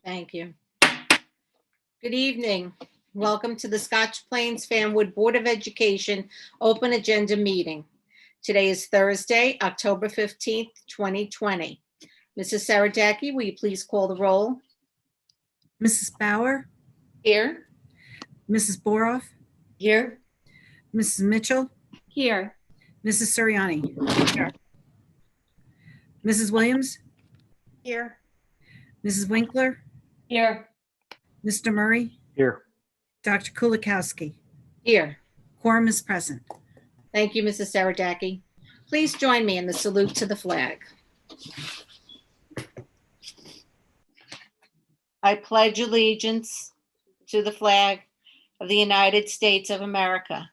Thank you. Good evening. Welcome to the Scotch Plains Fanwood Board of Education Open Agenda Meeting. Today is Thursday, October 15th, 2020. Mrs. Saradaki, will you please call the roll? Mrs. Bauer, Here. Mrs. Boroff, Here. Mrs. Mitchell, Here. Mrs. Suriani. Here. Mrs. Williams, Here. Mrs. Winkler, Here. Mr. Murray, Here. Dr. Kulikowski. Here. Quorum is present. Thank you, Mrs. Saradaki. Please join me in the salute to the flag. I pledge allegiance to the flag of the United States of America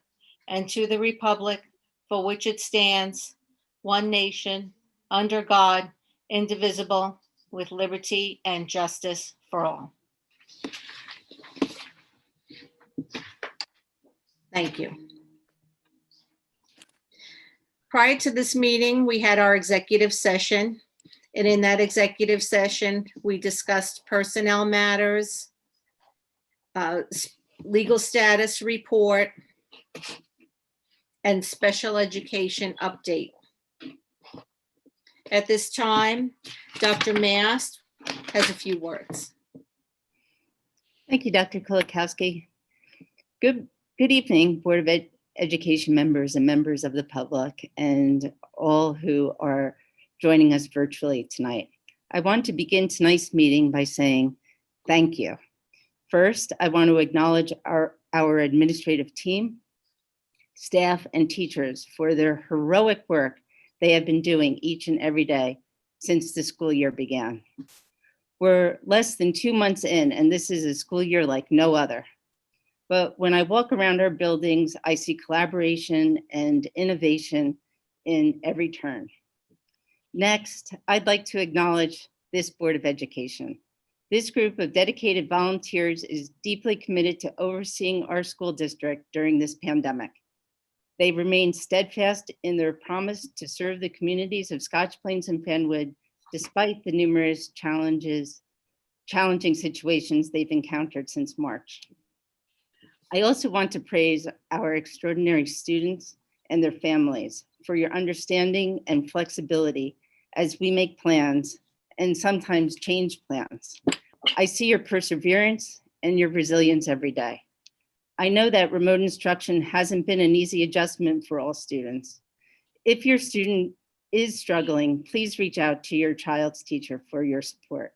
and to the republic for which it stands, one nation, under God, indivisible, with liberty and justice for all. Thank you. Prior to this meeting, we had our executive session. And in that executive session, we discussed personnel matters, legal status report, and special education update. At this time, Dr. Mast has a few words. Thank you, Dr. Kulikowski. Good evening, Board of Education members and members of the public and all who are joining us virtually tonight. I want to begin tonight's meeting by saying thank you. First, I want to acknowledge our administrative team, staff, and teachers for their heroic work they have been doing each and every day since the school year began. We're less than 2 months in, and this is a school year like no other. But when I walk around our buildings, I see collaboration and innovation in every turn. Next, I'd like to acknowledge this Board of Education. This group of dedicated volunteers is deeply committed to overseeing our school district during this pandemic. They remain steadfast in their promise to serve the communities of Scotch Plains and Fanwood, despite the numerous challenging situations they've encountered since March. I also want to praise our extraordinary students and their families for your understanding and flexibility as we make plans and sometimes change plans. I see your perseverance and your resilience every day. I know that remote instruction hasn't been an easy adjustment for all students. If your student is struggling, please reach out to your child's teacher for your support.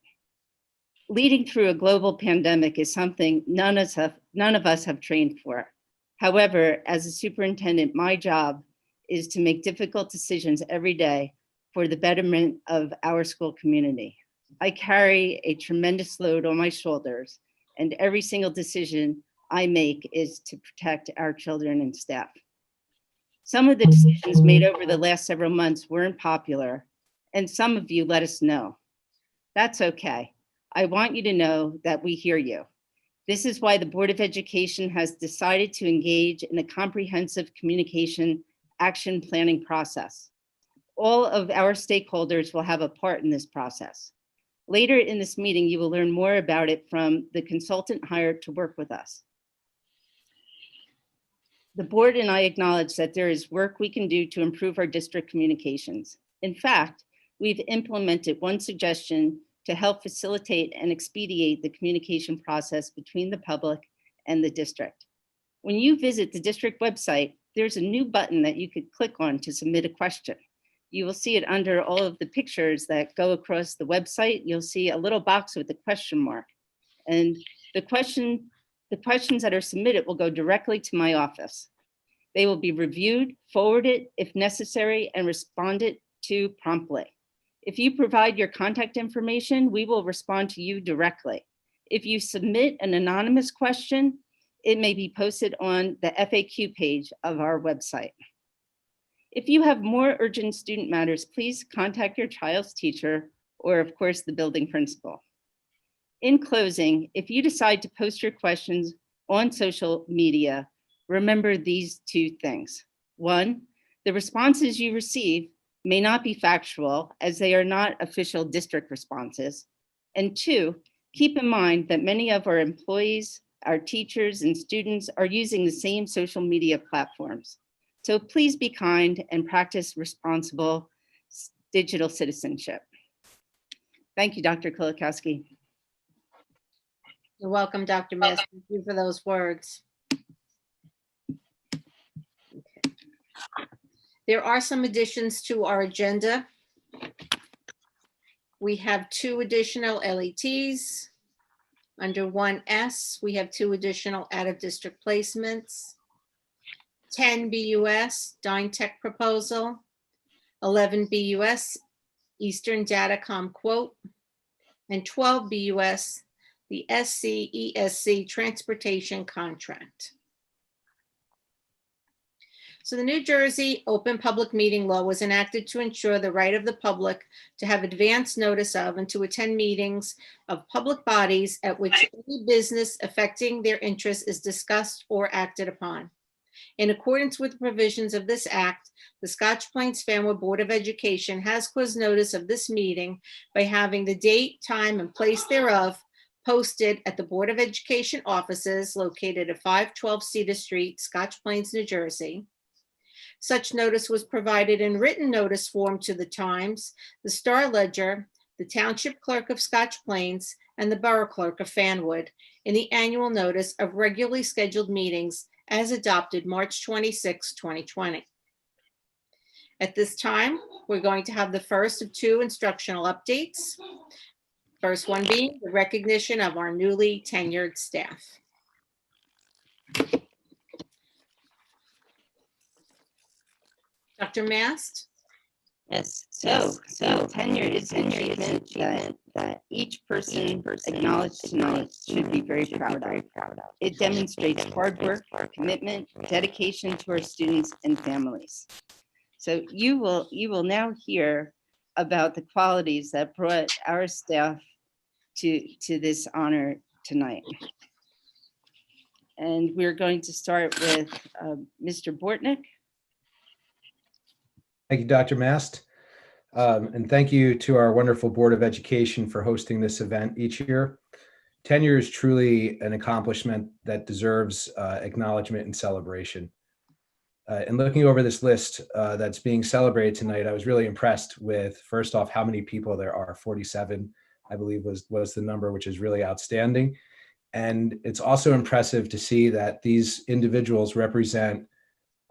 Leading through a global pandemic is something none of us have trained for. However, as a superintendent, my job is to make difficult decisions every day for the betterment of our school community. I carry a tremendous load on my shoulders, and every single decision I make is to protect our children and staff. Some of the decisions made over the last several months weren't popular, and some of you let us know. That's okay. I want you to know that we hear you. This is why the Board of Education has decided to engage in a comprehensive communication action planning process. All of our stakeholders will have a part in this process. Later in this meeting, you will learn more about it from the consultant hired to work with us. The board and I acknowledge that there is work we can do to improve our district communications. In fact, we've implemented one suggestion to help facilitate and expedite the communication process between the public and the district. When you visit the district website, there's a new button that you could click on to submit a question. You will see it under all of the pictures that go across the website. You'll see a little box with a question mark. And the questions that are submitted will go directly to my office. They will be reviewed, forwarded if necessary, and responded to promptly. If you provide your contact information, we will respond to you directly. If you submit an anonymous question, it may be posted on the FAQ page of our website. If you have more urgent student matters, please contact your child's teacher or, of course, the building principal. In closing, if you decide to post your questions on social media, remember these two things. One, the responses you receive may not be factual as they are not official district responses. And two, Keep in mind that many of our employees, our teachers, and students are using the same social media platforms. So please be kind and practice responsible digital citizenship. Thank you, Dr. Kulikowski. You're welcome, Dr. Miss. Thank you for those words. Okay. There are some additions to our agenda. We have 2 additional LETs. Under 1S, we have 2 additional out-of-district placements. 10 BUS, Dine Tech proposal. 11 BUS, Eastern Datacom quote. And 12 BUS, the SCESC transportation contract. So the New Jersey Open Public Meeting Law was enacted to ensure the right of the public to have advance notice of and to attend meetings of public bodies at which any business affecting their interests is discussed or acted upon. In accordance with the provisions of this act, the Scotch Plains Family Board of Education has caused notice of this meeting by having the date, time, and place thereof posted at the Board of Education offices located at 512 Cedar Street, Scotch Plains, New Jersey. Such notice was provided in written notice form to the Times, the Star Ledger, the Township Clerk of Scotch Plains, and the Borough Clerk of Fanwood in the annual notice of regularly scheduled meetings as adopted March 26, 2020. At this time, we're going to have the first of 2 instructional updates. First one being the recognition of our newly tenured staff. Dr. Mast? Yes, so tenure is an achievement that each person acknowledged tonight should be very proud of. It demonstrates hard work, commitment, dedication to our students and families. So you will now hear about the qualities that brought our staff to this honor tonight. And we're going to start with Mr. Bortnick. Thank you, Dr. Mast. And thank you to our wonderful Board of Education for hosting this event each year. Tenure is truly an accomplishment that deserves acknowledgement and celebration. And looking over this list that's being celebrated tonight, I was really impressed with, first off, how many people there are. 47, I believe, was the number, which is really outstanding. And it's also impressive to see that these individuals represent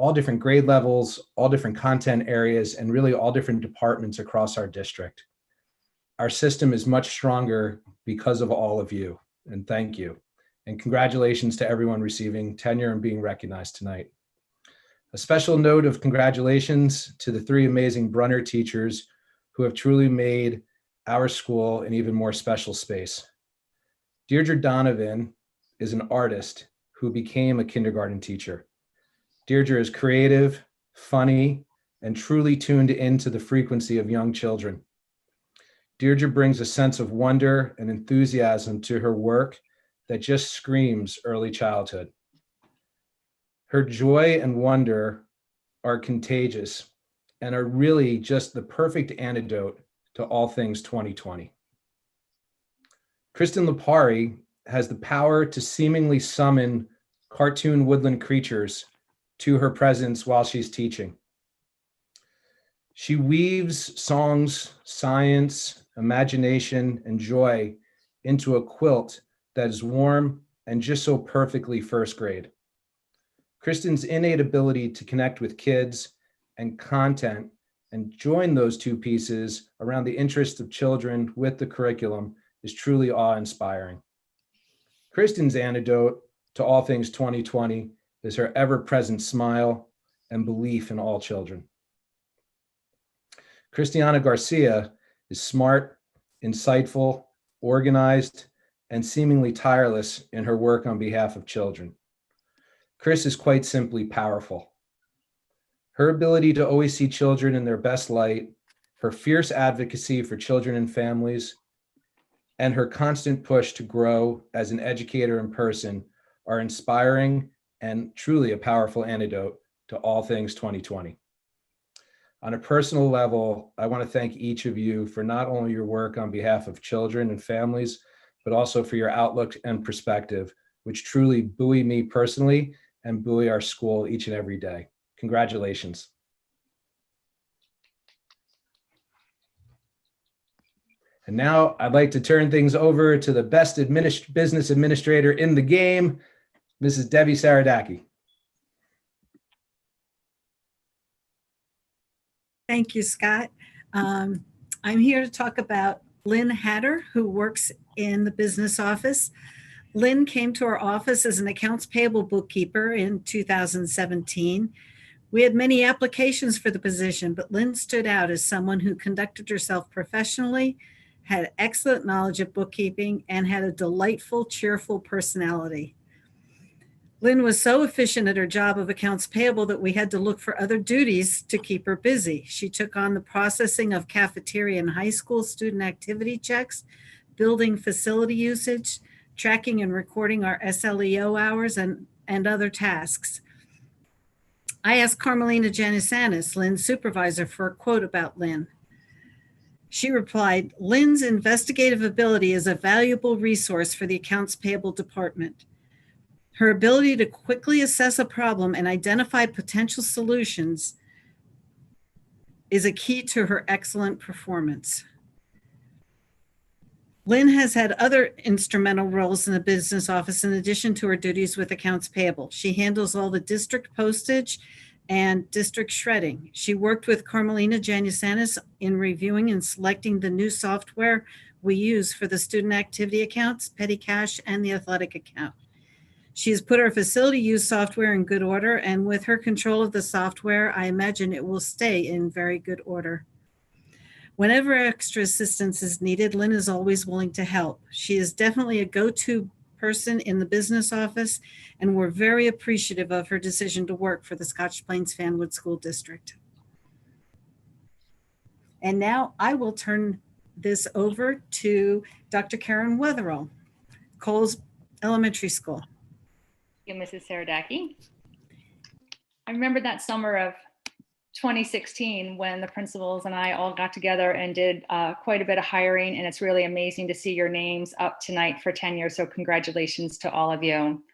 all different grade levels, all different content areas, and really all different departments across our district. Our system is much stronger because of all of you, and thank you. And congratulations to everyone receiving tenure and being recognized tonight. A special note of congratulations to the 3 amazing Brunner teachers who have truly made our school an even more special space. Deirdre Donovan is an artist who became a kindergarten teacher. Deirdre is creative, funny, and truly tuned into the frequency of young children. Deirdre brings a sense of wonder and enthusiasm to her work that just screams early childhood. Her joy and wonder are contagious and are really just the perfect antidote to all things 2020. Kristen Lipari has the power to seemingly summon cartoon woodland creatures to her presence while she's teaching. She weaves songs, science, imagination, and joy into a quilt that is warm and just so perfectly first grade. Kristen's innate ability to connect with kids and content and join those 2 pieces around the interests of children with the curriculum is truly awe-inspiring. Kristen's antidote to all things 2020 is her ever-present smile and belief in all children. Christiana Garcia is smart, insightful, organized, and seemingly tireless in her work on behalf of children. Chris is quite simply powerful. Her ability to always see children in their best light, her fierce advocacy for children and families, and her constant push to grow as an educator and person are inspiring and truly a powerful antidote to all things 2020. On a personal level, I want to thank each of you for not only your work on behalf of children and families, but also for your outlook and perspective, which truly buoy me personally and buoy our school each and every day. Congratulations. And now I'd like to turn things over to the best business administrator in the game, Mrs. Debbie Saradaki. Thank you, Scott. I'm here to talk about Lynn Hatter, who works in the business office. Lynn came to our office as an accounts payable bookkeeper in 2017. We had many applications for the position, but Lynn stood out as someone who conducted herself professionally, had excellent knowledge of bookkeeping, and had a delightful, cheerful personality. Lynn was so efficient at her job of accounts payable that we had to look for other duties to keep her busy. She took on the processing of cafeteria and high school student activity checks, building facility usage, tracking and recording our SLEO hours, and other tasks. I asked Carmelina Janisanis, Lynn's supervisor, for a quote about Lynn. She replied, "Lynn's investigative ability is a valuable resource for the accounts payable department. Her ability to quickly assess a problem and identify potential solutions is a key to her excellent performance." Lynn has had other instrumental roles in the business office in addition to her duties with accounts payable. She handles all the district postage and district shredding. She worked with Carmelina Janisanis in reviewing and selecting the new software we use for the student activity accounts, petty cash, and the athletic account. She has put our facility use software in good order, and with her control of the software, I imagine it will stay in very good order. Whenever extra assistance is needed, Lynn is always willing to help. She is definitely a go-to person in the business office, and we're very appreciative of her decision to work for the Scotch Plains Fanwood School District. And now I will turn this over to Dr. Karen Wetherall, Coles Elementary School. Thank you, Mrs. Saradaki. I remember that summer of 2016 when the principals and I all got together and did quite a bit of hiring, and it's really amazing to see your names up tonight for tenure. So congratulations to all of you.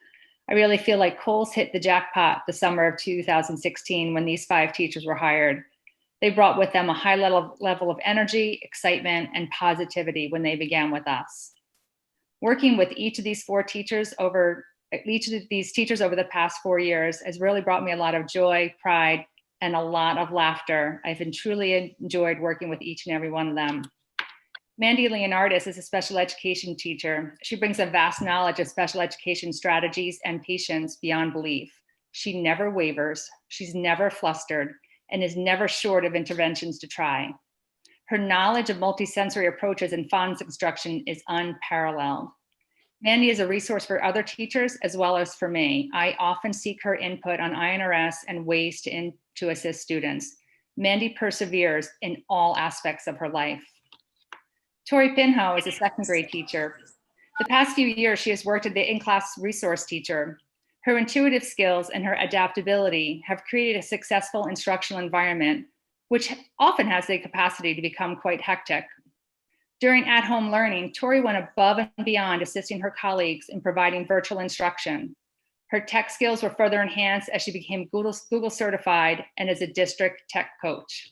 I really feel like Coles hit the jackpot the summer of 2016 when these 5 teachers were hired. They brought with them a high level of energy, excitement, and positivity when they began with us. Working with each of these teachers over the past 4 years has really brought me a lot of joy, pride, and a lot of laughter. I've been truly enjoyed working with each and every one of them. Mandy Leonardis is a special education teacher. She brings a vast knowledge of special education strategies and patience beyond belief. She never wavers, she's never flustered, and is never short of interventions to try. Her knowledge of multisensory approaches in phonics instruction is unparalleled. Mandy is a resource for other teachers as well as for me. I often seek her input on INRS and ways to assist students. Mandy perseveres in all aspects of her life. Tori Pinho is a second grade teacher. The past few years, she has worked as the in-class resource teacher. Her intuitive skills and her adaptability have created a successful instructional environment, which often has the capacity to become quite hectic. During at-home learning, Tori went above and beyond assisting her colleagues in providing virtual instruction. Her tech skills were further enhanced as she became Google certified and is a district tech coach.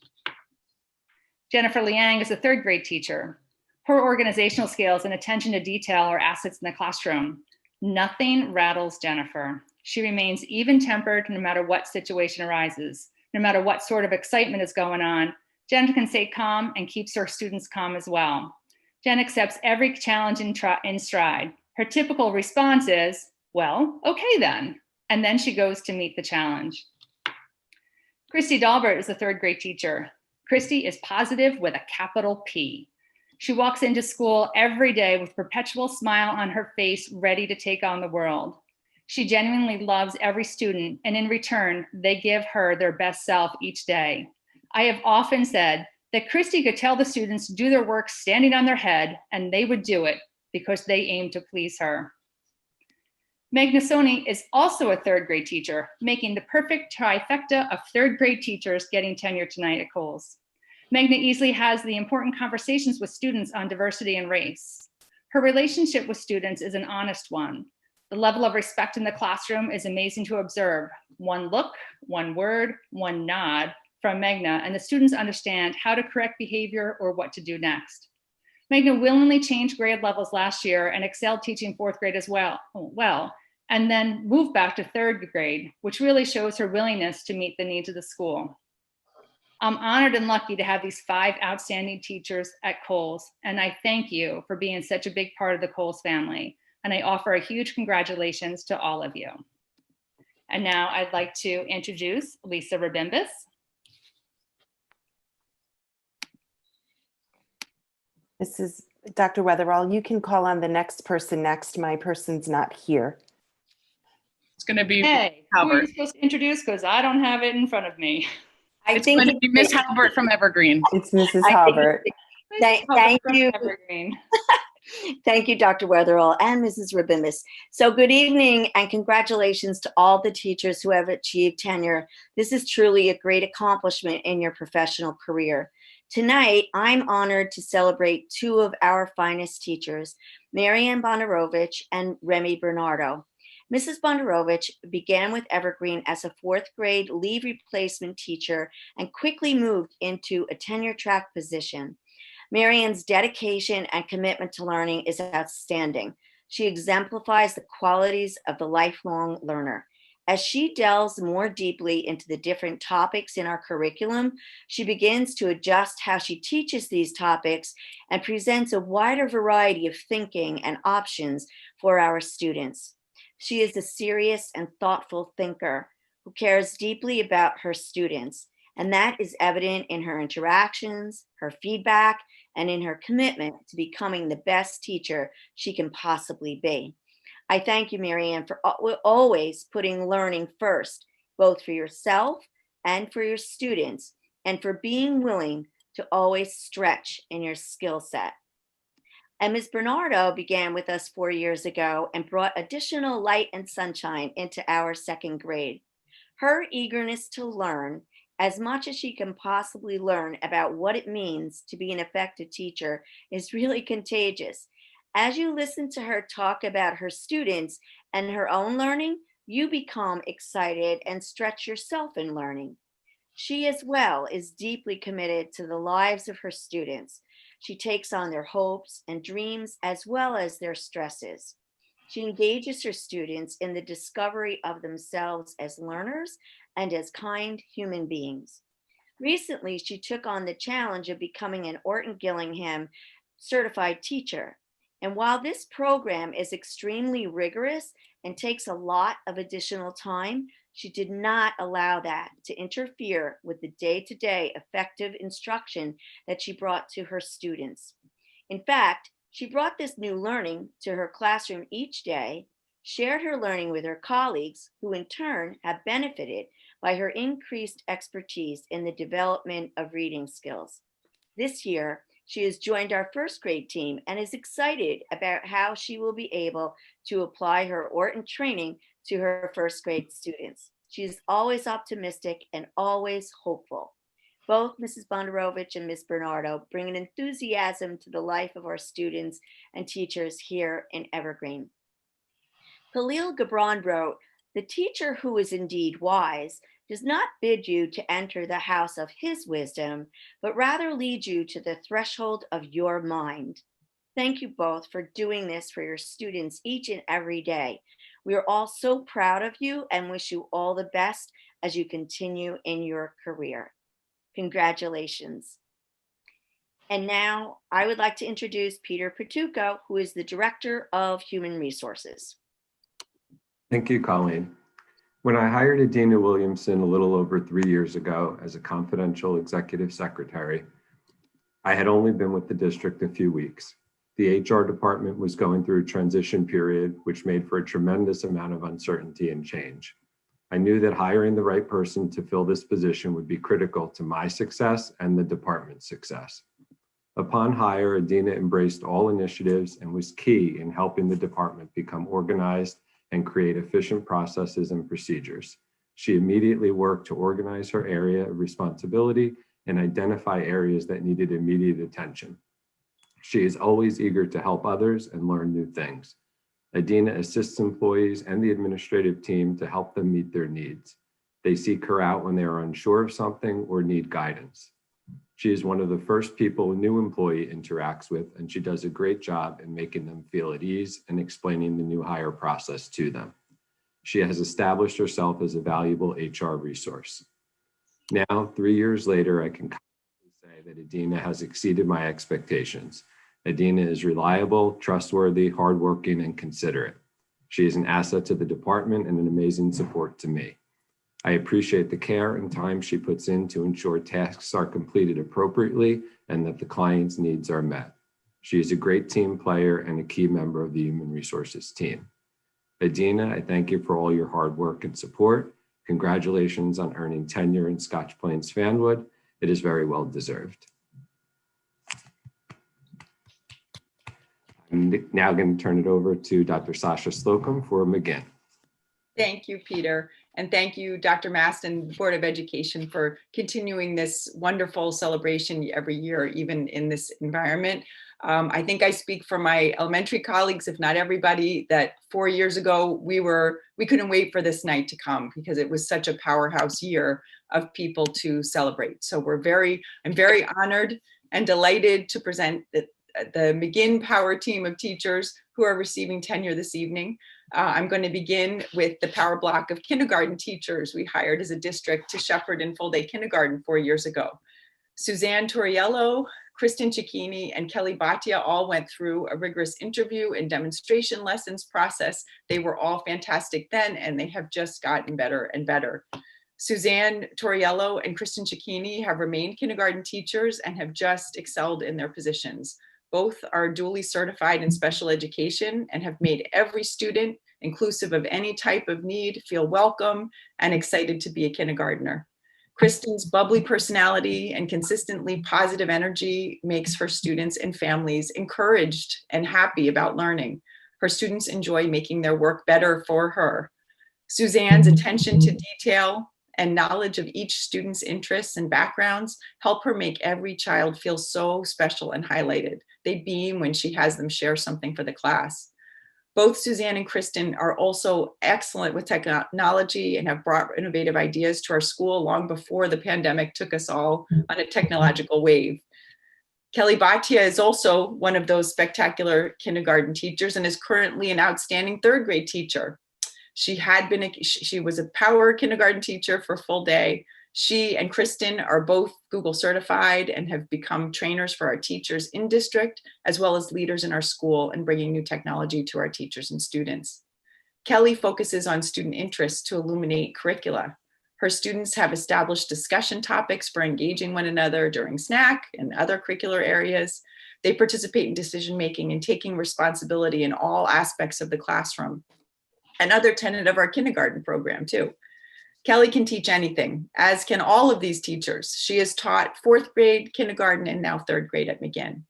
Jennifer Liang is a third grade teacher. Her organizational skills and attention to detail are assets in the classroom. Nothing rattles Jennifer. She remains even-tempered no matter what situation arises. No matter what sort of excitement is going on, Jen can stay calm and keeps her students calm as well. Jen accepts every challenge in stride. Her typical response is, "Well, okay then." And then she goes to meet the challenge. Christy Dalbert is a third grade teacher. Christy is positive with a capital P. She walks into school every day with a perpetual smile on her face, ready to take on the world. She genuinely loves every student, and in return, they give her their best self each day. I have often said that Christy could tell the students to do their work standing on their head, and they would do it because they aim to please her. Meg Nasoni is also a third grade teacher, making the perfect trifecta of third grade teachers getting tenure tonight at Coles. Megna easily has the important conversations with students on diversity and race. Her relationship with students is an honest one. The level of respect in the classroom is amazing to observe. One look, one word, one nod from Meghna, and the students understand how to correct behavior or what to do next. Meghna willingly changed grade levels last year and excelled teaching 4th grade as well, and then moved back to 3rd grade, which really shows her willingness to meet the needs of the school. I'm honored and lucky to have these 5 outstanding teachers at Coles, and I thank you for being such a big part of the Coles family. And I offer a huge congratulations to all of you. And now I'd like to introduce Lisa Rabimbis. This is Dr. Weatherall. You can call on the next person next. My person's not here. It's going to be Hey, who are Halbert. you supposed to introduce? Because I don't have it in front of me. It's going to be Miss Halbert from Evergreen. It's Mrs. Halbert. Thank you. Evergreen. Thank you, Dr. Weatherall and Mrs. Rabimbis. So good evening and congratulations to all the teachers who have achieved tenure. This is truly a great accomplishment in your professional career. Tonight, I'm honored to celebrate 2 of our finest teachers, Marianne Bondarovich and Remy Bernardo. Mrs. Bondarovich began with Evergreen as a 4th grade leave replacement teacher and quickly moved into a tenure track position. Marianne's dedication and commitment to learning is outstanding. She exemplifies the qualities of the lifelong learner. As she delves more deeply into the different topics in our curriculum, she begins to adjust how she teaches these topics and presents a wider variety of thinking and options for our students. She is a serious and thoughtful thinker who cares deeply about her students, and that is evident in her interactions, her feedback, and in her commitment to becoming the best teacher she can possibly be. I thank you, Marianne, for always putting learning first, both for yourself and for your students, and for being willing to always stretch in your skill set. And Ms. Bernardo began with us 4 years ago and brought additional light and sunshine into our 2nd grade. Her eagerness to learn as much as she can possibly learn about what it means to be an effective teacher is really contagious. As you listen to her talk about her students and her own learning, you become excited and stretch yourself in learning. She as well is deeply committed to the lives of her students. She takes on their hopes and dreams as well as their stresses. She engages her students in the discovery of themselves as learners and as kind human beings. Recently, she took on the challenge of becoming an Orton Gillingham certified teacher. And while this program is extremely rigorous and takes a lot of additional time, she did not allow that to interfere with the day-to-day effective instruction that she brought to her students. In fact, she brought this new learning to her classroom each day, shared her learning with her colleagues, who in turn have benefited by her increased expertise in the development of reading skills. This year, she has joined our 1st grade team and is excited about how she will be able to apply her Orton training to her 1st grade students. She is always optimistic and always hopeful. Both Mrs. Bondarovich and Ms. Bernardo bring an enthusiasm to the life of our students and teachers here in Evergreen. Khalil Gibran wrote, "The teacher who is indeed wise does not bid you to enter the house of his wisdom, but rather lead you to the threshold of your mind." Thank you both for doing this for your students each and every day. We are all so proud of you and wish you all the best as you continue in your career. Congratulations. And now I would like to introduce Peter Pertuco, who is the Director of Human Resources. Thank you, Colleen. When I hired Adina Williamson a little over 3 years ago as a confidential executive secretary, I had only been with the district a few weeks. The HR department was going through a transition period, which made for a tremendous amount of uncertainty and change. I knew that hiring the right person to fill this position would be critical to my success and the department's success. Upon hire, Adina embraced all initiatives and was key in helping the department become organized and create efficient processes and procedures. She immediately worked to organize her area of responsibility and identify areas that needed immediate attention. She is always eager to help others and learn new things. Adina assists employees and the administrative team to help them meet their needs. They seek her out when they are unsure of something or need guidance. She is one of the first people a new employee interacts with, and she does a great job in making them feel at ease and explaining the new hire process to them. She has established herself as a valuable HR resource. Now, 3 years later, I can confidently say that Adina has exceeded my expectations. Adina is reliable, trustworthy, hardworking, and considerate. She is an asset to the department and an amazing support to me. I appreciate the care and time she puts in to ensure tasks are completed appropriately and that the client's needs are met. She is a great team player and a key member of the human resources team. Adina, I thank you for all your hard work and support. Congratulations on earning tenure in Scotch Plains Fanwood. It is very well deserved. I'm now going to turn it over to Dr. Sasha Slocum for McGinn. Thank you, Peter. And thank you, Dr. Mast and Board of Education for continuing this wonderful celebration every year, even in this environment. I think I speak for my elementary colleagues, if not everybody, that 4 years ago, we couldn't wait for this night to come because it was such a powerhouse year of people to celebrate. So I'm very honored and delighted to present the McGinn Power team of teachers who are receiving tenure this evening. I'm going to begin with the power block of kindergarten teachers we hired as a district to shepherd in full-day kindergarten 4 years ago. Suzanne Torriello, Kristen Cicchini, and Kelly Bhatia all went through a rigorous interview and demonstration lessons process. They were all fantastic then, and they have just gotten better and better. Suzanne Torriello and Kristen Cicchini have remained kindergarten teachers and have just excelled in their positions. Both are duly certified in special education and have made every student, inclusive of any type of need, feel welcome and excited to be a kindergartner. Kristen's bubbly personality and consistently positive energy makes her students and families encouraged and happy about learning. Her students enjoy making their work better for her. Suzanne's attention to detail and knowledge of each student's interests and backgrounds help her make every child feel so special and highlighted. They beam when she has them share something for the class. Both Suzanne and Kristen are also excellent with technology and have brought innovative ideas to our school long before the pandemic took us all on a technological wave. Kelly Bhatia is also one of those spectacular kindergarten teachers and is currently an outstanding third grade teacher. She was a power kindergarten teacher for full day. She and Kristen are both Google certified and have become trainers for our teachers in district, as well as leaders in our school and bringing new technology to our teachers and students. Kelly focuses on student interests to illuminate curricula. Her students have established discussion topics for engaging one another during snack and other curricular areas. They participate in decision-making and taking responsibility in all aspects of the classroom. Another tenet of our kindergarten program too. Kelly can teach anything, as can all of these teachers. She has taught fourth grade, kindergarten, and now third grade at McGinn.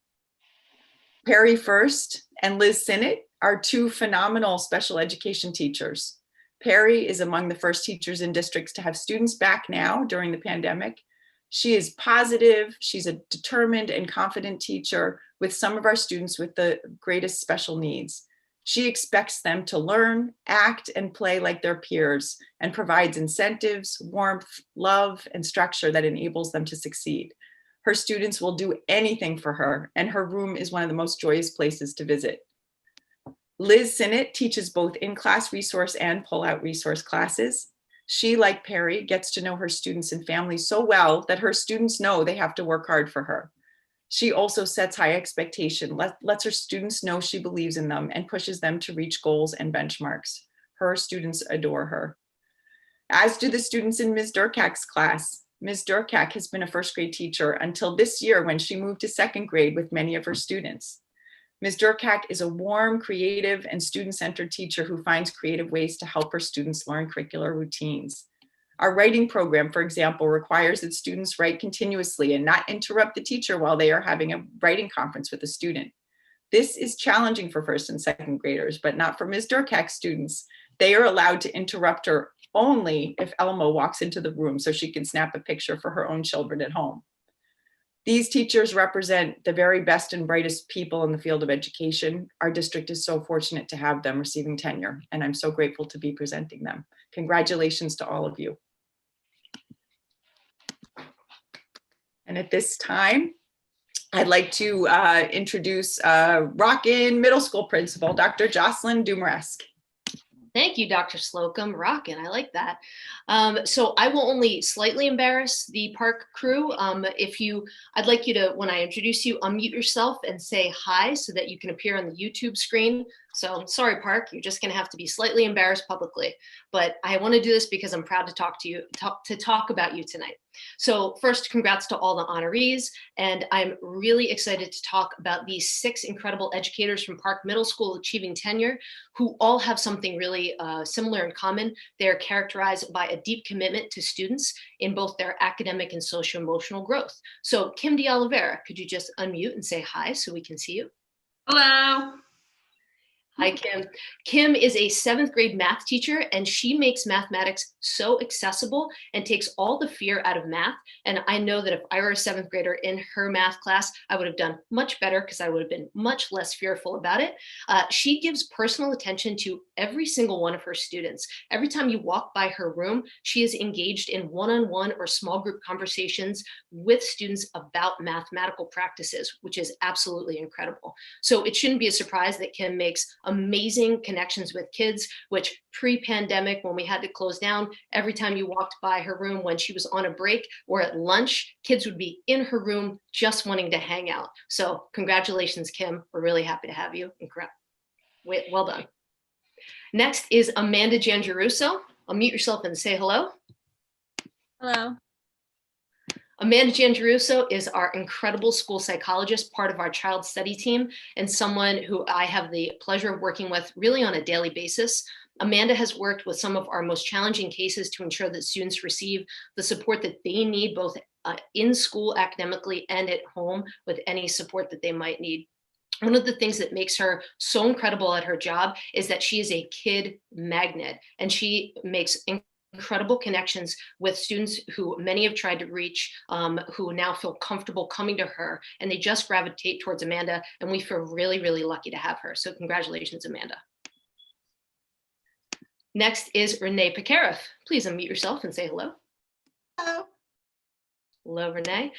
Perry First and Liz Sinnott are two phenomenal special education teachers. Perry is among the first teachers in districts to have students back now during the pandemic. She is positive, she's a determined and confident teacher with some of our students with the greatest special needs. She expects them to learn, act, and play like their peers and provides incentives, warmth, love, and structure that enables them to succeed. Her students will do anything for her, and her room is one of the most joyous places to visit. Liz Sinnott teaches both in-class resource and pull-out resource classes. She, like Perry, gets to know her students and families so well that her students know they have to work hard for her. She also sets high expectation, lets her students know she believes in them and pushes them to reach goals and benchmarks. Her students adore her. As do the students in Ms. Durkak's class. Ms. Durkak has been a first grade teacher until this year when she moved to second grade with many of her students. Ms. Durkak is a warm, creative, and student-centered teacher who finds creative ways to help her students learn curricular routines. Our writing program, for example, requires that students write continuously and not interrupt the teacher while they are having a writing conference with a student. This is challenging for first and second graders, but not for Ms. Durkak's students. They are allowed to interrupt her only if Elmo walks into the room so she can snap a picture for her own children at home. These teachers represent the very best and brightest people in the field of education. Our district is so fortunate to have them receiving tenure, and I'm so grateful to be presenting them. Congratulations to all of you. And at this time, I'd like to introduce Rockin Middle School Principal, Dr. Jocelyn Dumaresque. Thank you, Dr. Slocum. Rockin', I like that. So I will only slightly embarrass the park crew. I'd like you to, when I introduce you, unmute yourself and say hi so that you can appear on the YouTube screen. So sorry, Park, you're just gonna have to be slightly embarrassed publicly. But I wanna do this because I'm proud to talk about you tonight. So first, congrats to all the honorees. And I'm really excited to talk about these 6 incredible educators from Park Middle School achieving tenure, who all have something really similar in common. They're characterized by a deep commitment to students in both their academic and social-emotional growth. So Kim de Oliveira, could you just unmute and say hi so we can see you? Hello. Hi, Kim. Kim is a 7th grade math teacher, and she makes mathematics so accessible and takes all the fear out of math. And I know that if I were a 7th grader in her math class, I would have done much better because I would have been much less fearful about it. She gives personal attention to every single one of her students. Every time you walk by her room, she is engaged in one-on-one or small group conversations with students about mathematical practices, which is absolutely incredible. So it shouldn't be a surprise that Kim makes amazing connections with kids, which pre-pandemic, when we had to close down, every time you walked by her room when she was on a break or at lunch, kids would be in her room just wanting to hang out. So congratulations, Kim. We're really happy to have you. Well done. Next is Amanda Giangiarusso. Unmute yourself and say hello. Hello. Amanda Giangiarusso is our incredible school psychologist, part of our child study team, and someone who I have the pleasure of working with really on a daily basis. Amanda has worked with some of our most challenging cases to ensure that students receive the support that they need, both in school academically and at home with any support that they might need. One of the things that makes her so incredible at her job is that she is a kid magnet, and she makes incredible connections with students who many have tried to reach, who now feel comfortable coming to her, and they just gravitate towards Amanda, and we feel really, really lucky to have her. So congratulations, Amanda. Next is Renee Pekareff. Please unmute yourself and say hello. Hello. Hello, Renee.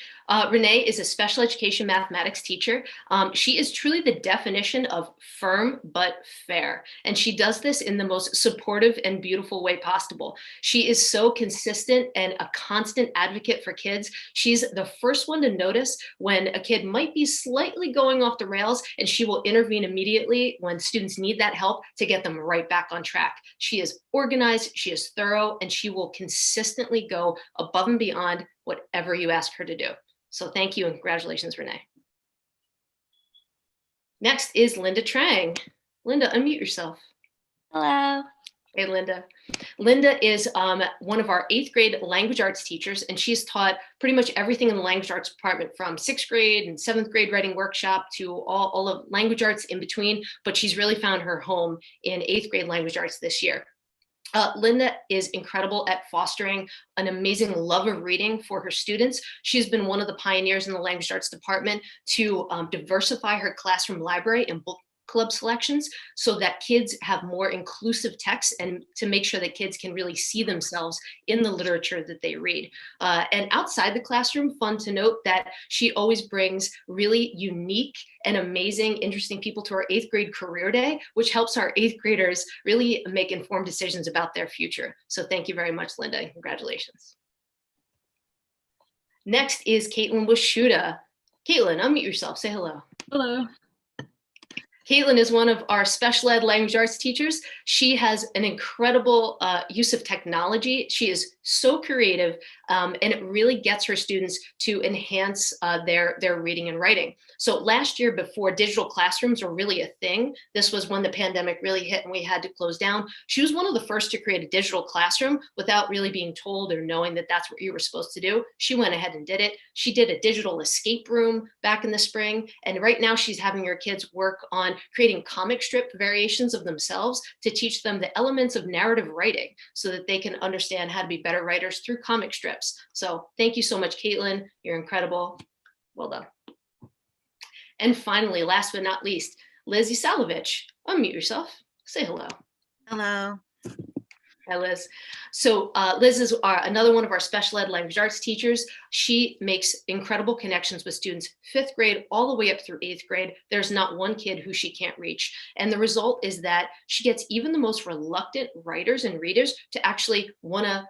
Renee is a special education mathematics teacher. She is truly the definition of firm but fair. And she does this in the most supportive and beautiful way possible. She is so consistent and a constant advocate for kids. She's the first one to notice when a kid might be slightly going off the rails, and she will intervene immediately when students need that help to get them right back on track. She is organized, she is thorough, and she will consistently go above and beyond whatever you ask her to do. So thank you and congratulations, Renee. Next is Linda Trang. Linda, unmute yourself. Hello. Hey, Linda. Linda is one of our 8th grade language arts teachers, and she's taught pretty much everything in the language arts department, from 6th grade and 7th grade writing workshop to all of language arts in between, but she's really found her home in 8th grade language arts this year. Linda is incredible at fostering an amazing love of reading for her students. She's been one of the pioneers in the language arts department to diversify her classroom library and book club selections so that kids have more inclusive texts, and to make sure that kids can really see themselves in the literature that they read. And outside the classroom, fun to note that she always brings really unique and amazing, interesting people to our 8th grade career day, which helps our 8th graders really make informed decisions about their future. So thank you very much, Linda, and congratulations. Next is Caitlin Washuta. Caitlin, unmute yourself, say hello. Hello. Caitlin is one of our special ed language arts teachers. She has an incredible use of technology. She is so creative, and it really gets her students to enhance their reading and writing. So last year, before digital classrooms were really a thing, this was when the pandemic really hit and we had to close down. She was one of the first to create a digital classroom without really being told or knowing that that's what you were supposed to do. She went ahead and did it. She did a digital escape room back in the spring, and right now she's having her kids work on creating comic strip variations of themselves to teach them the elements of narrative writing so that they can understand how to be better writers through comic strips. So thank you so much, Caitlin. You're incredible. Well done. And finally, last but not least, Liz Isalovich. Unmute yourself. Say hello. Hello. Hi, Liz. So Liz is another one of our special ed language arts teachers. She makes incredible connections with students 5th grade all the way up through 8th grade. There's not one kid who she can't reach. And the result is that she gets even the most reluctant writers and readers to actually want to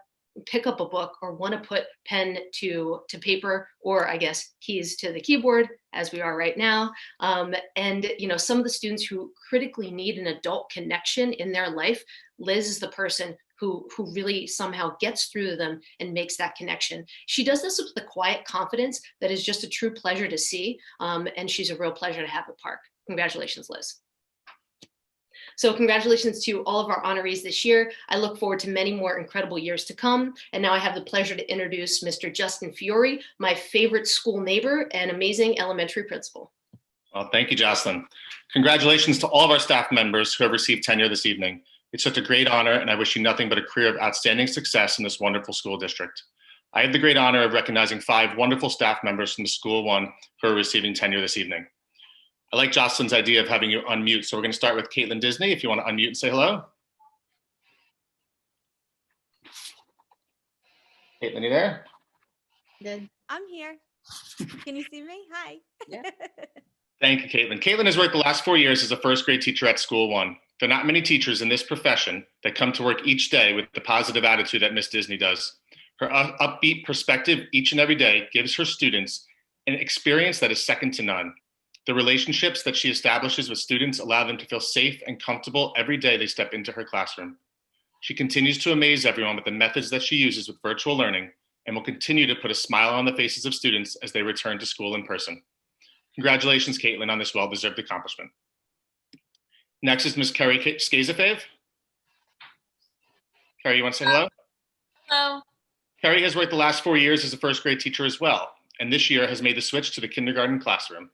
pick up a book or want to put pen to paper, or I guess keys to the keyboard, as we are right now. And you know, some of the students who critically need an adult connection in their life, Liz is the person who really somehow gets through to them and makes that connection. She does this with the quiet confidence that is just a true pleasure to see. And she's a real pleasure to have at Park. Congratulations, Liz. So congratulations to all of our honorees this year. I look forward to many more incredible years to come. And now I have the pleasure to introduce Mr. Justin Fiore, my favorite school neighbor and amazing elementary principal. Well, thank you, Jocelyn. Congratulations to all of our staff members who have received tenure this evening. It's such a great honor, and I wish you nothing but a career of outstanding success in this wonderful school district. I have the great honor of recognizing 5 wonderful staff members from the School 1 who are receiving tenure this evening. I like Jocelyn's idea of having you unmute, so we're going to start with Caitlin Disney. If you want to unmute and say hello. Caitlin, you there? Good. I'm here. Can you see me? Hi. Yeah. Thank you, Caitlin. Caitlin has worked the last 4 years as a 1st grade teacher at School 1. There are not many teachers in this profession that come to work each day with the positive attitude that Miss Disney does. Her upbeat perspective each and every day gives her students an experience that is second to none. The relationships that she establishes with students allow them to feel safe and comfortable every day they step into her classroom. She continues to amaze everyone with the methods that she uses with virtual learning and will continue to put a smile on the faces of students as they return to school in person. Congratulations, Caitlin, on this well-deserved accomplishment. Next is Ms. Carrie Spfboe. Carrie, you want to say hello? Hello. Carrie has worked the last 4 years as a 1st grade teacher as well, and this year has made the switch to the kindergarten classroom.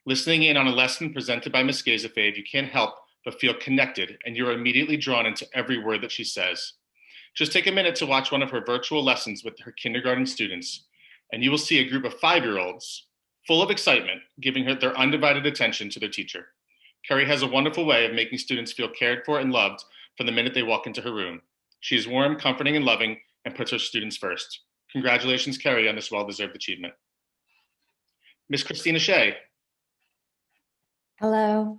Listening in on a lesson presented by Ms. Spfboe, you can't help but feel connected, and you're immediately drawn into every word that she says. Just take a minute to watch one of her virtual lessons with her kindergarten students, and you will see a group of 5-year-olds full of excitement, giving her their undivided attention to their teacher. Carrie has a wonderful way of making students feel cared for and loved from the minute they walk into her room. She is warm, comforting, and loving, and puts her students first. Congratulations, Carrie, on this well-deserved achievement. Miss Christina Shea. Hello.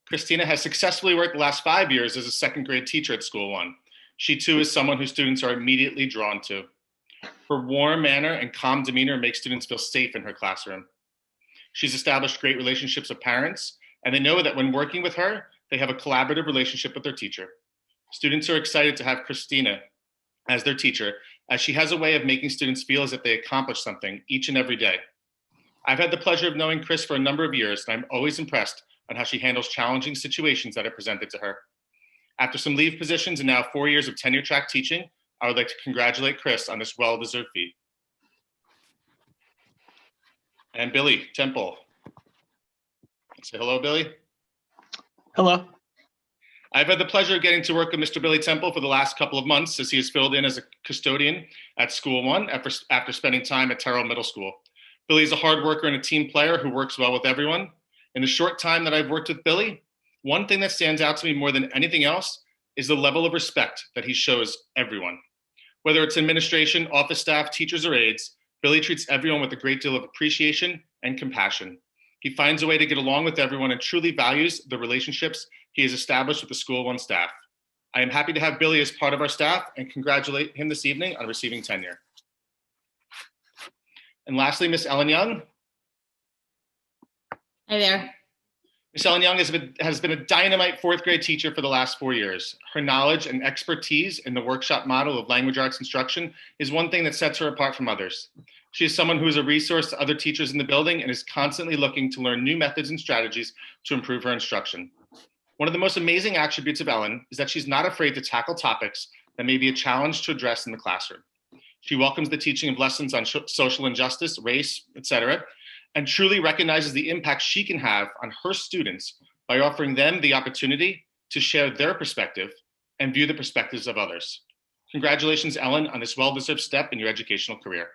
Christina has successfully worked the last 5 years as a 2nd grade teacher at School 1. She too is someone who students are immediately drawn to. Her warm manner and calm demeanor make students feel safe in her classroom. She's established great relationships with parents, and they know that when working with her, they have a collaborative relationship with their teacher. Students are excited to have Christina as their teacher, as she has a way of making students feel as if they accomplished something each and every day. I've had the pleasure of knowing Chris for a number of years, and I'm always impressed on how she handles challenging situations that are presented to her. After some leave positions and now 4 years of tenure track teaching, I would like to congratulate Chris on this well-deserved feat. And Billy Temple. Say hello, Billy. Hello. I've had the pleasure of getting to work with Mr. Billy Temple for the last couple of months as he has filled in as a custodian at School 1 after spending time at Terrell Middle School. Billy is a hard worker and a team player who works well with everyone. In the short time that I've worked with Billy, one thing that stands out to me more than anything else is the level of respect that he shows everyone. Whether it's administration, office staff, teachers, or aides, Billy treats everyone with a great deal of appreciation and compassion. He finds a way to get along with everyone and truly values the relationships he has established with the School 1 staff. I am happy to have Billy as part of our staff and congratulate him this evening on receiving tenure. And lastly, Miss Ellen Young. Hi there. Miss Ellen Young has been a dynamite 4th grade teacher for the last 4 years. Her knowledge and expertise in the workshop model of language arts instruction is one thing that sets her apart from others. She is someone who is a resource to other teachers in the building and is constantly looking to learn new methods and strategies to improve her instruction. One of the most amazing attributes of Ellen is that she's not afraid to tackle topics that may be a challenge to address in the classroom. She welcomes the teaching of lessons on social injustice, race, etc., and truly recognizes the impact she can have on her students by offering them the opportunity to share their perspective and view the perspectives of others. Congratulations, Ellen, on this well-deserved step in your educational career.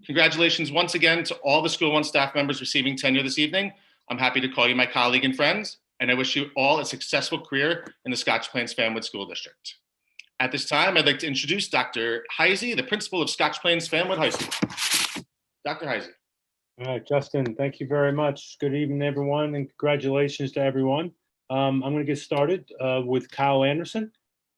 Congratulations once again to all the School One staff members receiving tenure this evening. I'm happy to call you my colleague and friends, and I wish you all a successful career in the Scotch Plains-Fanwood School District. At this time, I'd like to introduce Dr. Heisey, the principal of Scotch Plains-Fanwood High School. Dr. Heisey. All right, Justin, thank you very much. Good evening, everyone, and congratulations to everyone. I'm going to get started with Kyle Anderson.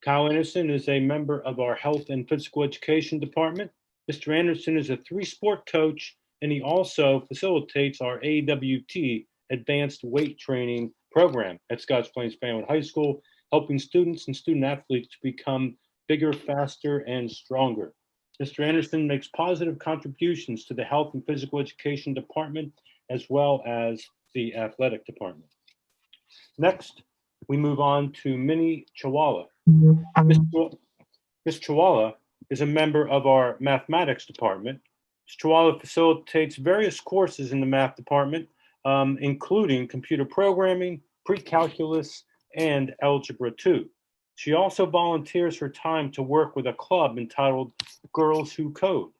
Kyle Anderson is a member of our Health and Physical Education Department. Mr. Anderson is a three-sport coach, and he also facilitates our AWT, Advanced Weight Training Program at Scotch Plains-Fanwood High School, helping students and student athletes to become bigger, faster, and stronger. Mr. Anderson makes positive contributions to the Health and Physical Education Department, as well as the Athletic Department. Next, we move on to Minnie Chawala. Ms. Chawala is a member of our Mathematics Department. Ms. Chawala facilitates various courses in the Math Department, including computer programming, pre-calculus, and Algebra 2. She also volunteers her time to work with a club entitled Girls Who Code.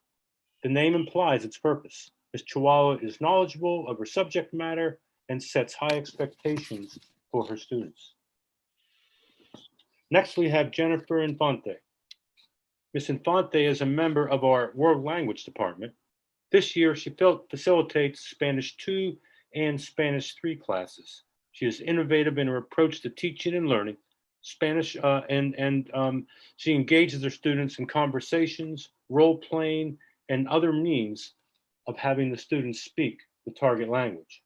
The name implies its purpose. Ms. Chawala is knowledgeable of her subject matter and sets high expectations for her students. Next, we have Jennifer Infante. Ms. Infante is a member of our World Language Department. This year, she facilitates Spanish 2 and Spanish 3 classes. She is innovative in her approach to teaching and learning Spanish, and she engages her students in conversations, role-playing, and other means of having the students speak the target language.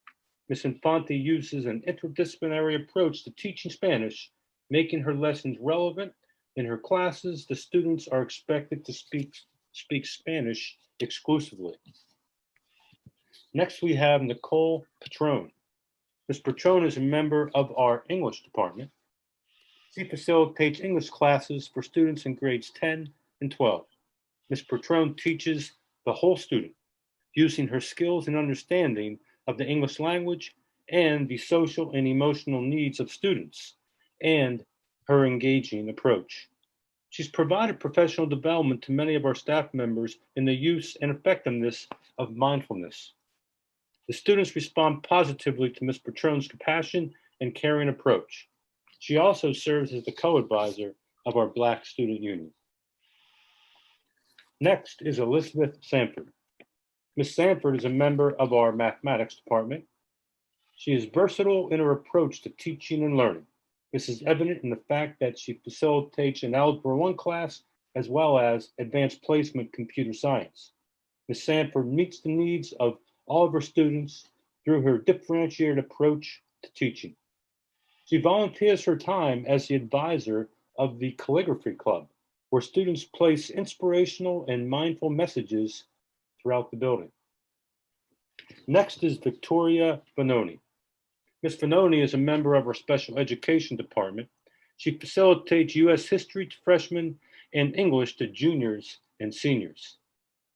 Ms. Infante uses an interdisciplinary approach to teaching Spanish, making her lessons relevant. In her classes, the students are expected to speak Spanish exclusively. Next, we have Nicole Patrone. Ms. Patrone is a member of our English department. She facilitates English classes for students in grades 10 and 12. Ms. Patrone teaches the whole student, using her skills and understanding of the English language and the social and emotional needs of students, and her engaging approach. She's provided professional development to many of our staff members in the use and effectiveness of mindfulness. The students respond positively to Ms. Patrone's compassion and caring approach. She also serves as the co-advisor of our Black Student Union. Next is Elizabeth Sanford. Ms. Sanford is a member of our Mathematics Department. She is versatile in her approach to teaching and learning. This is evident in the fact that she facilitates an Algebra 1 class as well as Advanced Placement Computer Science. Ms. Sanford meets the needs of all of her students through her differentiated approach to teaching. She volunteers her time as the advisor of the Calligraphy Club, where students place inspirational and mindful messages throughout the building. Next is Victoria Vanoni. Ms. Vanoni is a member of our Special Education Department. She facilitates U.S. history to freshmen and English to juniors and seniors.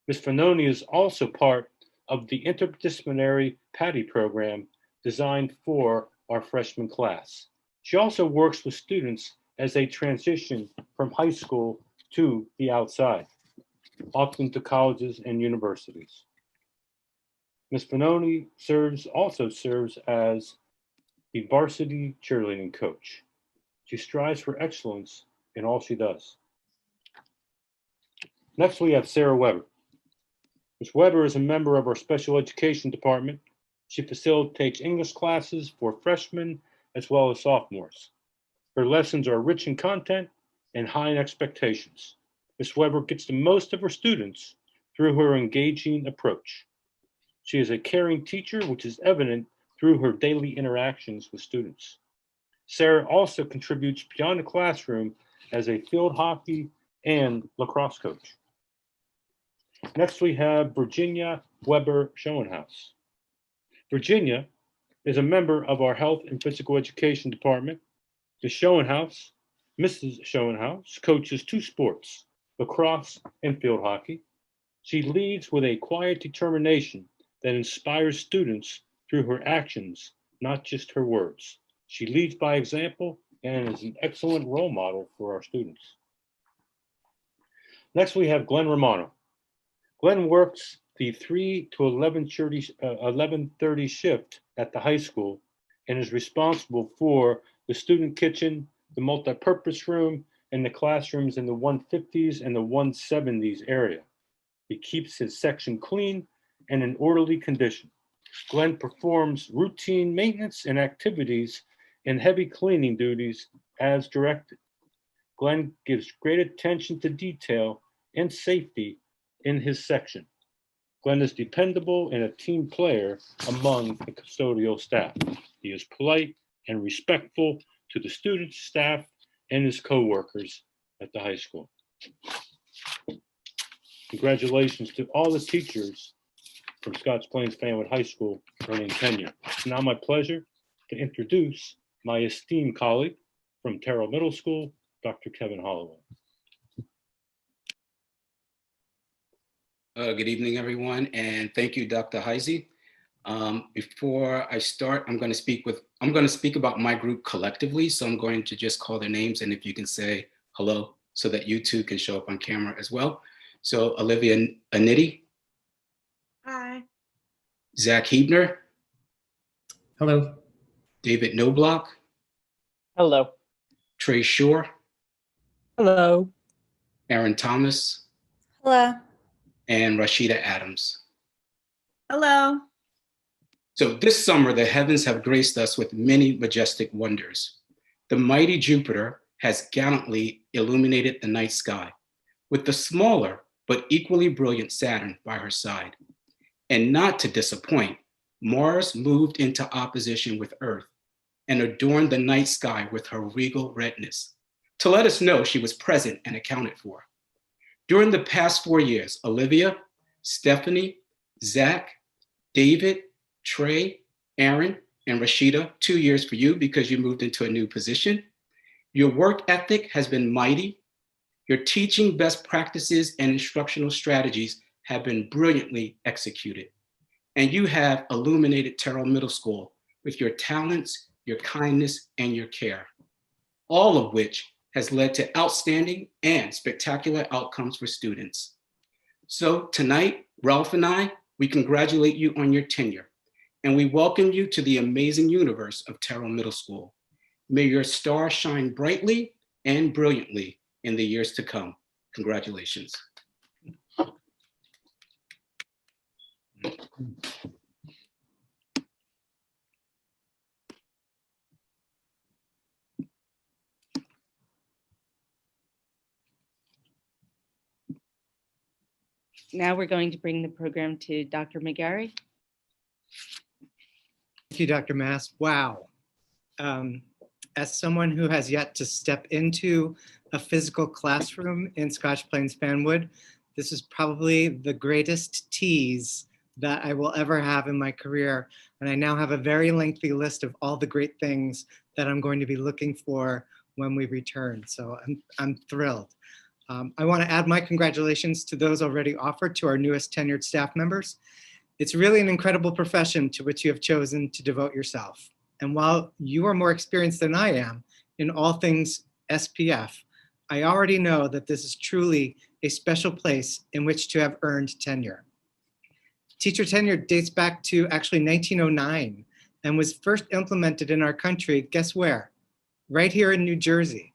Ms. Vanoni is also part of the interdisciplinary PADI program designed for our freshman class. She also works with students as they transition from high school to the outside, often to colleges and universities. Ms. Vanoni also serves as the varsity cheerleading coach. She strives for excellence in all she does. Next, we have Sarah Weber. Ms. Weber is a member of our Special Education Department. She facilitates English classes for freshmen as well as sophomores. Her lessons are rich in content and high in expectations. Ms. Weber gets the most of her students through her engaging approach. She is a caring teacher, which is evident through her daily interactions with students. Sarah also contributes beyond the classroom as a field hockey and lacrosse coach. Next, we have Virginia Weber Schoenhaus. Virginia is a member of our Health and Physical Education Department. Ms. Schoenhaus coaches two sports, lacrosse and field hockey. She leads with a quiet determination that inspires students through her actions, not just her words. She leads by example and is an excellent role model for our students. Next, we have Glenn Romano. Glenn works the 3 to 11:30 shift at the high school and is responsible for the student kitchen, the multi-purpose room, and the classrooms in the 150s and the 170s area. He keeps his section clean and in orderly condition. Glenn performs routine maintenance and activities and heavy cleaning duties as directed. Glenn gives great attention to detail and safety in his section. Glenn is dependable and a team player among the custodial staff. He is polite and respectful to the students, staff, and his co-workers at the high school. Congratulations to all the teachers from Scotch Plains Fanwood High School earning tenure. It's now my pleasure to introduce my esteemed colleague from Terrell Middle School, Dr. Kevin Holloway. Good evening, everyone, and thank you, Dr. Heisey. Before I start, I'm going to speak about my group collectively, so I'm going to just call their names, and if you can say hello, so that you two can show up on camera as well. So Olivia Anitti. Hi. Zach Hebner. Hello. David Knobloch. Hello. Trey Shore. Hello. Aaron Thomas. Hello. And Rashida Adams. Hello. So this summer, the heavens have graced us with many majestic wonders. The mighty Jupiter has gallantly illuminated the night sky, with the smaller but equally brilliant Saturn by her side. And not to disappoint, Mars moved into opposition with Earth and adorned the night sky with her regal redness, to let us know she was present and accounted for. During the past 4 years, Olivia, Stephanie, Zach, David, Trey, Aaron, and Rashida, 2 years for you because you moved into a new position. Your work ethic has been mighty. Your teaching best practices and instructional strategies have been brilliantly executed. And you have illuminated Terrell Middle School with your talents, your kindness, and your care, all of which has led to outstanding and spectacular outcomes for students. So tonight, Ralph and I, we congratulate you on your tenure, and we welcome you to the amazing universe of Terrell Middle School. May your star shine brightly and brilliantly in the years to come. Congratulations. Now we're going to bring the program to Dr. McGarry. Thank you, Dr. Mass. Wow. As someone who has yet to step into a physical classroom in Scotch Plains Fanwood, this is probably the greatest tease that I will ever have in my career. And I now have a very lengthy list of all the great things that I'm going to be looking for when we return. So I'm thrilled. I want to add my congratulations to those already offered to our newest tenured staff members. It's really an incredible profession to which you have chosen to devote yourself. And while you are more experienced than I am in all things SPF, I already know that this is truly a special place in which to have earned tenure. Teacher tenure dates back to actually 1909 and was first implemented in our country, guess where? Right here in New Jersey.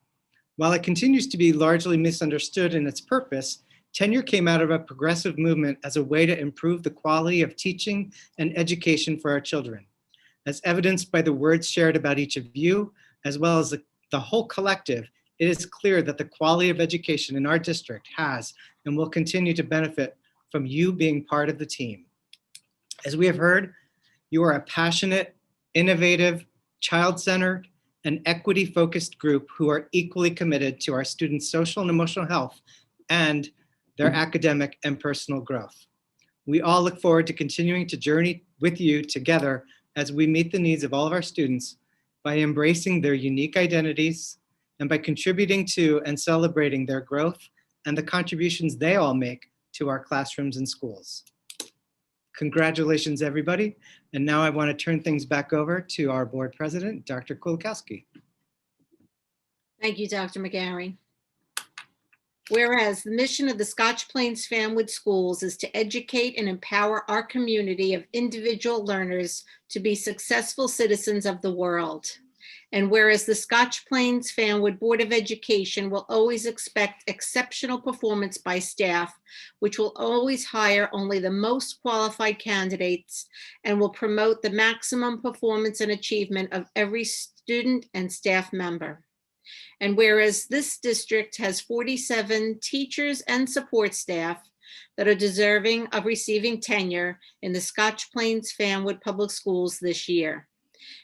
While it continues to be largely misunderstood in its purpose, tenure came out of a progressive movement as a way to improve the quality of teaching and education for our children. As evidenced by the words shared about each of you, as well as the whole collective, it is clear that the quality of education in our district has and will continue to benefit from you being part of the team. As we have heard, you are a passionate, innovative, child-centered, and equity-focused group who are equally committed to our students' social and emotional health and their academic and personal growth. We all look forward to continuing to journey with you together as we meet the needs of all of our students by embracing their unique identities and by contributing to and celebrating their growth and the contributions they all make to our classrooms and schools. Congratulations, everybody. And now I want to turn things back over to our board president, Dr. Kulikowski. Thank you, Dr. McGarry. Whereas the mission of the Scotch Plains Fanwood Schools is to educate and empower our community of individual learners to be successful citizens of the world. And whereas the Scotch Plains Fanwood Board of Education will always expect exceptional performance by staff, which will always hire only the most qualified candidates and will promote the maximum performance and achievement of every student and staff member. And whereas this district has 47 teachers and support staff that are deserving of receiving tenure in the Scotch Plains Fanwood Public Schools this year.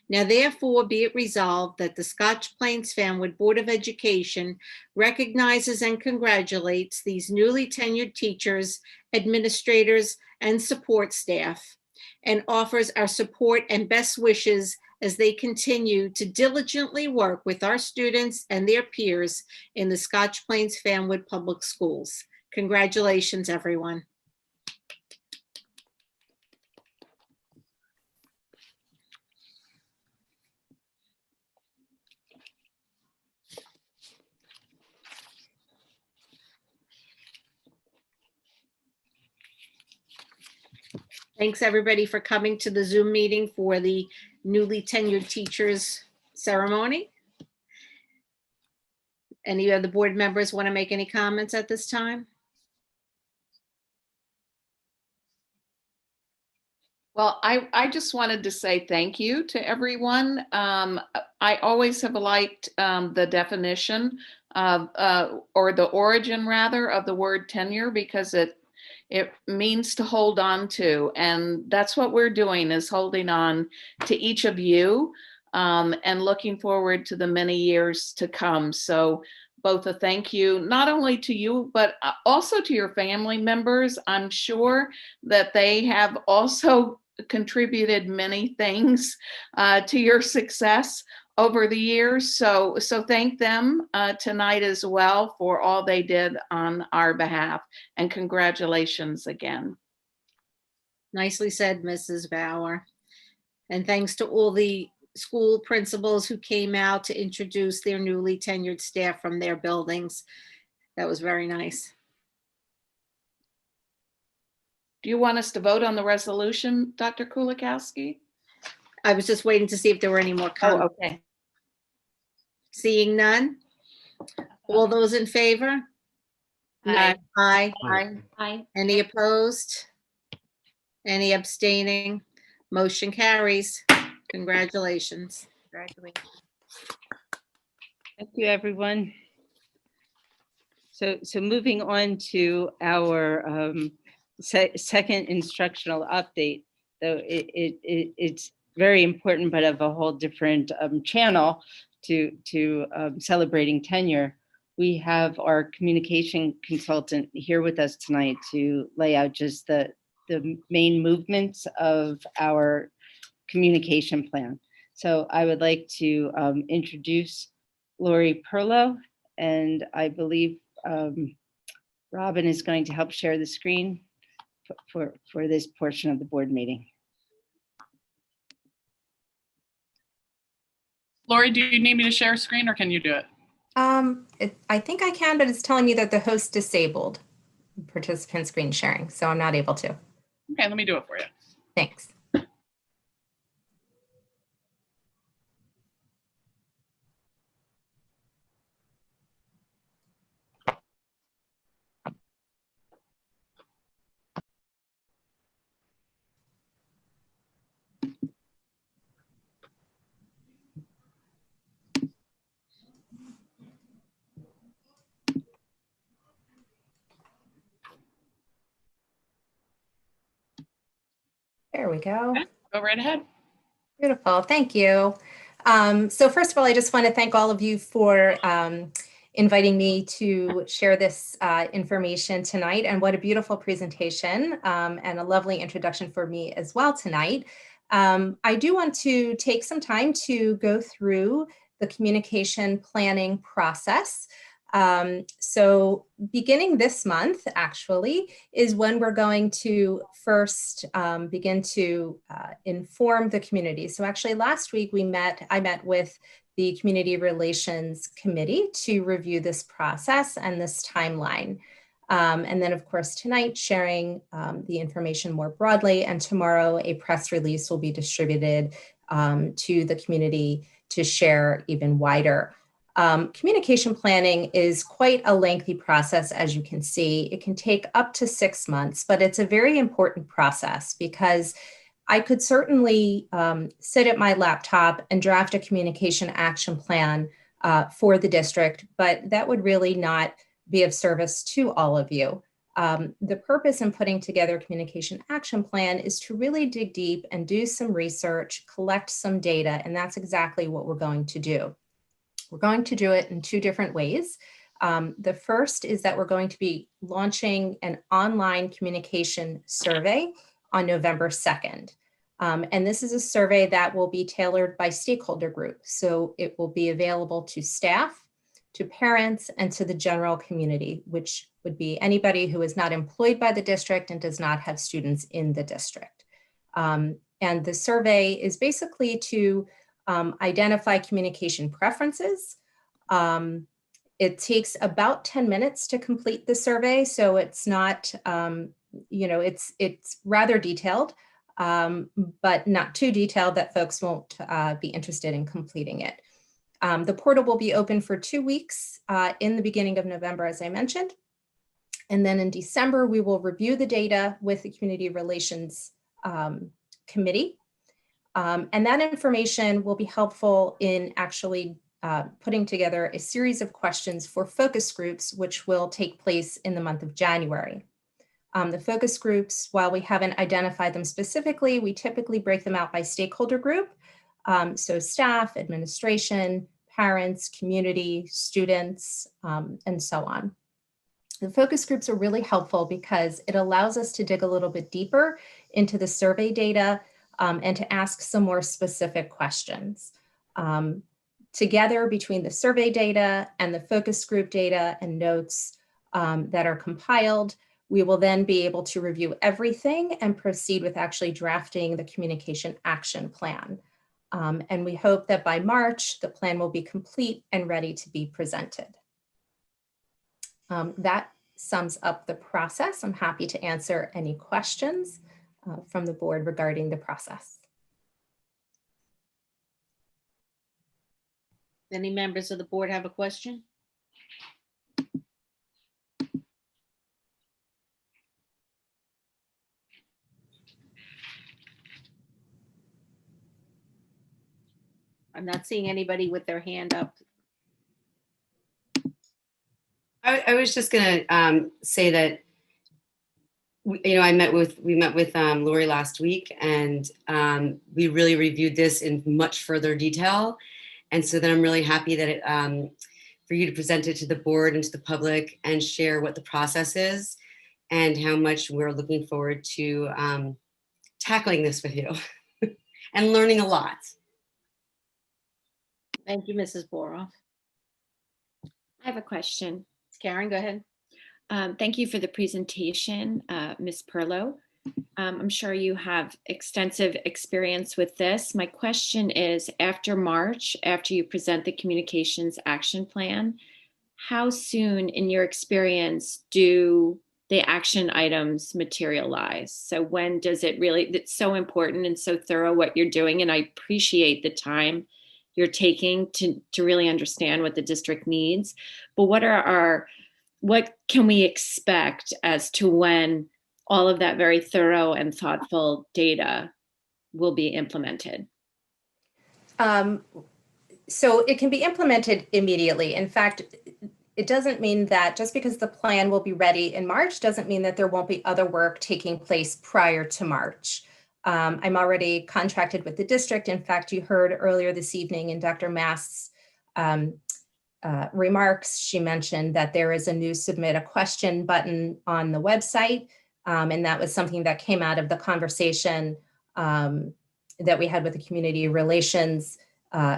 Now therefore be it resolved that the Scotch Plains Fanwood Board of Education recognizes and congratulates these newly tenured teachers, administrators, and support staff, and offers our support and best wishes as they continue to diligently work with our students and their peers in the Scotch Plains Fanwood Public Schools. Congratulations, everyone. Thanks, everybody, for coming to the Zoom meeting for the newly tenured teachers ceremony. Any of the board members want to make any comments at this time? Well, I just wanted to say thank you to everyone. I always have liked the definition of, or the origin rather, of the word tenure, because it means to hold on to. And that's what we're doing, is holding on to each of you and looking forward to the many years to come. So both a thank you, not only to you, but also to your family members. I'm sure that they have also contributed many things to your success over the years. So thank them tonight as well for all they did on our behalf, and congratulations again. Nicely said, Mrs. Bauer. And thanks to all the school principals who came out to introduce their newly tenured staff from their buildings. That was very nice. Do you want us to vote on the resolution, Dr. Kulikowski? I was just waiting to see if there were any more comments. Oh, okay. Seeing none. All those in favor? Aye. Aye. Aye. Aye. Any opposed? Any abstaining? Motion carries. Congratulations. Congratulations. Thank you, everyone. So moving on to our second instructional update, though it's very important, but of a whole different channel to celebrating tenure. We have our communication consultant here with us tonight to lay out just the main movements of our communication plan. So I would like to introduce Lori Perlow, and I believe Robin is going to help share the screen for this portion of the board meeting. Lori, do you need me to share screen, or can you do it? I think I can, but it's telling me that the host disabled participant screen sharing, so I'm not able to. Okay, let me do it for you. Thanks. There we go. Okay, go right ahead. Beautiful. Thank you. So first of all, I just want to thank all of you for inviting me to share this information tonight. And what a beautiful presentation and a lovely introduction for me as well tonight. I do want to take some time to go through the communication planning process. So beginning this month, actually, is when we're going to first begin to inform the community. So actually last week I met with the Community Relations Committee to review this process and this timeline. And then, of course, tonight, sharing the information more broadly, and tomorrow a press release will be distributed to the community to share even wider. Communication planning is quite a lengthy process, as you can see. It can take up to 6 months, but it's a very important process because I could certainly sit at my laptop and draft a communication action plan for the district, but that would really not be of service to all of you. The purpose in putting together a communication action plan is to really dig deep and do some research, collect some data, and that's exactly what we're going to do. We're going to do it in 2 different ways. The first is that we're going to be launching an online communication survey on November 2nd. And this is a survey that will be tailored by stakeholder group. So it will be available to staff, to parents, and to the general community, which would be anybody who is not employed by the district and does not have students in the district. And the survey is basically to identify communication preferences. It takes about 10 minutes to complete the survey, so it's not, it's rather detailed, but not too detailed that folks won't be interested in completing it. The portal will be open for 2 weeks in the beginning of November, as I mentioned. And then in December, we will review the data with the Community Relations Committee. And that information will be helpful in actually putting together a series of questions for focus groups, which will take place in the month of January. The focus groups, while we haven't identified them specifically, we typically break them out by stakeholder group. So staff, administration, parents, community, students, and so on. The focus groups are really helpful because it allows us to dig a little bit deeper into the survey data and to ask some more specific questions. Together, between the survey data and the focus group data and notes that are compiled, we will then be able to review everything and proceed with actually drafting the communication action plan. And we hope that by March, the plan will be complete and ready to be presented. That sums up the process. I'm happy to answer any questions from the board regarding the process. Any members of the board have a question? I'm not seeing anybody with their hand up. I was just going to say that, we met with Lori last week, and we really reviewed this in much further detail. And so then I'm really happy that for you to present it to the board and to the public and share what the process is and how much we're looking forward to tackling this with you and learning a lot. Thank you, Mrs. Boroff. I have a question. Karen, go ahead. Thank you for the presentation, Ms. Perlow. I'm sure you have extensive experience with this. My question is, after March, after you present the communications action plan, how soon in your experience do the action items materialize? So when does it really, it's so important and so thorough what you're doing, and I appreciate the time you're taking to really understand what the district needs. But what can we expect as to when all of that very thorough and thoughtful data will be implemented? So it can be implemented immediately. In fact, it doesn't mean that just because the plan will be ready in March doesn't mean that there won't be other work taking place prior to March. I'm already contracted with the district. In fact, you heard earlier this evening in Dr. Mast's remarks, she mentioned that there is a new submit a question button on the website. And that was something that came out of the conversation that we had with the Community Relations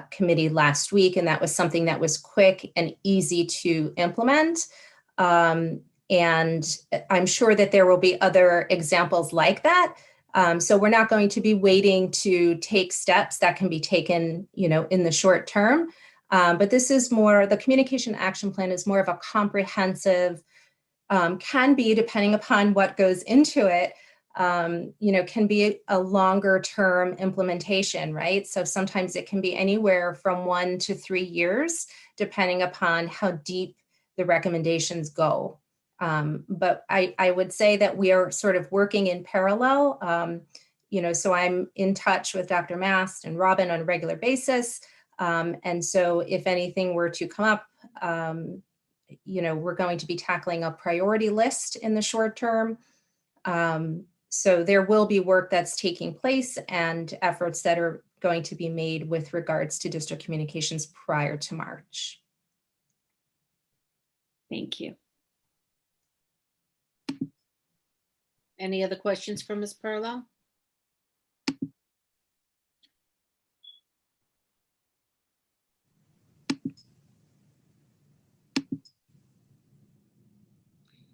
Committee last week. And that was something that was quick and easy to implement. And I'm sure that there will be other examples like that. So we're not going to be waiting to take steps that can be taken, in the short term. But this is more, the communication action plan is more of a comprehensive, can be, depending upon what goes into it, can be a longer term implementation, right? So sometimes it can be anywhere from 1 to 3 years, depending upon how deep the recommendations go. But I would say that we are sort of working in parallel. So I'm in touch with Dr. Mast and Robin on a regular basis. And so if anything were to come up, we're going to be tackling a priority list in the short term. So there will be work that's taking place and efforts that are going to be made with regards to district communications prior to March. Thank you. Any other questions for Ms. Perlow?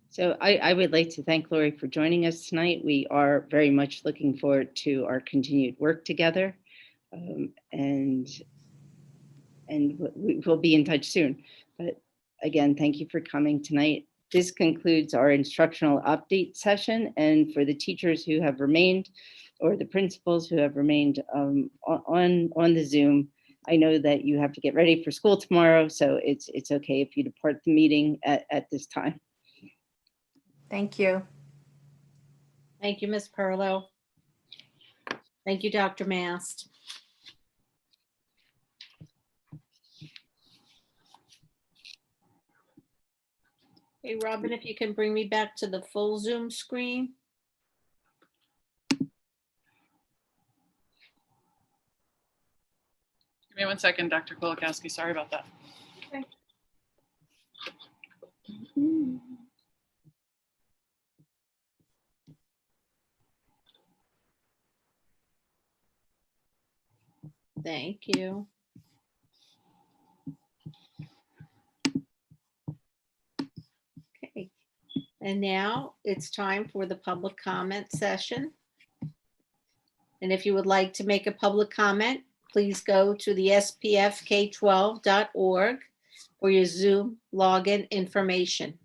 So I would like to thank Lori for joining us tonight. We are very much looking forward to our continued work together, and we'll be in touch soon. But again, thank you for coming tonight. This concludes our instructional update session, and for the teachers who have remained, or the principals who have remained on the Zoom, I know that you have to get ready for school tomorrow, so it's okay if you depart the meeting at this time. Thank you. Thank you, Ms. Perlow. Thank you, Dr. Mast. Hey, Robin, if you can bring me back to the full Zoom screen. Give me 1 second, Dr. Kolakowski. Sorry about that. Okay. Thank you. Okay, and now it's time for the public comment session. And if you would like to make a public comment, please go to the spfk12.org for your Zoom login information.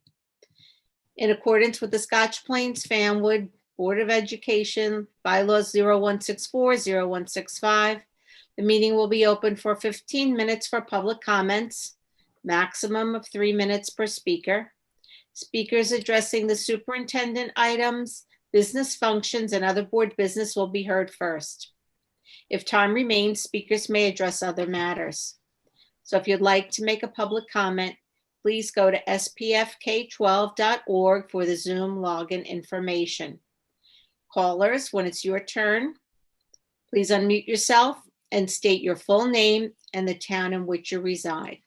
In accordance with the Scotch Plains Fanwood Board of Education bylaws 0164, 0165, the meeting will be open for 15 minutes for public comments, maximum of 3 minutes per speaker. Speakers addressing the superintendent items, business functions, and other board business will be heard first. If time remains, speakers may address other matters. So if you'd like to make a public comment, please go to spfk12.org for the Zoom login information. Callers, when it's your turn, please unmute yourself and state your full name and the town in which you reside.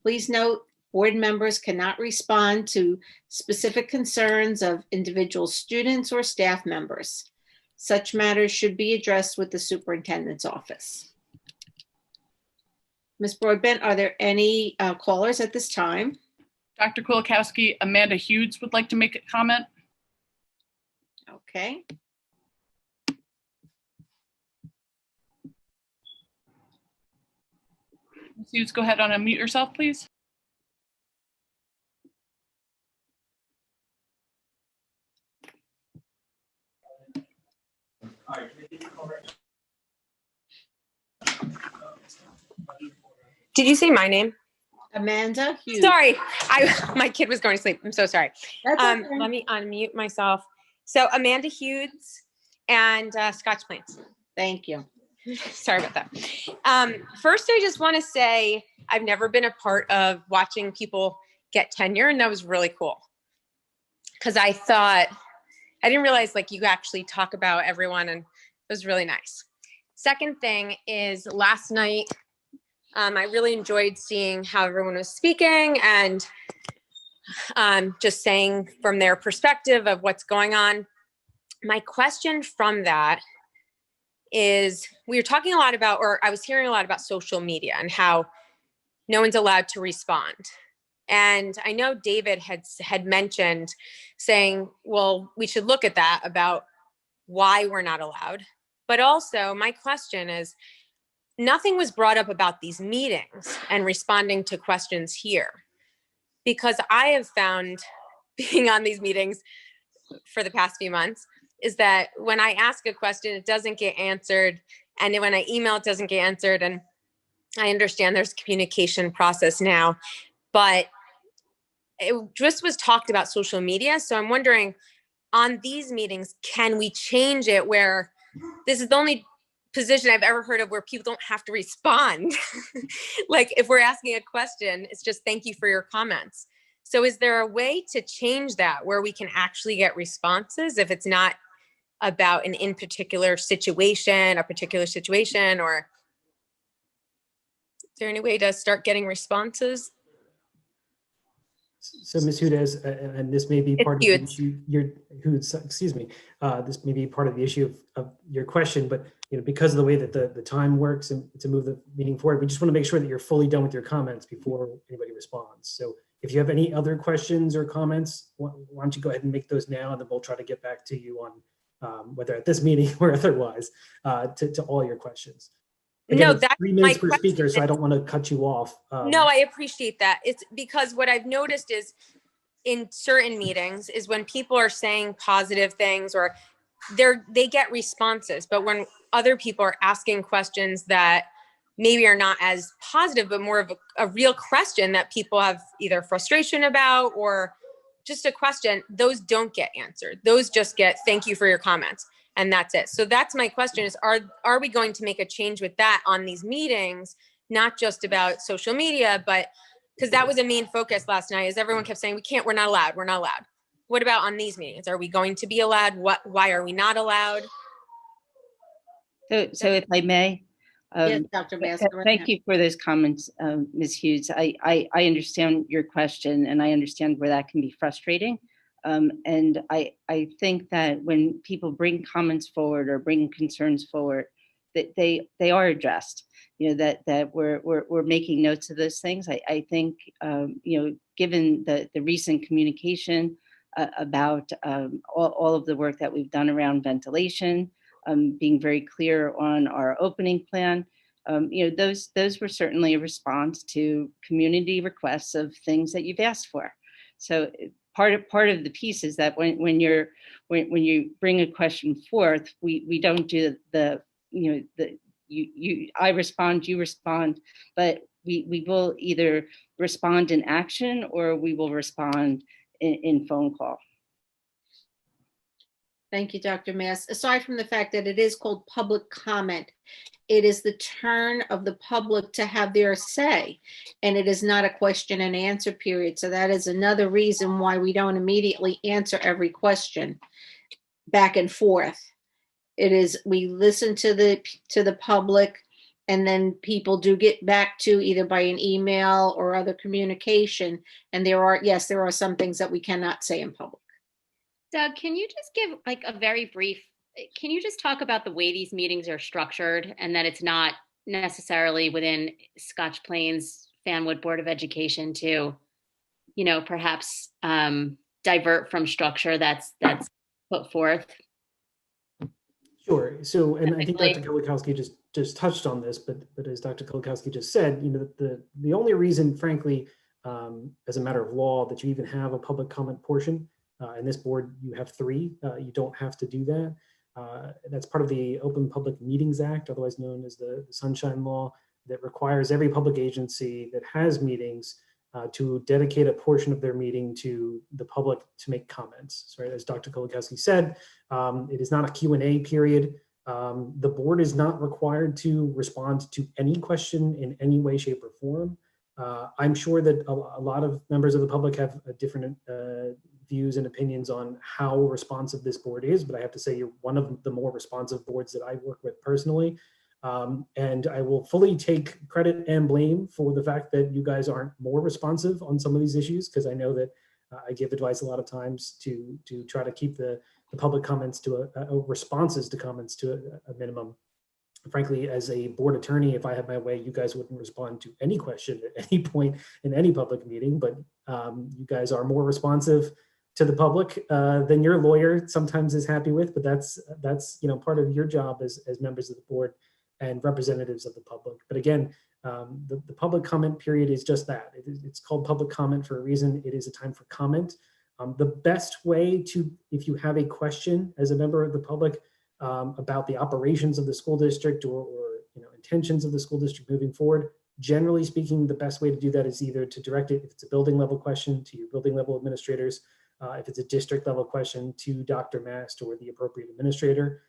Please note, board members cannot respond to specific concerns of individual students or staff members. Such matters should be addressed with the superintendent's office. Ms. Broadbent, are there any callers at this time? Dr. Kolakowski, Amanda Hughes would like to make a comment. Okay. Ms. Hughes, go ahead and unmute yourself, please. Did you say my name? Amanda Hughes. Sorry, my kid was going to sleep. I'm so sorry. That's okay. Let me unmute myself. So Amanda Hughes and Scotch Plains. Thank you. Sorry about that. First, I just want to say I've never been a part of watching people get tenure, and that was really cool. Because I didn't realize like you actually talk about everyone, and it was really nice. Second thing is last night, I really enjoyed seeing how everyone was speaking and just saying from their perspective of what's going on. My question from that is, we were talking a lot about, or I was hearing a lot about social media and how no one's allowed to respond. And I know David had mentioned saying, well, we should look at that about why we're not allowed. But also my question is, nothing was brought up about these meetings and responding to questions here. Because I have found being on these meetings for the past few months is that when I ask a question, it doesn't get answered. And when I email, it doesn't get answered. And I understand there's a communication process now, but it just was talked about social media. So I'm wondering, on these meetings, can we change it where this is the only position I've ever heard of where people don't have to respond? Like if we're asking a question, it's just thank you for your comments. So is there a way to change that where we can actually get responses if it's not about an in particular situation, a particular situation, or is there any way to start getting responses? So Ms. Hudes, and this may be part of the issue, excuse me, this may be part of the issue of your question, but because of the way that the time works and to move the meeting forward, we just want to make sure that you're fully done with your comments before anybody responds. So if you have any other questions or comments, why don't you go ahead and make those now, and then we'll try to get back to you on whether at this meeting or otherwise to all your questions. Again, No, it's that's 3 minutes per my speaker, so I don't want to cut you off. No, I appreciate that. It's because what I've noticed is in certain meetings is when people are saying positive things or they get responses, but when other people are asking questions that maybe are not as positive, but more of a real question that people have either frustration about or just a question, those don't get answered. Those just get thank you for your comments. And that's it. So that's my question is, are we going to make a change with that on these meetings, not just about social media, but because that was a main focus last night is everyone kept saying, we're not allowed. What about on these meetings? Are we going to be allowed? Why are we not allowed? So if I may, Yes, Dr. Master. thank you for those comments, Ms. Hughes. I understand your question and I understand where that can be frustrating. And I think that when people bring comments forward or bring concerns forward, that they are addressed. That we're making notes of those things. I think given the recent communication about all of the work that we've done around ventilation, being very clear on our opening plan, those were certainly a response to community requests of things that you've asked for. So part of the piece is that when you bring a question forth, we don't do I respond, you respond, but we will either respond in action or we will respond in phone call. Thank you, Dr. Mass. Aside from the fact that it is called public comment, it is the turn of the public to have their say, and it is not a question and answer period. So that is another reason why we don't immediately answer every question back and forth. It is, we listen to the public, and then people do get back to either by an email or other communication. And there are some things that we cannot say in public. Doug, can you just give like a very brief, can you just talk about the way these meetings are structured and that it's not necessarily within Scotch Plains Fanwood Board of Education to, perhaps divert from structure that's put forth? Sure. So, and I think Dr. Kulikowski just touched on this, but as Dr. Kulikowski just said, the only reason, frankly, as a matter of law, that you even have a public comment portion, in this board, you have 3. You don't have to do that. That's part of the Open Public Meetings Act, otherwise known as the Sunshine Law, that requires every public agency that has meetings to dedicate a portion of their meeting to the public to make comments. So, as Dr. Kulikowski said, it is not a Q&A period. The board is not required to respond to any question in any way, shape, or form. I'm sure that a lot of members of the public have different views and opinions on how responsive this board is, but I have to say you're one of the more responsive boards that I work with personally. And I will fully take credit and blame for the fact that you guys aren't more responsive on some of these issues, because I know that I give advice a lot of times to try to keep the public comments to responses to comments to a minimum. Frankly, as a board attorney, if I had my way, you guys wouldn't respond to any question at any point in any public meeting, but you guys are more responsive to the public than your lawyer sometimes is happy with, but that's part of your job as members of the board and representatives of the public. But again, the public comment period is just that. It's called public comment for a reason. It is a time for comment. The best way to, if you have a question as a member of the public about the operations of the school district or intentions of the school district moving forward, generally speaking, the best way to do that is either to direct it, if it's a building level question, to your building level administrators, if it's a district level question, to Dr. Mast or the appropriate administrator.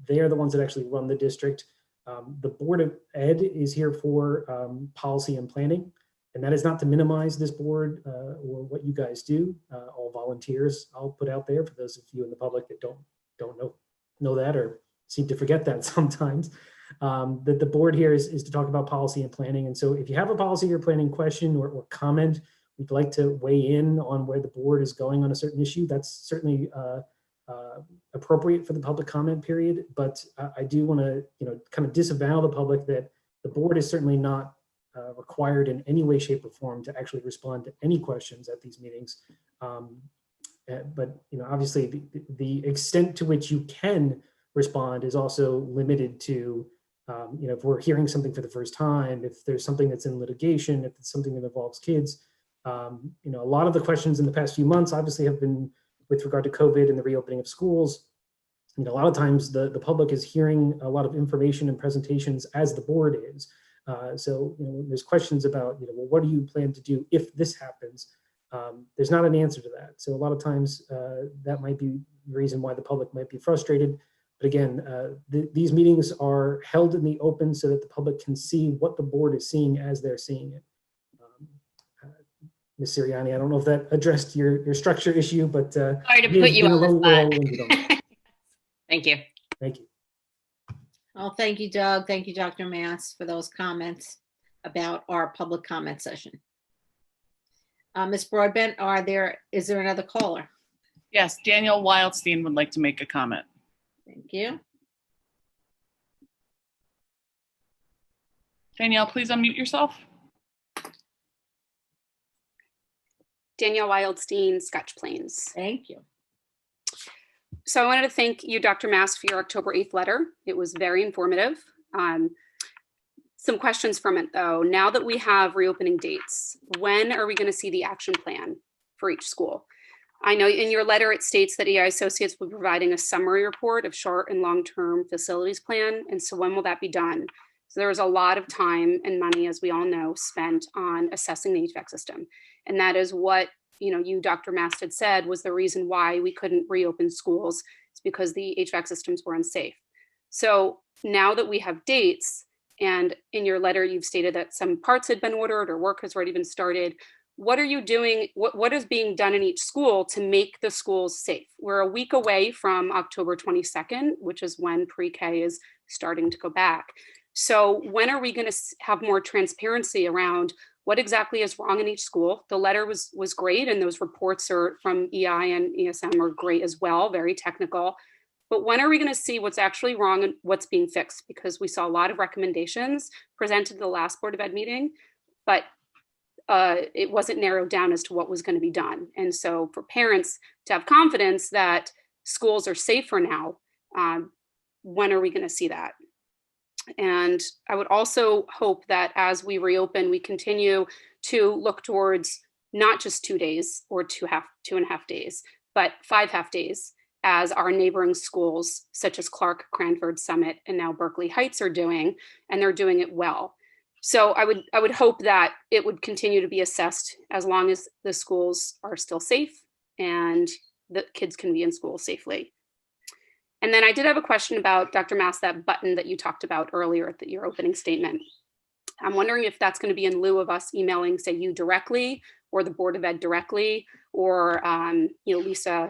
They are the ones that actually run the district. The Board of Ed is here for policy and planning, and that is not to minimize this board or what you guys do. All volunteers, I'll put out there for those of you in the public that don't know that or seem to forget that sometimes. That the board here is to talk about policy and planning. And so if you have a policy or planning question or comment, we'd like to weigh in on where the board is going on a certain issue. That's certainly appropriate for the public comment period. But I do want to kind of disavow the public that the board is certainly not required in any way, shape, or form to actually respond to any questions at these meetings. But obviously the extent to which you can respond is also limited to if we're hearing something for the first time, if there's something that's in litigation, if it's something that involves kids. A lot of the questions in the past few months obviously have been with regard to COVID and the reopening of schools. A lot of times the public is hearing a lot of information and presentations as the board is. So there's questions about, well, what do you plan to do if this happens? There's not an answer to that. So a lot of times that might be the reason why the public might be frustrated. But again, these meetings are held in the open so that the public can see what the board is seeing as they're seeing it. Ms. Siriani, I don't know if that addressed your structure issue, but sorry to put you on the spot. Thank you. Thank you. Well, thank you, Doug. Thank you, Dr. Mass, for those comments about our public comment session. Ms. Broadbent, is there another caller? Yes, Daniel Wildstein would like to make a comment. Thank you. Danielle, please unmute yourself. Danielle Wildstein, Scotch Plains. Thank you. So I wanted to thank you, Dr. Mast, for your October 8th letter. It was very informative. Some questions from it, though. Now that we have reopening dates, when are we going to see the action plan for each school? I know in your letter, it states that EI Associates will be providing a summary report of short and long-term facilities plan. And so when will that be done? So there was a lot of time and money, as we all know, spent on assessing the HVAC system. And that is what you, Dr. Mast, had said was the reason why we couldn't reopen schools. It's because the HVAC systems were unsafe. So now that we have dates, and in your letter, you've stated that some parts had been ordered or work has already been started. What are you doing? What is being done in each school to make the schools safe? We're a week away from October 22nd, which is when pre-K is starting to go back. So when are we going to have more transparency around what exactly is wrong in each school? The letter was great, and those reports from EI and ESM are great as well, very technical. But when are we going to see what's actually wrong and what's being fixed? Because we saw a lot of recommendations presented at the last Board of Ed meeting, but it wasn't narrowed down as to what was going to be done. And so for parents to have confidence that schools are safer now, when are we going to see that? And I would also hope that as we reopen, we continue to look towards not just 2 days or 2.5 days, but 5 half days, as our neighboring schools, such as Clark, Cranford, Summit, and now Berkeley Heights are doing, and they're doing it well. So I would hope that it would continue to be assessed as long as the schools are still safe and the kids can be in school safely. And then I did have a question about, Dr. Mast, that button that you talked about earlier at your opening statement. I'm wondering if that's going to be in lieu of us emailing, say, you directly or the Board of Ed directly, or Lisa,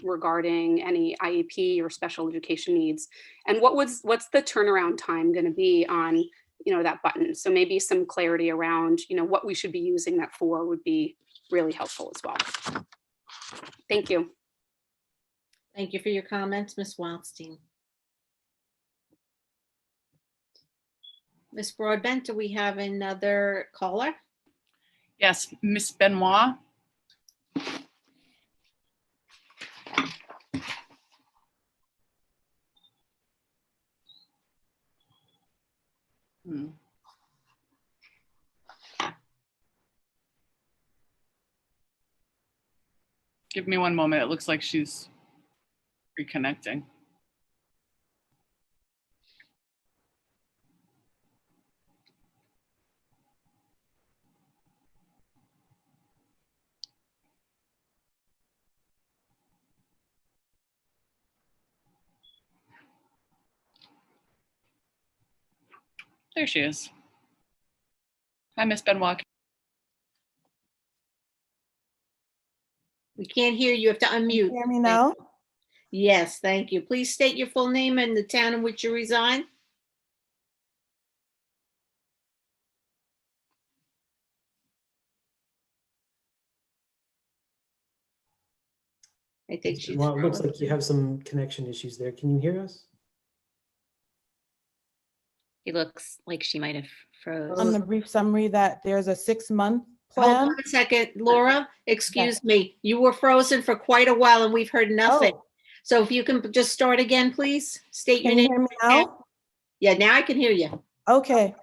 regarding any IEP or special education needs. And what's the turnaround time going to be on that button? So maybe some clarity around what we should be using that for would be really helpful as well. Thank you. Thank you for your comments, Ms. Wildstein. Ms. Broadbent, do we have another caller? Yes, Ms. Benoit. Hmm. Give me one moment. It looks like she's reconnecting. There she is. Hi, Miss Benoit. We can't hear you. You have to unmute. Hear me now? Yes, thank you. Please state your full name and the town in which you reside. I think she's Well, it looks frozen. like you have some connection issues there. Can you hear us? It looks like she might have froze. On the brief summary that there's a 6-month Hold plan. on a second, Laura, excuse me. You were frozen for quite a while and we've heard nothing. So if you can just start again, please. State your Can you name. hear me now? Yeah, now I can hear you. Okay.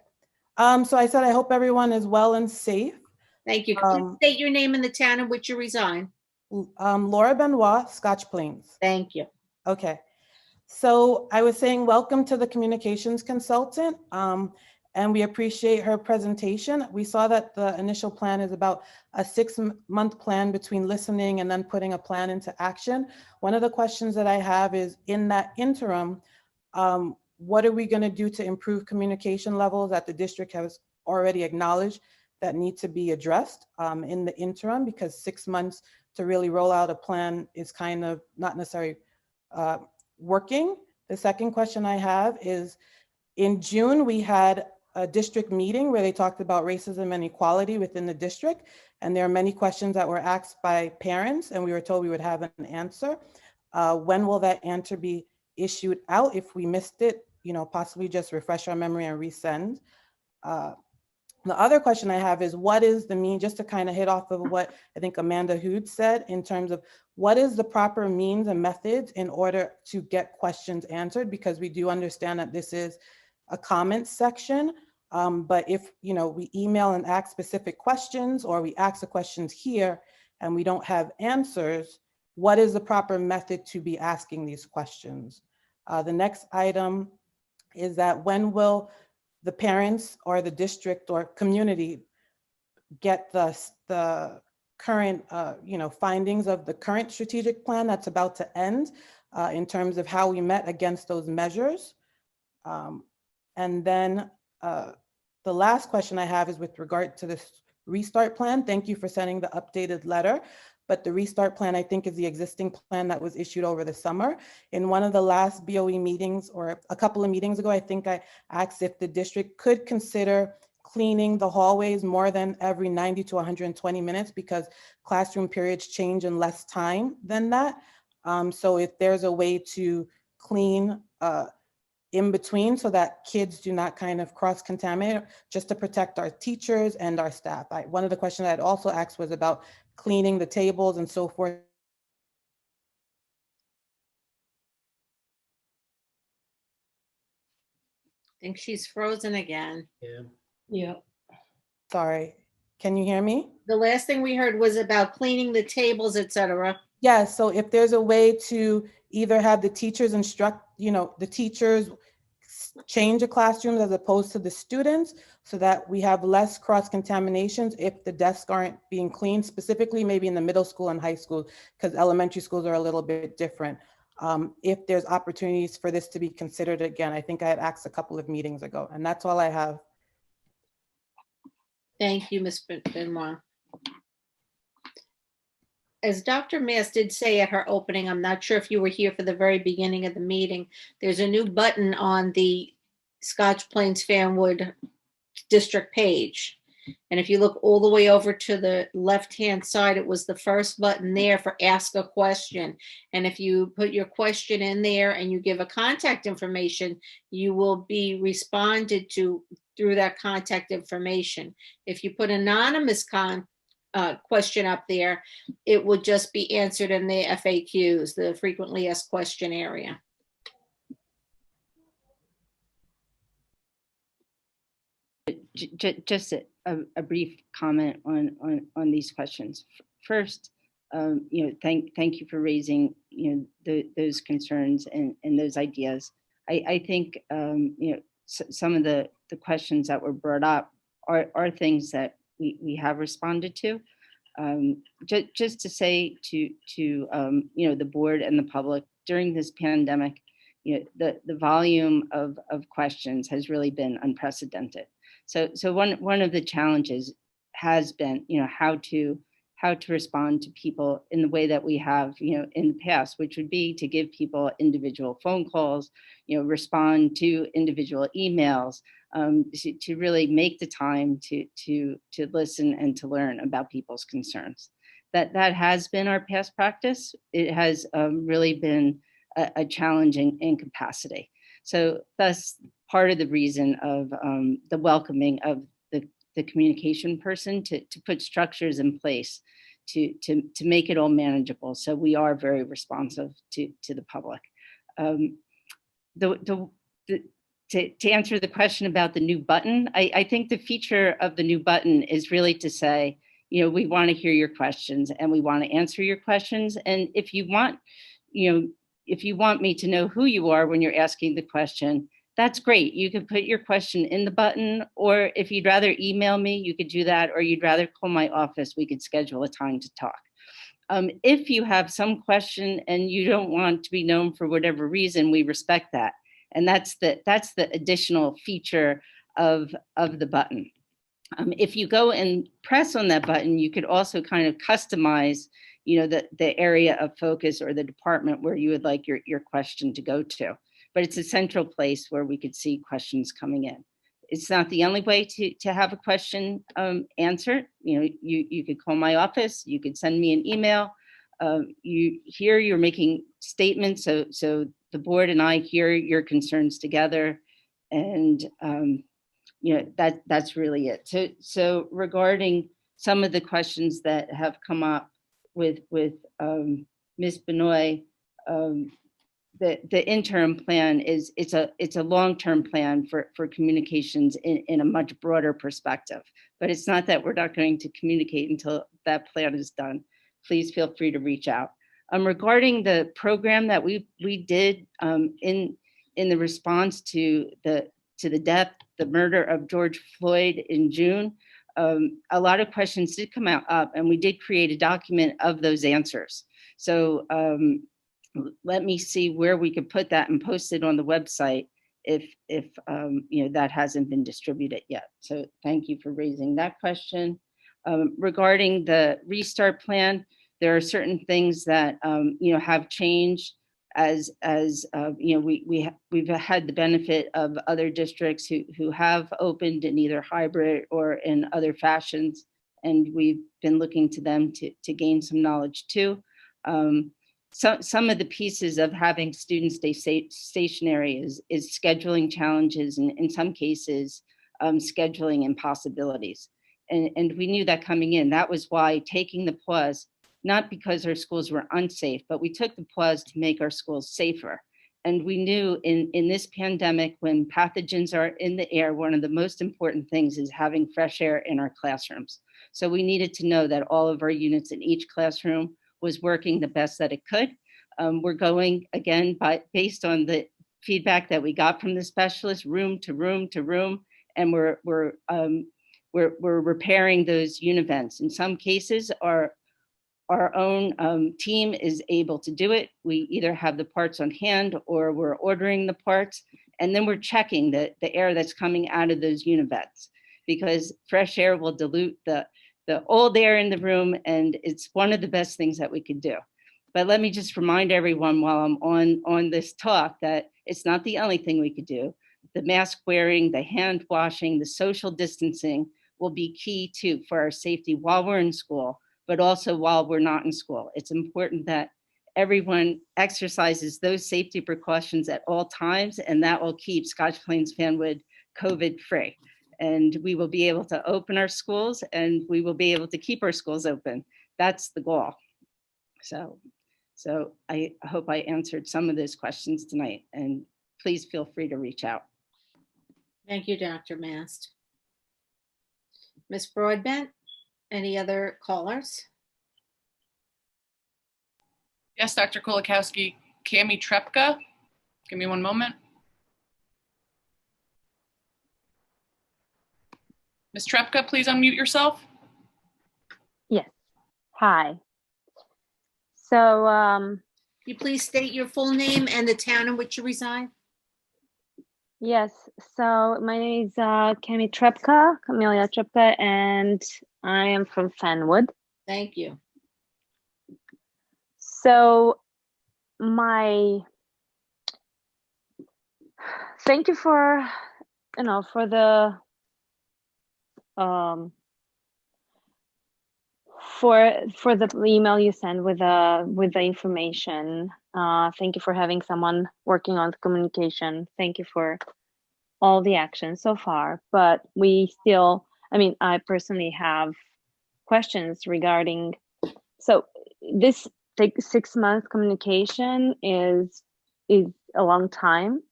So I said I hope everyone is well and safe. Thank you. Please state your name and the town in which you reside. Laura Benoit, Scotch Plains. Thank you. Okay. So I was saying welcome to the communications consultant, and we appreciate her presentation. We saw that the initial plan is about a 6-month plan between listening and then putting a plan into action. One of the questions that I have is, in that interim, what are we going to do to improve communication levels that the district has already acknowledged that need to be addressed in the interim, because 6 months to really roll out a plan is kind of not necessarily working. The second question I have is, in June, we had a district meeting where they talked about racism and equality within the district. And there are many questions that were asked by parents, and we were told we would have an answer. When will that answer be issued out? If we missed it, possibly just refresh our memory and resend. The other question I have is, what is the mean, just to kind of hit off of what I think Amanda Hood said, in terms of what is the proper means and methods in order to get questions answered? Because we do understand that this is a comment section, but if we email and ask specific questions, or we ask the questions here and we don't have answers, what is the proper method to be asking these questions? The next item is that, when will the parents or the district or community get the current findings of the current strategic plan that's about to end, in terms of how we met against those measures? And then the last question I have is with regard to this restart plan. Thank you for sending the updated letter. But the restart plan, I think, is the existing plan that was issued over the summer. In one of the last BOE meetings, or a couple of meetings ago, I think I asked if the district could consider cleaning the hallways more than every 90 to 120 minutes, because classroom periods change in less time than that. So if there's a way to clean in between, so that kids do not kind of cross-contaminate, just to protect our teachers and our staff. One of the questions I'd also asked was about cleaning the tables and so forth. I think she's frozen again. Yeah. Sorry, can you hear me? The last thing we heard was about cleaning the tables, etc. Yeah, so if there's a way to either have the teachers instruct, the teachers change the classrooms as opposed to the students, so that we have less cross-contaminations if the desks aren't being cleaned, specifically maybe in the middle school and high school, because elementary schools are a little bit different. If there's opportunities for this to be considered again, I think I had asked a couple of meetings ago, and that's all I have. Thank you, Ms. Benoit. As Dr. Mass did say at her opening, I'm not sure if you were here for the very beginning of the meeting, there's a new button on the Scotch Plains Fanwood district page. And if you look all the way over to the left-hand side, it was the first button there for ask a question. And if you put your question in there and you give a contact information, you will be responded to through that contact information. If you put anonymous question up there, it would just be answered in the FAQs, the frequently asked question area. Just a brief comment on these questions. First, thank you for raising those concerns and those ideas. I think some of the questions that were brought up are things that we have responded to. Just to say to the board and the public, during this pandemic, the volume of questions has really been unprecedented. So one of the challenges has been how to respond to people in the way that we have in the past, which would be to give people individual phone calls, respond to individual emails, to really make the time to listen and to learn about people's concerns. That has been our past practice. It has really been a challenging incapacity. So thus part of the reason of the welcoming of the communication person to put structures in place to make it all manageable. So we are very responsive to the public. To answer the question about the new button, I think the feature of the new button is really to say, we want to hear your questions and we want to answer your questions. And if you want me to know who you are when you're asking the question, that's great. You can put your question in the button, or if you'd rather email me, you could do that, or you'd rather call my office, we could schedule a time to talk. If you have some question and you don't want to be known for whatever reason, we respect that. And that's the additional feature of the button. If you go and press on that button, you could also kind of customize, the area of focus or the department where you would like your question to go to. But it's a central place where we could see questions coming in. It's not the only way to have a question answered. You could call my office, you could send me an email. You're making statements, so the board and I hear your concerns together, and that's really it. So regarding some of the questions that have come up with Ms. Benoit, the interim plan it's a long-term plan for communications in a much broader perspective. But it's not that we're not going to communicate until that plan is done. Please feel free to reach out. Regarding the program that we did in the response to the death, the murder of George Floyd in June, a lot of questions did come up, and we did create a document of those answers. So let me see where we could put that and post it on the website if that hasn't been distributed yet. So thank you for raising that question. Regarding the restart plan, there are certain things that have changed as we've had the benefit of other districts who have opened in either hybrid or in other fashions, and we've been looking to them to gain some knowledge too. Some of the pieces of having students stay stationary is scheduling challenges, and in some cases, scheduling impossibilities. And we knew that coming in. That was why taking the pause, not because our schools were unsafe, but we took the pause to make our schools safer. And we knew in this pandemic, when pathogens are in the air, one of the most important things is having fresh air in our classrooms. So we needed to know that all of our units in each classroom was working the best that it could. We're going again based on the feedback that we got from the specialists, room to room to room, and we're repairing those univents. In some cases, our own team is able to do it. We either have the parts on hand or we're ordering the parts, and then we're checking the air that's coming out of those univents, because fresh air will dilute the old air in the room, and it's one of the best things that we could do. But let me just remind everyone while I'm on this talk that it's not the only thing we could do. The mask wearing, the hand washing, the social distancing will be key too for our safety while we're in school, but also while we're not in school. It's important that everyone exercises those safety precautions at all times, and that will keep Scotch Plains Fanwood COVID free. And we will be able to open our schools, and we will be able to keep our schools open. That's the goal. So I hope I answered some of those questions tonight, and please feel free to reach out. Thank you, Dr. Mast. Ms. Broadbent, any other callers? Yes, Dr. Kolakowski. Cami Trepka. Give me one moment. Ms. Trepka, please unmute yourself. Yes. Hi. So, Can you please state your full name and the town in which you reside? yes. So my name is Cami Trepka, Camelia Trepka, and I am from Fenwood. Thank you. So thank you for, for the for the email you sent with the information. Thank you for having someone working on the communication. Thank you for all the actions so far, but we still, I personally have questions regarding, so this 6 month communication is a long time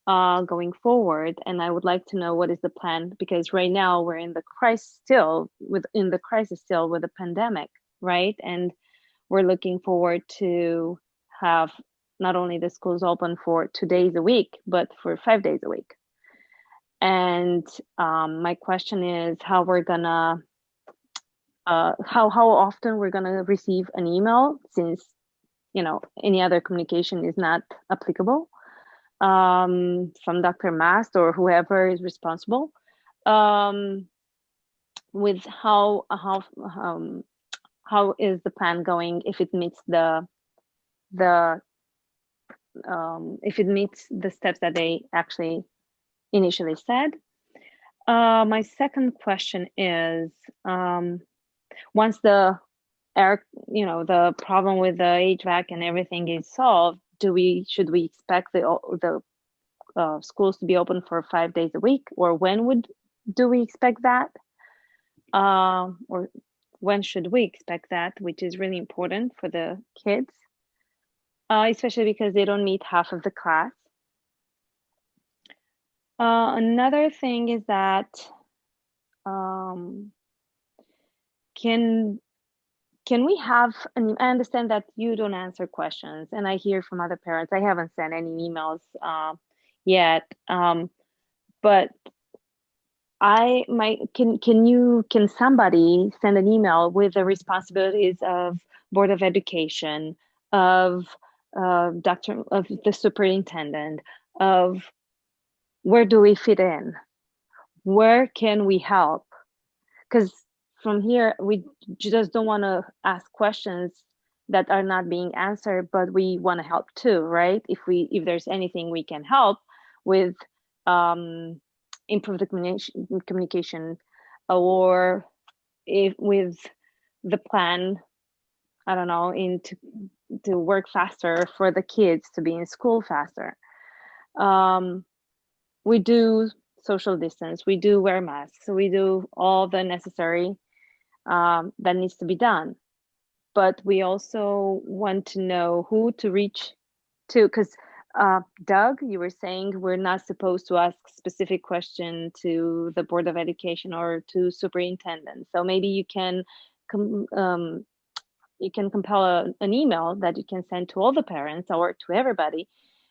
going forward, and I would like to know what is the plan, because right now we're in the crisis still with the pandemic, right? And we're looking forward to have not only the schools open for 2 days a week, but for 5 days a week. And my question is how we're gonna, how often we're gonna receive an email, since any other communication is not applicable from Dr. Mast or whoever is responsible, with how is the plan going, if it meets if it meets the steps that they actually initially said. My second question is, once the the problem with the HVAC and everything is solved, should we expect the schools to be open for 5 days a week, or when do we expect that? Or when should we expect that, which is really important for the kids, especially because they don't meet half of the class. Another thing is that can we have I understand that you don't answer questions, and I hear from other parents. I haven't sent any emails yet, but can somebody send an email with the responsibilities of Board of Education, of of the superintendent, of where do we fit in? Where can we help? Because from here, we just don't want to ask questions that are not being answered, but we want to help too, right? If there's anything we can help with, improve the communication, or if with the plan, I don't know, to work faster for the kids to be in school faster. We do social distance, we do wear masks, so we do all the necessary that needs to be done. But we also want to know who to reach to, because Doug, you were saying we're not supposed to ask specific question to the Board of Education or to superintendent. So maybe you can compel an email that you can send to all the parents or to everybody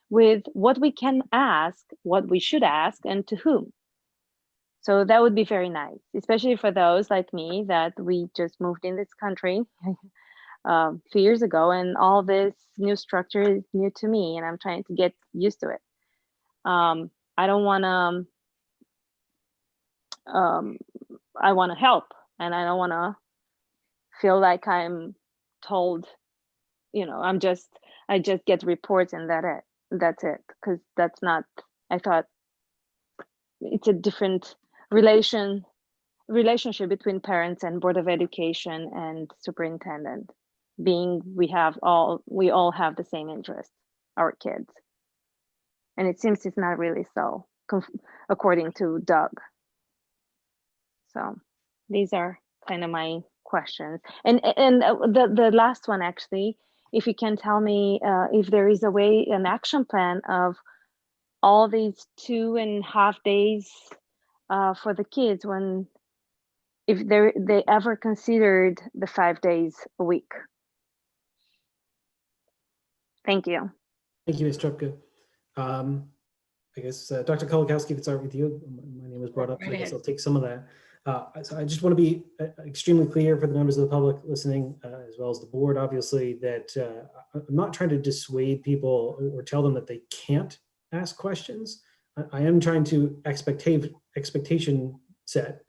with what we can ask, what we should ask, and to whom. So that would be very nice, especially for those like me that we just moved in this country a few years ago, and all this new structure is new to me, and I'm trying to get used to it. I don't want to, I want to help, and I don't want to feel like I'm told, I just get reports and that's it, because that's not, I thought it's a different relationship between parents and Board of Education and superintendent, being we all have the same interest, our kids. And it seems it's not really so, according to Doug. So these are kind of my questions. And the last one, actually, if you can tell me if there is a way, an action plan of all these 2.5 days for the kids when if they ever considered the 5 days a week. Thank you. Thank you, Ms. Trupka. I guess, Dr. Kolakowski, if it's all right with you, my name was brought up, so I guess I'll take some of that. So I just want to be extremely clear for the members of the public listening, as well as the board, obviously, that I'm not trying to dissuade people or tell them that they can't ask questions. I am trying to expectation set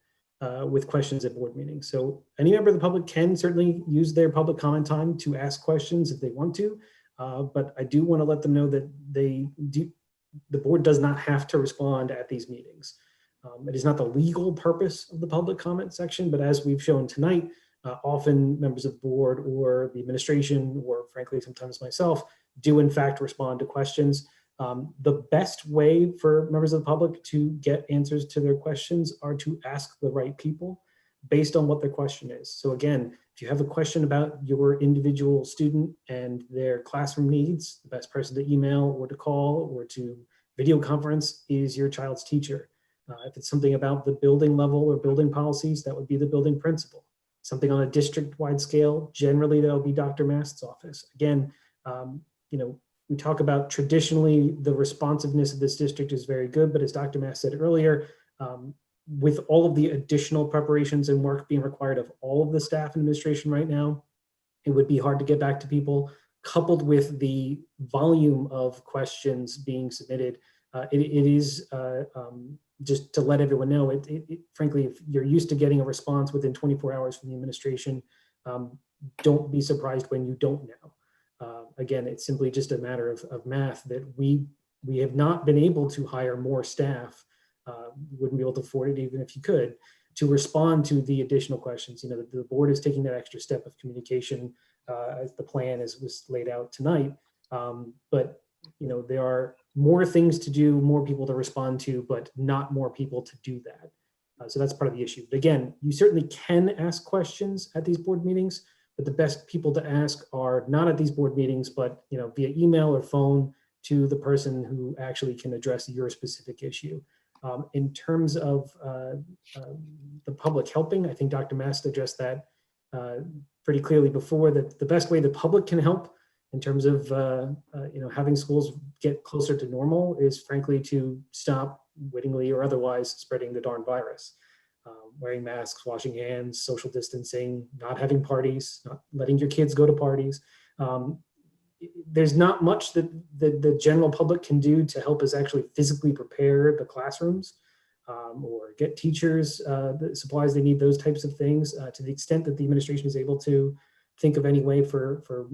with questions at board meetings. So any member of the public can certainly use their public comment time to ask questions if they want to, but I do want to let them know that the board does not have to respond at these meetings. It is not the legal purpose of the public comment section, but as we've shown tonight, often members of the board or the administration, or frankly, sometimes myself, do in fact respond to questions. The best way for members of the public to get answers to their questions are to ask the right people based on what their question is. So again, if you have a question about your individual student and their classroom needs, the best person to email or to call or to video conference is your child's teacher. If it's something about the building level or building policies, that would be the building principal. Something on a district-wide scale, generally that'll be Dr. Mast's office. Again, we talk about traditionally the responsiveness of this district is very good, but as Dr. Mast said earlier, with all of the additional preparations and work being required of all of the staff and administration right now, it would be hard to get back to people, coupled with the volume of questions being submitted. It is, just to let everyone know, frankly, if you're used to getting a response within 24 hours from the administration, don't be surprised when you don't now. Again, it's simply just a matter of math that we have not been able to hire more staff, wouldn't be able to afford it even if you could, to respond to the additional questions. The board is taking that extra step of communication as the plan was laid out tonight. But there are more things to do, more people to respond to, but not more people to do that. So that's part of the issue. But again, you certainly can ask questions at these board meetings, but the best people to ask are not at these board meetings, but via email or phone to the person who actually can address your specific issue. In terms of the public helping, I think Dr. Mast addressed that pretty clearly before, that the best way the public can help in terms of having schools get closer to normal is frankly to stop wittingly or otherwise spreading the darn virus. Wearing masks, washing hands, social distancing, not having parties, not letting your kids go to parties. There's not much that the general public can do to help us actually physically prepare the classrooms or get teachers the supplies they need, those types of things. To the extent that the administration is able to think of any way for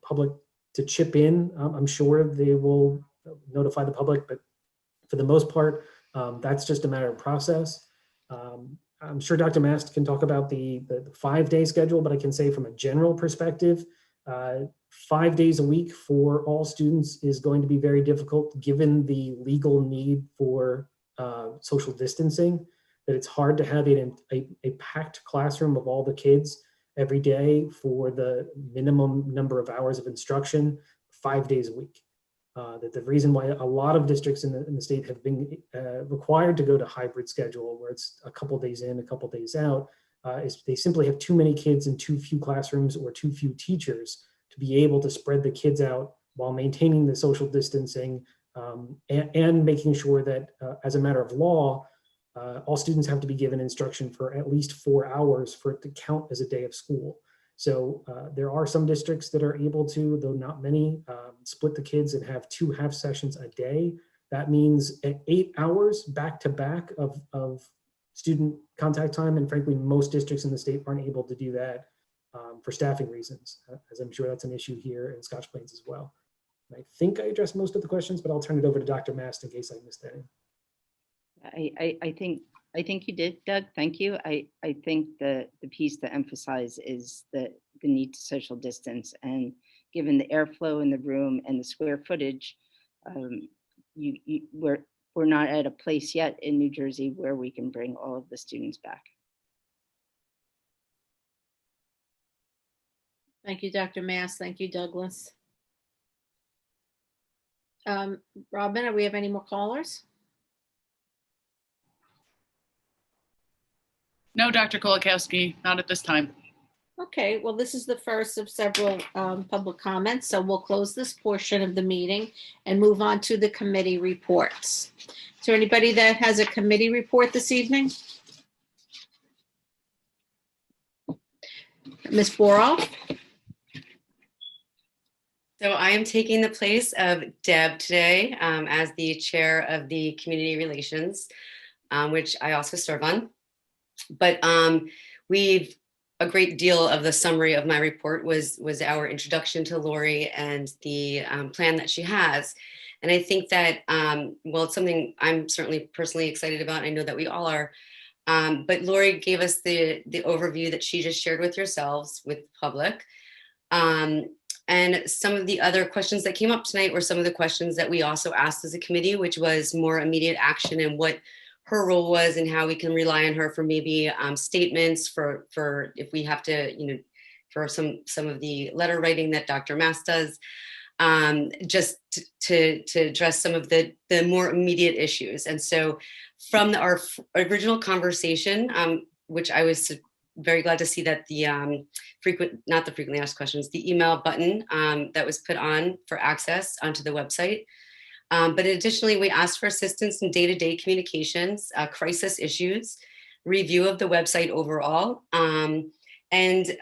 public to chip in, I'm sure they will notify the public, but for the most part, that's just a matter of process. I'm sure Dr. Mast can talk about the 5-day schedule, but I can say from a general perspective, 5 days a week for all students is going to be very difficult given the legal need for social distancing, that it's hard to have a packed classroom of all the kids every day for the minimum number of hours of instruction 5 days a week. That the reason why a lot of districts in the state have been required to go to hybrid schedule, where it's a couple days in, a couple days out, is they simply have too many kids in too few classrooms or too few teachers to be able to spread the kids out while maintaining the social distancing and making sure that as a matter of law, all students have to be given instruction for at least 4 hours for it to count as a day of school. So there are some districts that are able to, though not many, split the kids and have 2 half sessions a day. That means at 8 hours back to back of student contact time. And frankly, most districts in the state aren't able to do that for staffing reasons, as I'm sure that's an issue here in Scotch Plains as well. And I think I addressed most of the questions, but I'll turn it over to Dr. Mast in case I missed any. I think you did, Doug. Thank you. I think the piece to emphasize is the need to social distance, and given the airflow in the room and the square footage, we're not at a place yet in New Jersey where we can bring all of the students back. Thank you, Dr. Mast. Thank you, Douglas. Robin, do we have any more callers? No, Dr. Kolakowski, not at this time. Okay, well, this is the first of several public comments, so we'll close this portion of the meeting and move on to the committee reports. Is there anybody that has a committee report this evening? Ms. Boroff? So I am taking the place of Deb today as the chair of the community relations, which I also serve on. But a great deal of the summary of my report was our introduction to Lori and the plan that she has. And I think that, well, it's something I'm certainly personally excited about. I know that we all are. But Lori gave us the overview that she just shared with yourselves, with the public. And some of the other questions that came up tonight were some of the questions that we also asked as a committee, which was more immediate action and what her role was and how we can rely on her for maybe statements for if we have to, for some of the letter writing that Dr. Mass does, just to address some of the more immediate issues. And so from our original conversation, which I was very glad to see that the not the frequently asked questions, the email button that was put on for access onto the website. But additionally, we asked for assistance in day-to-day communications, crisis issues, review of the website overall, and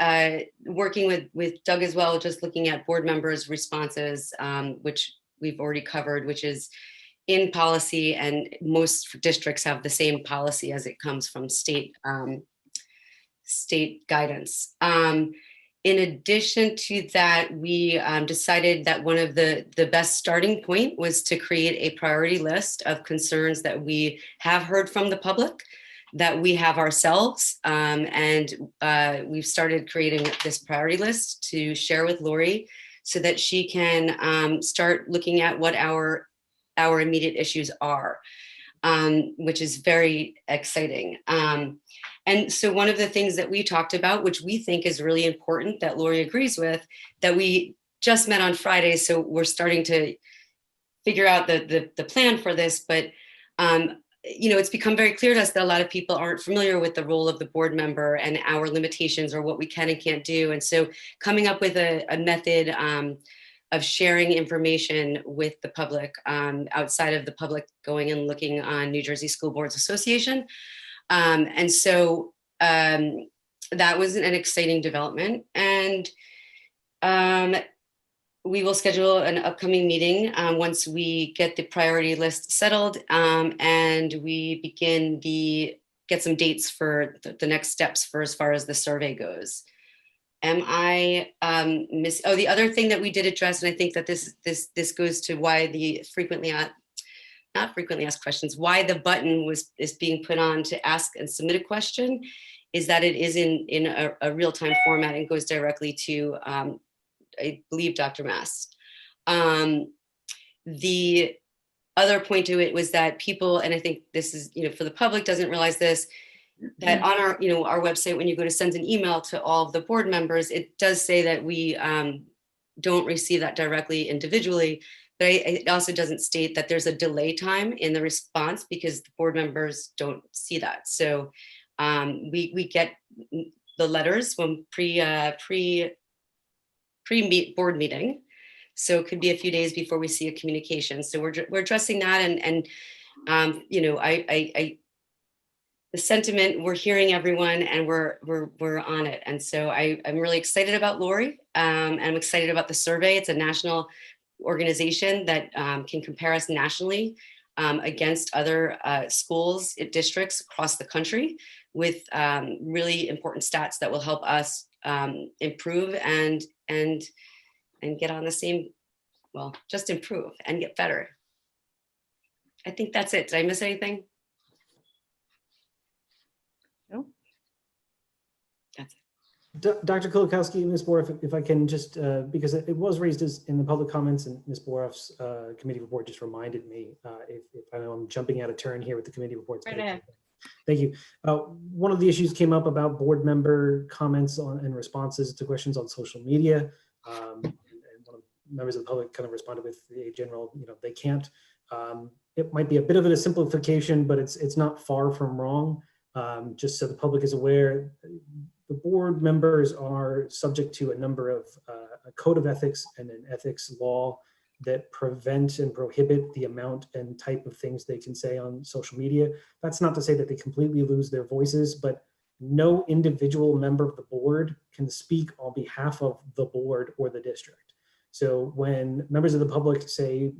working with Doug as well, just looking at board members' responses, which we've already covered, which is in policy, and most districts have the same policy as it comes from state guidance. In addition to that, we decided that one of the best starting point was to create a priority list of concerns that we have heard from the public, that we have ourselves, and we've started creating this priority list to share with Lori so that she can start looking at what our immediate issues are, which is very exciting. And so one of the things that we talked about, which we think is really important, that Lori agrees with, that we just met on Friday, so we're starting to figure out the plan for this, but it's become very clear to us that a lot of people aren't familiar with the role of the board member and our limitations or what we can and can't do. And so coming up with a method of sharing information with the public outside of the public going and looking on New Jersey School Boards Association. And so that was an exciting development. And we will schedule an upcoming meeting once we get the priority list settled and we begin get some dates for the next steps for as far as the survey goes. Am I the other thing that we did address, and I think that this goes to why the not frequently asked questions, why the button is being put on to ask and submit a question, is that it is in a real-time format and goes directly to, I believe, Dr. Mass. The other point to it was that people, and I think this is, for the public doesn't realize this, that on our, our website, when you go to send an email to all of the board members, it does say that we don't receive that directly individually. But it also doesn't state that there's a delay time in the response because the board members don't see that. So we get the letters when pre-board meeting. So it could be a few days before we see a communication. So we're addressing that, and the sentiment, we're hearing everyone, and we're on it. And so I'm really excited about Lori, and I'm excited about the survey. It's a national organization that can compare us nationally against other schools, districts across the country with really important stats that will help us improve and get on the same, well, just improve and get better. I think that's it. Did I miss anything? No. That's it. Dr. Kolakowski, Ms. Boroff, if I can just, because it was raised as in the public comments, and Ms. Boroff's committee report just reminded me, if I know I'm jumping out of turn here with the committee reports. Right ahead. Thank you. One of the issues came up about board member comments on and responses to questions on social media. And one of the members of the public kind of responded with a general, they can't. It might be a bit of a simplification, but it's not far from wrong. Just so the public is aware, the board members are subject to a number of a code of ethics and an ethics law that prevent and prohibit the amount and type of things they can say on social media. That's not to say that they completely lose their voices, but no individual member of the board can speak on behalf of the board or the district. So when members of the public say,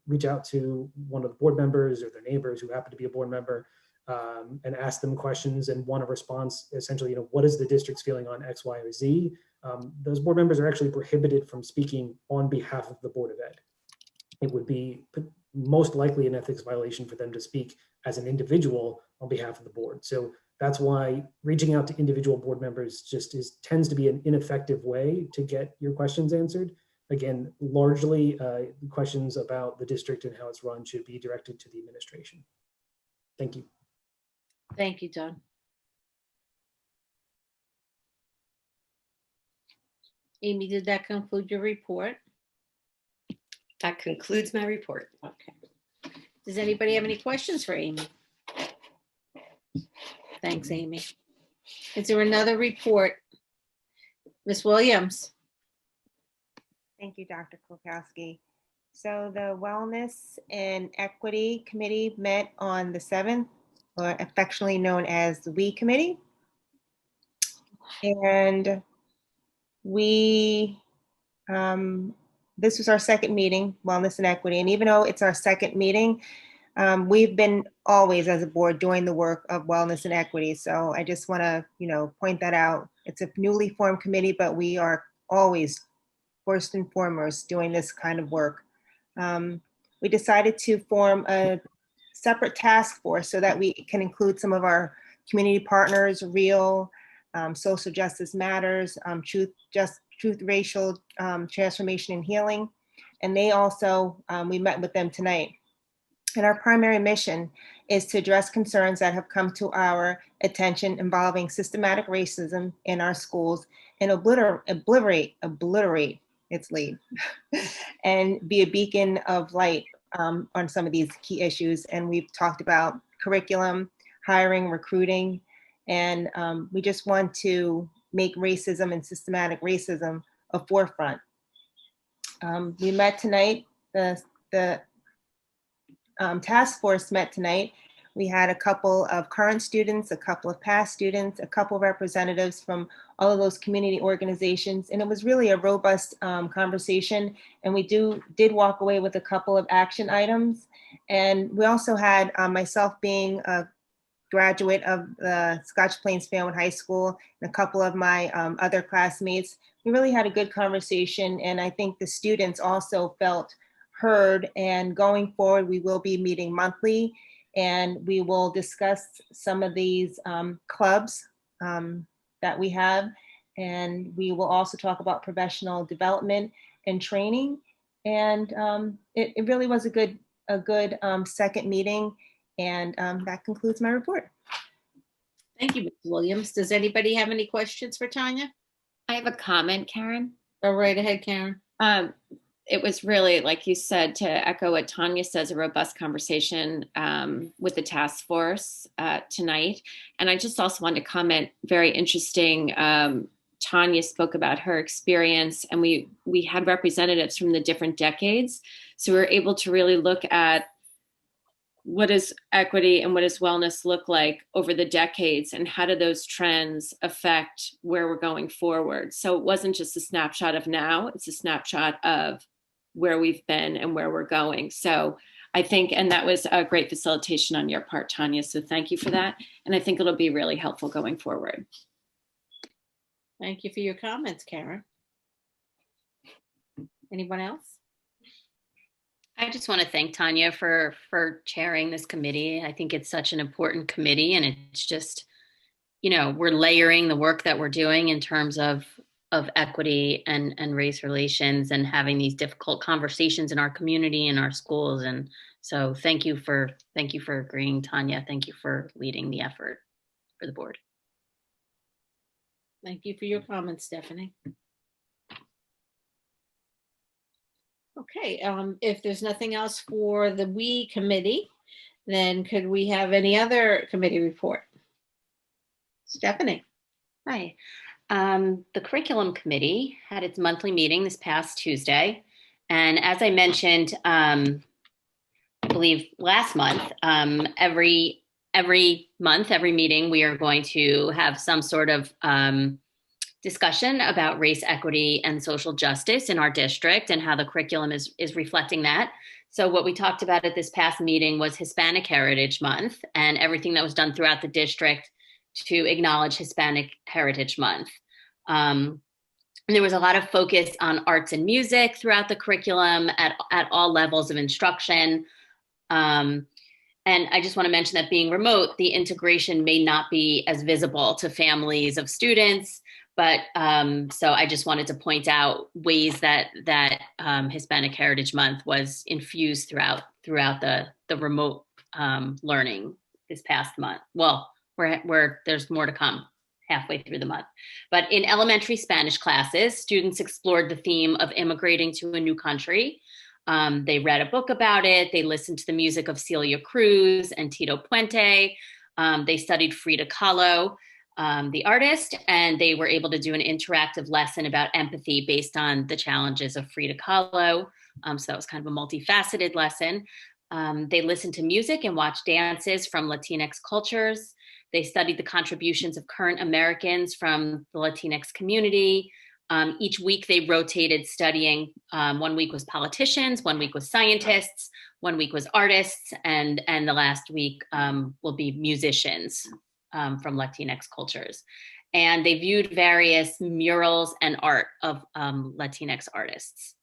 reach out to one of the board members or their neighbors who happen to be a board member and ask them questions and want a response, essentially, what is the district's feeling on X, Y, or Z? Those board members are actually prohibited from speaking on behalf of the Board of Ed. It would be most likely an ethics violation for them to speak as an individual on behalf of the board. So that's why reaching out to individual board members tends to be an ineffective way to get your questions answered. Again, largely questions about the district and how it's run should be directed to the administration. Thank you. Thank you, Don. Amy, did that conclude your report? That concludes my report. Okay. Does anybody have any questions for Amy? Thanks, Amy. Is there another report? Ms. Williams? Thank you, Dr. Kulkowski. So the Wellness and Equity Committee met on the 7th, or affectionately known as the WE Committee. And we, this was our second meeting, Wellness and Equity. And even though it's our second meeting, we've been always as a board doing the work of wellness and equity. So I just want to, point that out. It's a newly formed committee, but we are always first and foremost doing this kind of work. We decided to form a separate task force so that we can include some of our community partners, REAL, Social Justice Matters, Truth Racial Transformation and Healing. And they also, we met with them tonight. And our primary mission is to address concerns that have come to our attention involving systematic racism in our schools and obliterate its lead and be a beacon of light on some of these key issues. And we've talked about curriculum, hiring, recruiting, and we just want to make racism and systematic racism a forefront. We met tonight, the task force met tonight. We had a couple of current students, a couple of past students, a couple of representatives from all of those community organizations, and it was really a robust conversation. And we did walk away with a couple of action items. And we also had myself being a graduate of the Scotch Plains Fanwood High School and a couple of my other classmates. We really had a good conversation, and I think the students also felt heard. And going forward, we will be meeting monthly, and we will discuss some of these clubs that we have. And we will also talk about professional development and training. And it really was a good second meeting. And that concludes my report. Thank you, Ms. Williams. Does anybody have any questions for Tanya? I have a comment, Karen. Go right ahead, Karen. It was really, like you said, to echo what Tanya says, a robust conversation with the task force tonight. And I just also wanted to comment, very interesting, Tanya spoke about her experience, and we had representatives from the different decades. So we were able to really look at what does equity and what does wellness look like over the decades, and how do those trends affect where we're going forward? So it wasn't just a snapshot of now, it's a snapshot of where we've been and where we're going. So I think, and that was a great facilitation on your part, Tanya. So thank you for that. And I think it'll be really helpful going forward. Thank you for your comments, Karen. Anyone else? I just want to thank Tanya for chairing this committee. I think it's such an important committee, and it's just, we're layering the work that we're doing in terms of equity and race relations, and having these difficult conversations in our community and our schools. And so thank you for agreeing, Tanya. Thank you for leading the effort for the board. Thank you for your comments, Stephanie. Okay, if there's nothing else for the WE committee, then could we have any other committee report? Stephanie. Hi. The curriculum committee had its monthly meeting this past Tuesday. And as I mentioned, I believe last month, every month, every meeting, we are going to have some sort of discussion about race, equity, and social justice in our district and how the curriculum is reflecting that. So what we talked about at this past meeting was Hispanic Heritage Month and everything that was done throughout the district to acknowledge Hispanic Heritage Month. And there was a lot of focus on arts and music throughout the curriculum at all levels of instruction. And I just want to mention that being remote, the integration may not be as visible to families of students. But so I just wanted to point out ways that Hispanic Heritage Month was infused throughout the remote learning this past month. Well, where there's more to come halfway through the month. But in elementary Spanish classes, students explored the theme of immigrating to a new country. They read a book about it. They listened to the music of Celia Cruz and Tito Puente. They studied Frida Kahlo, the artist, and they were able to do an interactive lesson about empathy based on the challenges of Frida Kahlo. So that was kind of a multifaceted lesson. They listened to music and watched dances from Latinx cultures. They studied the contributions of current Americans from the Latinx community. Each week they rotated studying. 1 week was politicians, 1 week was scientists, 1 week was artists, and the last week will be musicians from Latinx cultures. And they viewed various murals and art of Latinx artists.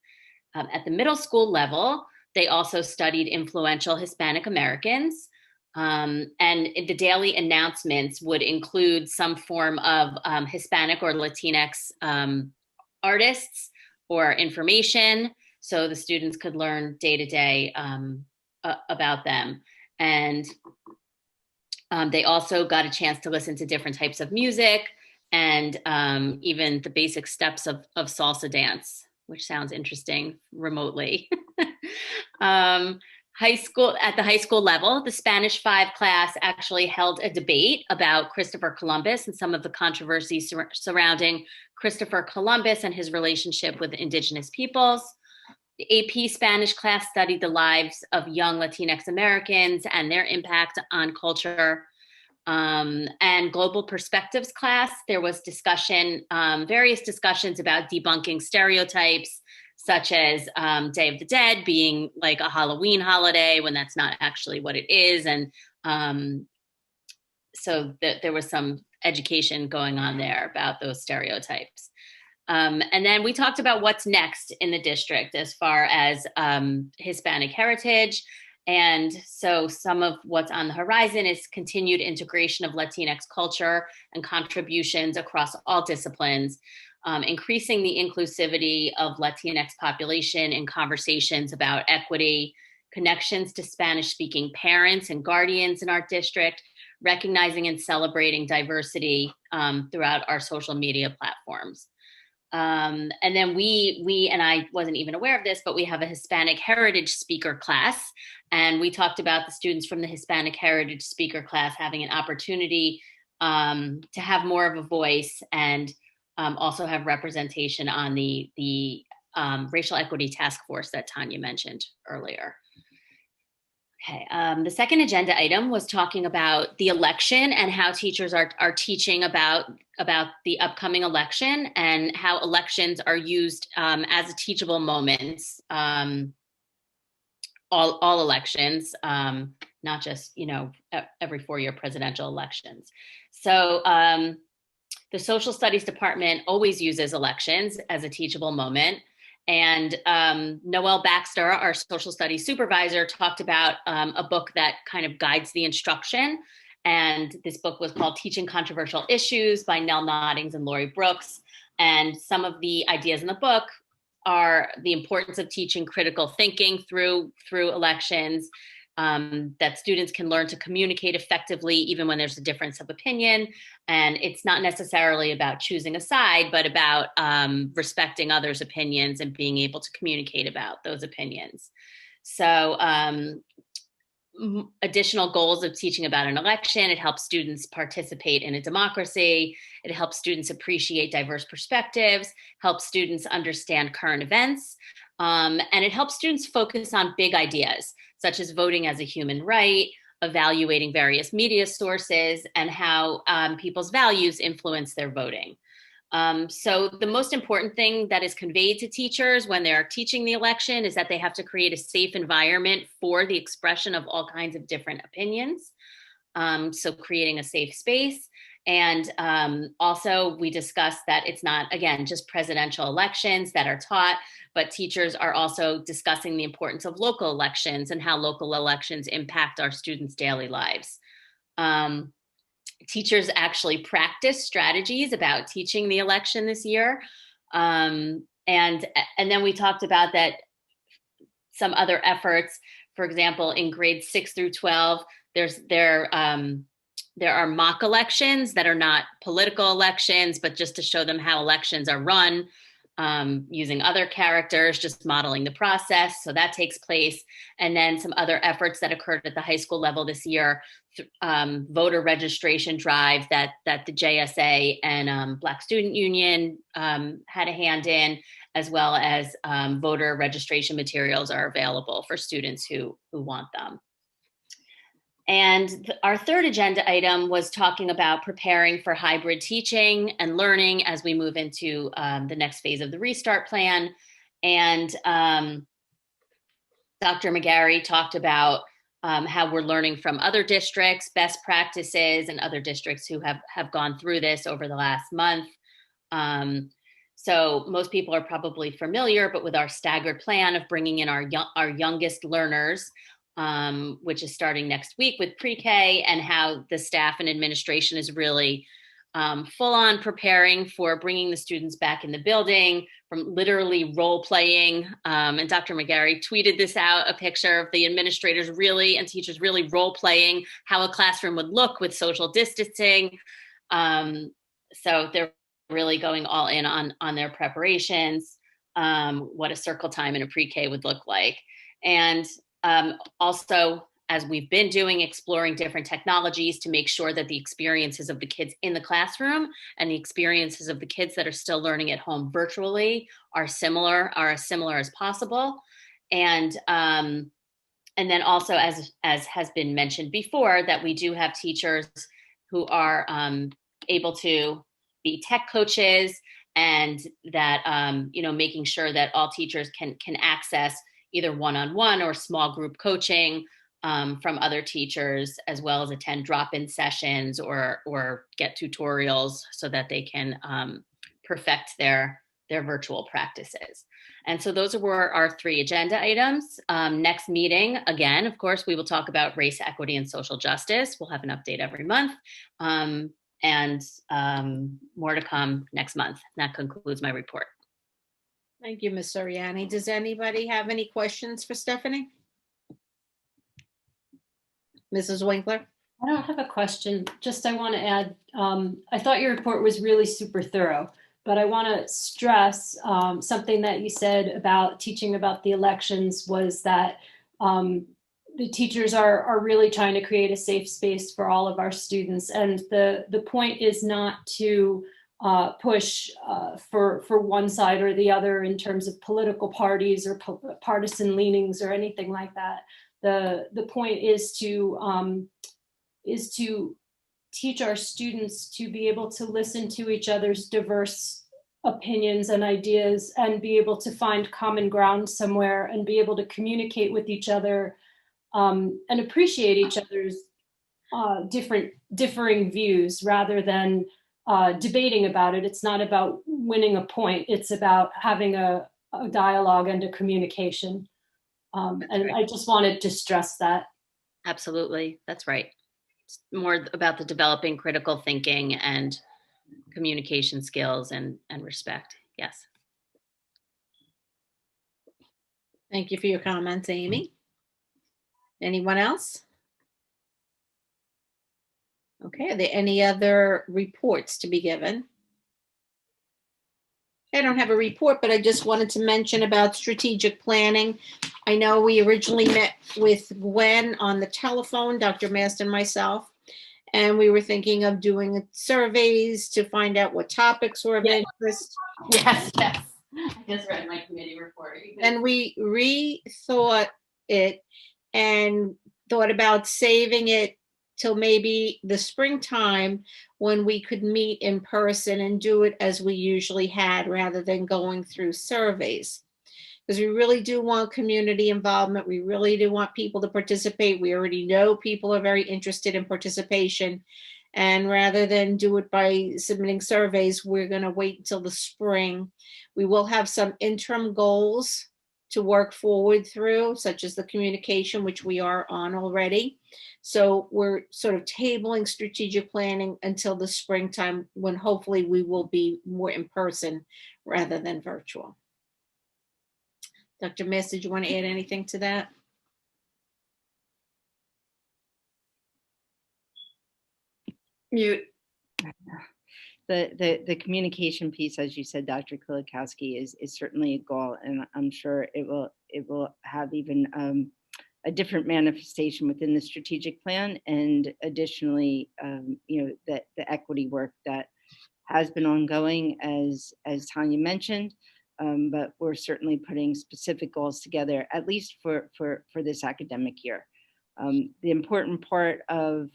At the middle school level, they also studied influential Hispanic Americans. And the daily announcements would include some form of Hispanic or Latinx artists or information, so the students could learn day to day about them. And they also got a chance to listen to different types of music and even the basic steps of salsa dance, which sounds interesting remotely. At the high school level, the Spanish 5 class actually held a debate about Christopher Columbus and some of the controversies surrounding Christopher Columbus and his relationship with indigenous peoples. The AP Spanish class studied the lives of young Latinx Americans and their impact on culture. And Global Perspectives class, there was discussion, various discussions about debunking stereotypes, such as Day of the Dead being like a Halloween holiday when that's not actually what it is. And so there was some education going on there about those stereotypes. And then we talked about what's next in the district as far as Hispanic heritage. And so some of what's on the horizon is continued integration of Latinx culture and contributions across all disciplines, increasing the inclusivity of Latinx population in conversations about equity, connections to Spanish-speaking parents and guardians in our district, recognizing and celebrating diversity throughout our social media platforms. And then we, and I wasn't even aware of this, but we have a Hispanic Heritage Speaker class. And we talked about the students from the Hispanic Heritage Speaker class having an opportunity to have more of a voice and also have representation on the Racial Equity Task Force that Tanya mentioned earlier. Okay, the second agenda item was talking about the election and how teachers are teaching about the upcoming election and how elections are used as a teachable moment. All elections, not just, every 4-year presidential elections. So the social studies department always uses elections as a teachable moment. And Noelle Baxter, our social studies supervisor, talked about a book that kind of guides the instruction. And this book was called Teaching Controversial Issues by Nell Noddings and Lori Brooks. And some of the ideas in the book are the importance of teaching critical thinking through elections, that students can learn to communicate effectively even when there's a difference of opinion. And it's not necessarily about choosing a side, but about respecting others' opinions and being able to communicate about those opinions. So additional goals of teaching about an election. It helps students participate in a democracy. It helps students appreciate diverse perspectives, helps students understand current events, and it helps students focus on big ideas, such as voting as a human right, evaluating various media sources, and how people's values influence their voting. So the most important thing that is conveyed to teachers when they're teaching the election is that they have to create a safe environment for the expression of all kinds of different opinions. So creating a safe space. And also we discussed that it's not, again, just presidential elections that are taught, but teachers are also discussing the importance of local elections and how local elections impact our students' daily lives. Teachers actually practice strategies about teaching the election this year. And then we talked about that some other efforts, for example, in grades 6 through 12, there are mock elections that are not political elections, but just to show them how elections are run, using other characters, just modeling the process. So that takes place. And then some other efforts that occurred at the high school level this year, voter registration drive that the JSA and Black Student Union had a hand in, as well as voter registration materials are available for students who want them. And our third agenda item was talking about preparing for hybrid teaching and learning as we move into the next phase of the restart plan. And Dr. McGarry talked about how we're learning from other districts, best practices, and other districts who have gone through this over the last month. So most people are probably familiar, but with our staggered plan of bringing in our youngest learners, which is starting next week with pre-K, and how the staff and administration is really full on preparing for bringing the students back in the building, from literally role playing. And Dr. McGarry tweeted this out, a picture of the administrators really and teachers really role playing how a classroom would look with social distancing. So they're really going all in on their preparations, what a circle time in a pre-K would look like. And also, as we've been doing, exploring different technologies to make sure that the experiences of the kids in the classroom and the experiences of the kids that are still learning at home virtually are as similar as possible. And then also, as has been mentioned before, that we do have teachers who are able to be tech coaches, and that making sure that all teachers can access either one-on-one or small group coaching from other teachers, as well as attend drop-in sessions or get tutorials so that they can perfect their virtual practices. And so those were our 3 agenda items. Next meeting, again, of course, we will talk about race, equity, and social justice. We'll have an update every month. And more to come next month. That concludes my report. Thank you, Ms. Soriani. Does anybody have any questions for Stephanie? Mrs. Winkler? I don't have a question. Just I want to add, I thought your report was really super thorough, but I want to stress something that you said about teaching about the elections was that the teachers are really trying to create a safe space for all of our students. And the point is not to push for one side or the other in terms of political parties or partisan leanings or anything like that. The point is to teach our students to be able to listen to each other's diverse opinions and ideas and be able to find common ground somewhere and be able to communicate with each other and appreciate each other's differing views rather than debating about it. It's not about winning a point. It's about having a dialogue and a communication. And I just wanted to stress that. Absolutely, that's right. It's more about the developing critical thinking and communication skills and respect. Yes. Thank you for your comments, Amy. Anyone else? Okay, are there any other reports to be given? I don't have a report, but I just wanted to mention about strategic planning. I know we originally met with Gwen on the telephone, Dr. Mast and myself, and we were thinking of doing surveys to find out what topics were of interest. Yes, yes. I just read my committee report. And we rethought it and thought about saving it till maybe the springtime when we could meet in person and do it as we usually had rather than going through surveys. Because we really do want community involvement. We really do want people to participate. We already know people are very interested in participation. And rather than do it by submitting surveys, we're going to wait until the spring. We will have some interim goals to work forward through, such as the communication, which we are on already. So we're sort of tabling strategic planning until the springtime, when hopefully we will be more in person rather than virtual. Dr. Mast, did you want to add anything to that? Mute. The communication piece, as you said, Dr. Kulikowski, is certainly a goal, and I'm sure it will have even a different manifestation within the strategic plan, and additionally, the equity work that has been ongoing, as Tanya mentioned, but we're certainly putting specific goals together, at least for this academic year. The important part of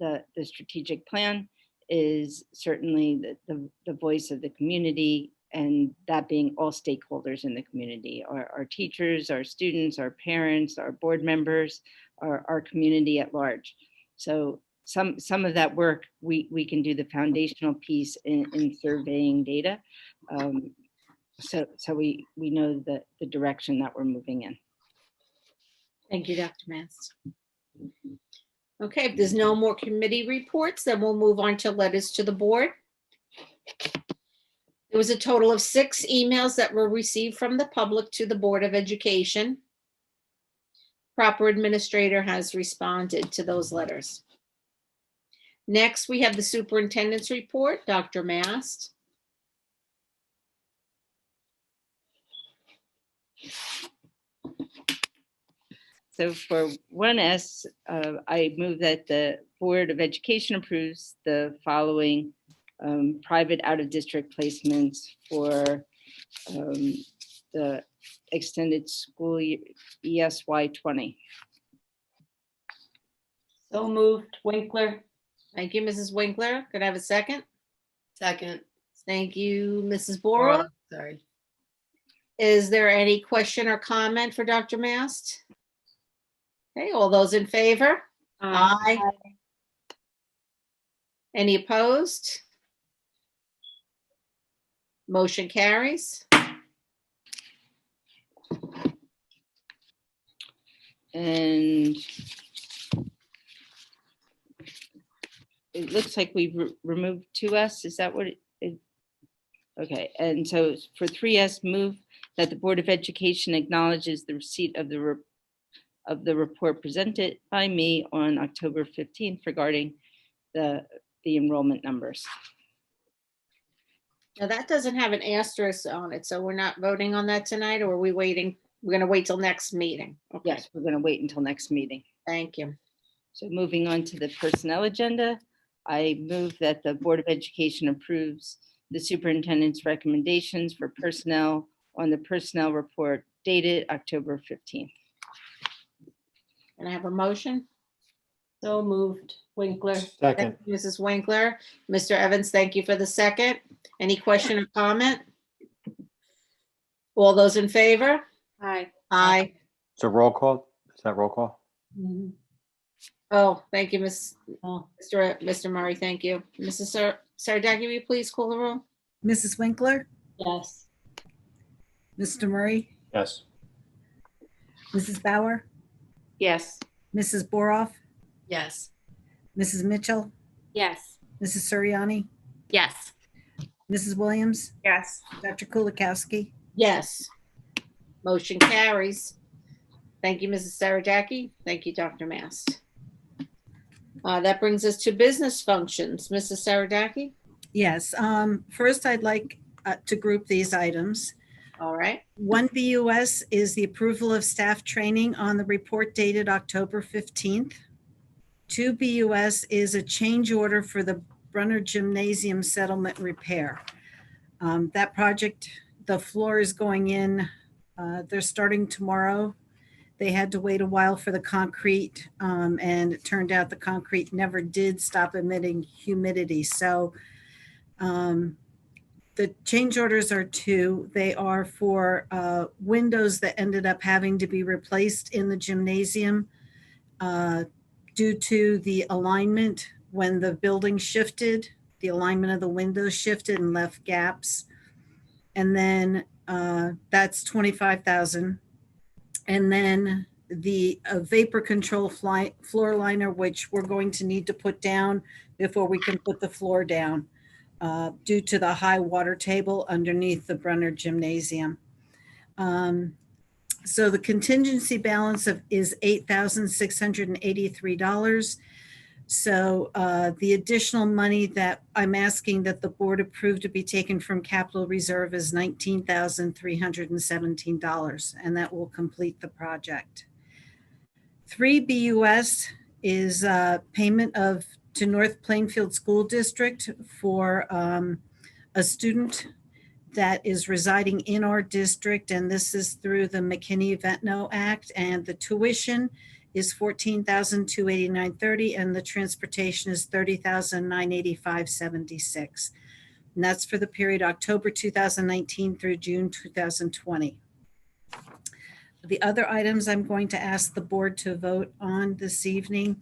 the strategic plan is certainly the voice of the community, and that being all stakeholders in the community, our teachers, our students, our parents, our board members, our community at large. So some of that work we can do the foundational piece in surveying data. So we know the direction that we're moving in. Thank you, Dr. Mast. Okay, if there's no more committee reports, then we'll move on to letters to the board. There was a total of 6 emails that were received from the public to the Board of Education. Proper administrator has responded to those letters. Next, we have the superintendent's report, Dr. Mast. So for 1S, I move that the Board of Education approves the following private out-of-district placements for the extended school year ESY 20. So moved, Winkler. Thank you, Mrs. Winkler. Could I have a second? Second. Thank you, Mrs. Borough. Sorry. Is there any question or comment for Dr. Mast? Okay, all those in favor? Aye. Any opposed? Motion carries. And it looks like we've removed 2S. Is that what it? Okay, and so for 3S, move that the Board of Education acknowledges the receipt of the report presented by me on October 15th regarding the enrollment numbers. Now that doesn't have an asterisk on it, so we're not voting on that tonight, or are we waiting? We're gonna wait till next meeting. Okay. Yes, we're going to wait until next meeting. Thank you. So moving on to the personnel agenda, I move that the Board of Education approves the superintendent's recommendations for personnel on the personnel report dated October 15th. Can I have a motion? So moved, Winkler. Thank you, Mrs. Winkler. Mr. Evans, thank you for the second. Any question or comment? All those in favor? Aye. Aye. So roll call, is that roll call? Oh, thank you, Mr. Murray, thank you. Mrs. Sardaki, will you please call the roll? Mrs. Winkler, Yes. Mr. Murray, Yes. Mrs. Bauer, Yes. Mrs. Boroff, Yes. Mrs. Mitchell, Yes. Mrs. Suriani, Yes. Mrs. Williams, Yes. Dr. Kulikowski. Yes. Motion carries. Thank you, Mrs. Saradaki. Thank you, Dr. Mast. That brings us to business functions. Mrs. Saradaki? Yes, first I'd like to group these items. All right. 1 BUS is the approval of staff training on the report dated October 15th. 2 BUS is a change order for the Brunner Gymnasium settlement repair. That project, the floor is going in. They're starting tomorrow. They had to wait a while for the concrete, and it turned out the concrete never did stop emitting humidity. So the change orders are 2. They are for windows that ended up having to be replaced in the gymnasium due to the alignment when the building shifted. The alignment of the windows shifted and left gaps. And then that's $25,000. And then the vapor control floor liner, which we're going to need to put down before we can put the floor down due to the high water table underneath the Brunner Gymnasium. So the contingency balance is $8,683. So the additional money that I'm asking that the board approve to be taken from capital reserve is $19,317, and that will complete the project. 3 BUS is payment to North Plainfield School District for a student that is residing in our district, and this is through the McKinney-Ventnor Act, and the tuition is $14,289.30, and the transportation is $30,985.76. And that's for the period October 2019 through June 2020. The other items I'm going to ask the board to vote on this evening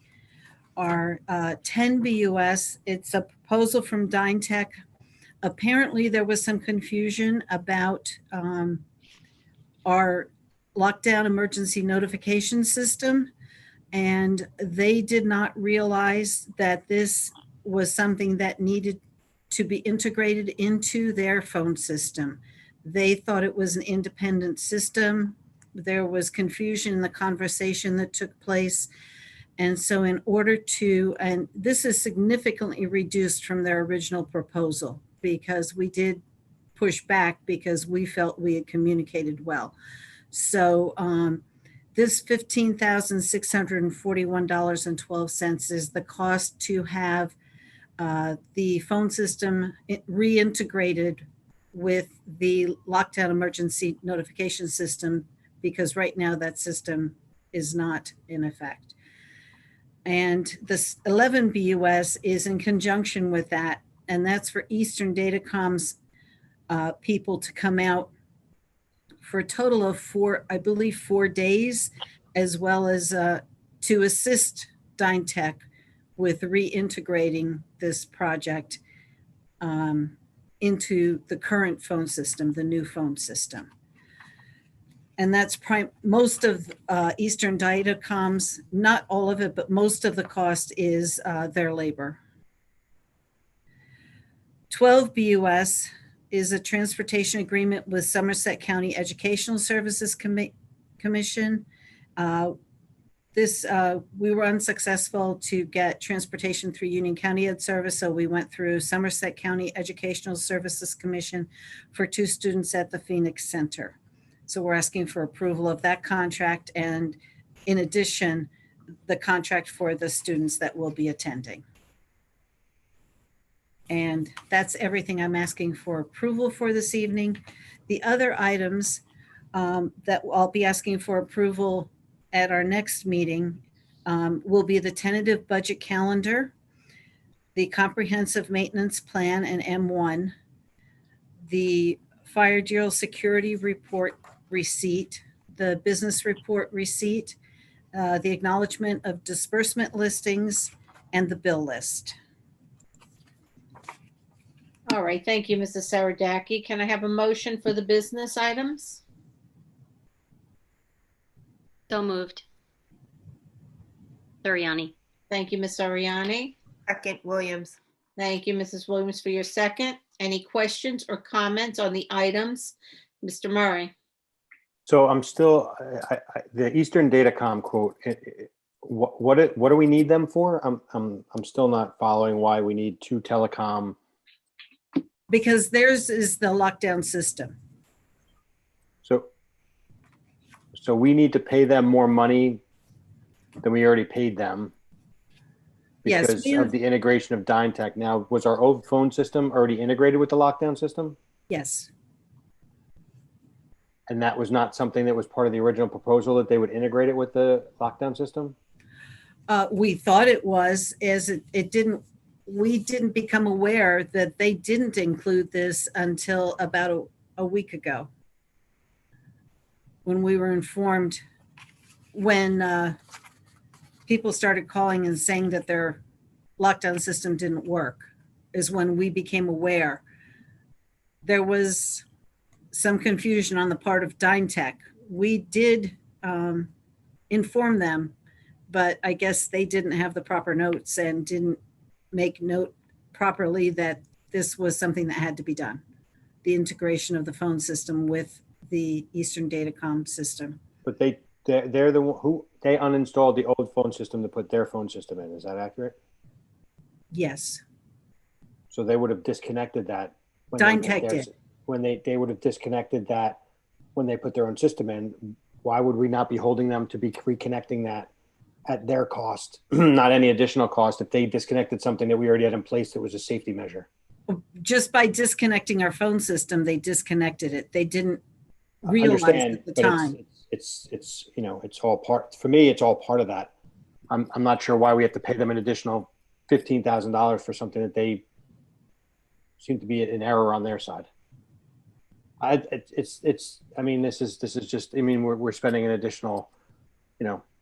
are 10 BUS. It's a proposal from DynTech. Apparently there was some confusion about our lockdown emergency notification system, and they did not realize that this was something that needed to be integrated into their phone system. They thought it was an independent system. There was confusion in the conversation that took place. And so in order to, and this is significantly reduced from their original proposal, because we did push back because we felt we had communicated well. So this $15,641.12 is the cost to have the phone system reintegrated with the lockdown emergency notification system, because right now that system is not in effect. And this 11 BUS is in conjunction with that, and that's for Eastern Datacom's people to come out for a total of 4 days, as well as to assist DynTech with reintegrating this project into the current phone system, the new phone system. And that's most of Eastern Datacom's, not all of it, but most of the cost is their labor. 12 BUS is a transportation agreement with Somerset County Educational Services Commission. We were unsuccessful to get transportation through Union County Ed Service, so we went through Somerset County Educational Services Commission for 2 students at the Phoenix Center. So we're asking for approval of that contract, and in addition, the contract for the students that will be attending. And that's everything I'm asking for approval for this evening. The other items that I'll be asking for approval at our next meeting will be the tentative budget calendar, the comprehensive maintenance plan and M1, the fire drill security report receipt, the business report receipt, the acknowledgement of disbursement listings, and the bill list. All right, thank you, Mrs. Saradaki. Can I have a motion for the business items? So moved. Suriani. Thank you, Ms. Ariani. Second, Williams. Thank you, Mrs. Williams, for your second. Any questions or comments on the items? Mr. Murray? So I'm still, the Eastern Datacom quote, what do we need them for? I'm still not following why we need 2 telecom because theirs is the lockdown system. So we need to pay them more money than we already paid them Yes, because of the integration of DynTech. Now, was our old phone system already integrated with the lockdown system? Yes. And that was not something that was part of the original proposal, that they would integrate it with the lockdown system? We thought it was, as it didn't, we didn't become aware that they didn't include this until about a week ago, when we were informed, when people started calling and saying that their lockdown system didn't work, is when we became aware. There was some confusion on the part of DynTech. We did inform them, but I guess they didn't have the proper notes and didn't make note properly that this was something that had to be done. The integration of the phone system with the Eastern Datacom system. But they're the one who, they uninstalled the old phone system to put their phone system in. Is that accurate? Yes. So they would have disconnected that. DynTech did. When they would have disconnected that when they put their own system in. Why would we not be holding them to be reconnecting that at their cost, not any additional cost, if they disconnected something that we already had in place that was a safety measure? Just by disconnecting our phone system, they disconnected it. They didn't realize at the time. It's you know, it's all part, for me, it's all part of that. I'm not sure why we have to pay them an additional $15,000 for something that they seem to be an error on their side. I mean, this is just, I mean, we're spending an additional,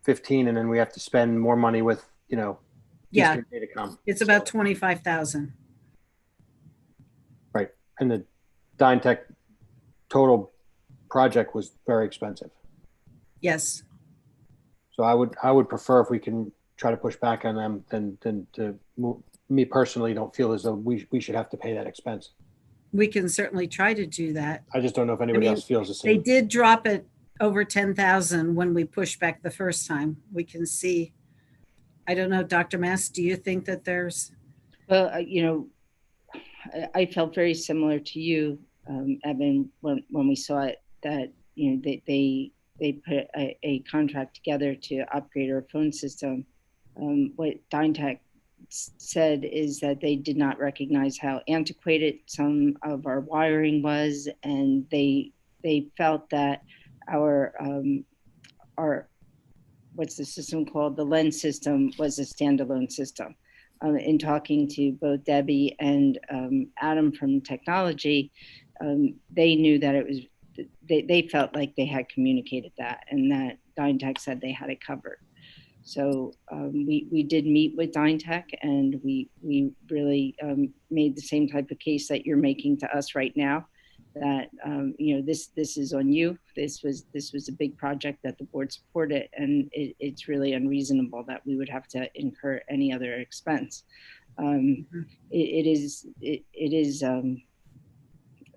15, and then we have to spend more money with, Yeah, Eastern Datacom. it's about 25,000. Right. And the DynTech total project was very expensive. Yes. So I would prefer if we can try to push back on them than to move. Me personally don't feel as though we should have to pay that expense. We can certainly try to do that. I just don't know if anybody else feels the same. They did drop it over 10,000 when we pushed back the first time. We can see. I don't know, Dr. Mass, do you think that there's? Well, I felt very similar to you, Evan, when we saw it, that they put a contract together to upgrade our phone system. What DynTech said is that they did not recognize how antiquated some of our wiring was, and they felt that our what's the system called? The lens system was a standalone system. In talking to both Debbie and Adam from technology, they knew that it was, they felt like they had communicated that, and that DynTech said they had it covered. So we did meet with DynTech, and we really made the same type of case that you're making to us right now, that this is on you. This was a big project that the board supported, and it's really unreasonable that we would have to incur any other expense. It is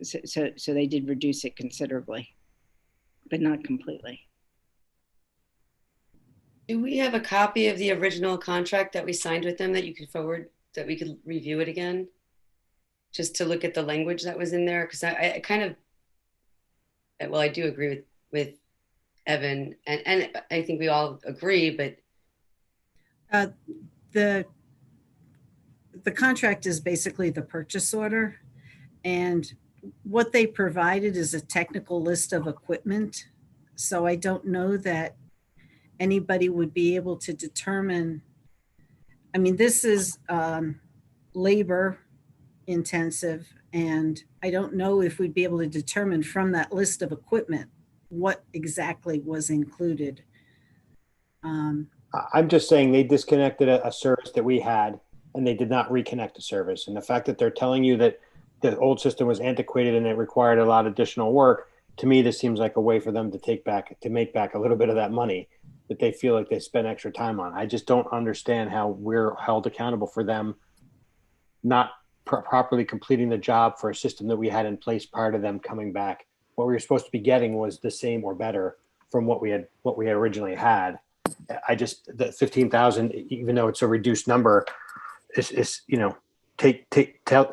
so they did reduce it considerably, but not completely. Do we have a copy of the original contract that we signed with them that you could forward, that we could review it again? Just to look at the language that was in there? Because I kind of, well, I do agree with Evan, and I think we all agree, but. The contract is basically the purchase order, and what they provided is a technical list of equipment. So I don't know that anybody would be able to determine. I mean, this is labor intensive, and I don't know if we'd be able to determine from that list of equipment what exactly was included. I'm just saying they disconnected a service that we had, and they did not reconnect the service. And the fact that they're telling you that the old system was antiquated and it required a lot of additional work, to me, this seems like a way for them to make back a little bit of that money that they feel like they spent extra time on. I just don't understand how we're held accountable for them not properly completing the job for a system that we had in place prior to them coming back. What we were supposed to be getting was the same or better from what we had originally had. I just, the 15,000, even though it's a reduced number, is tell,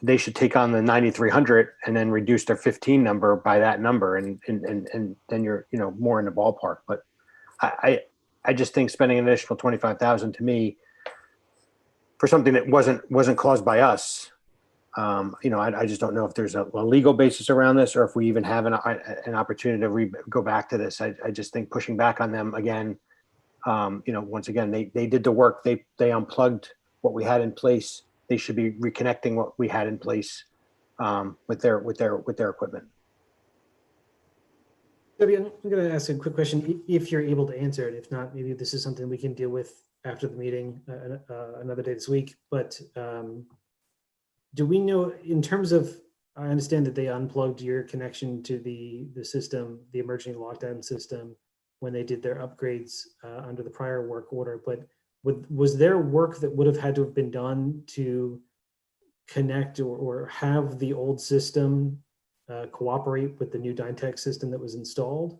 they should take on the 9,300 and then reduce their 15 number by that number. And then you're, more in the ballpark. But I just think spending an additional 25,000 to me for something that wasn't caused by us. I just don't know if there's a legal basis around this, or if we even have an opportunity to go back to this. I just think pushing back on them again, once again, they did the work. They unplugged what we had in place. They should be reconnecting what we had in place with their equipment. Debbie, I'm going to ask a quick question, if you're able to answer it. If not, maybe this is something we can deal with after the meeting another day this week. But do we know, in terms of, I understand that they unplugged your connection to the system, the emergency lockdown system, when they did their upgrades under the prior work order, but was there work that would have had to have been done to connect or have the old system cooperate with the new Dyntech system that was installed?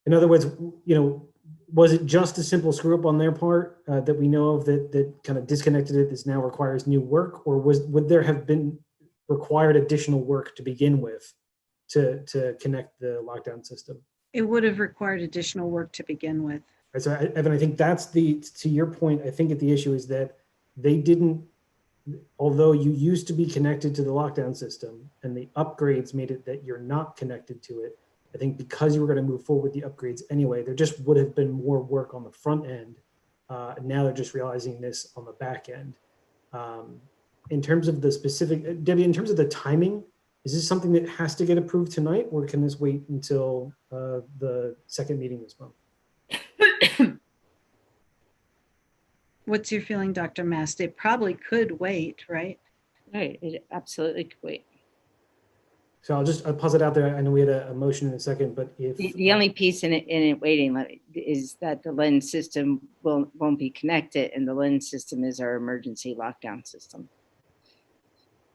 In other words, was it just a simple screw up on their part that we know of that kind of disconnected it, that now requires new work, or would there have been required additional work to begin with to connect the lockdown system? It would have required additional work to begin with. So Evan, I think that's to your point, I think the issue is that they didn't, although you used to be connected to the lockdown system and the upgrades made it that you're not connected to it, I think because you were going to move forward with the upgrades anyway, there just would have been more work on the front end. Now they're just realizing this on the back end. In terms of the specific, Debbie, in terms of the timing, is this something that has to get approved tonight, or can this wait until the second meeting this month? What's your feeling, Dr. Mast? It probably could wait, right? Right, it absolutely could wait. So I'll pause it out there. I know we had a motion in a second, but if The only piece in it waiting is that the lens system won't be connected, and the lens system is our emergency lockdown system.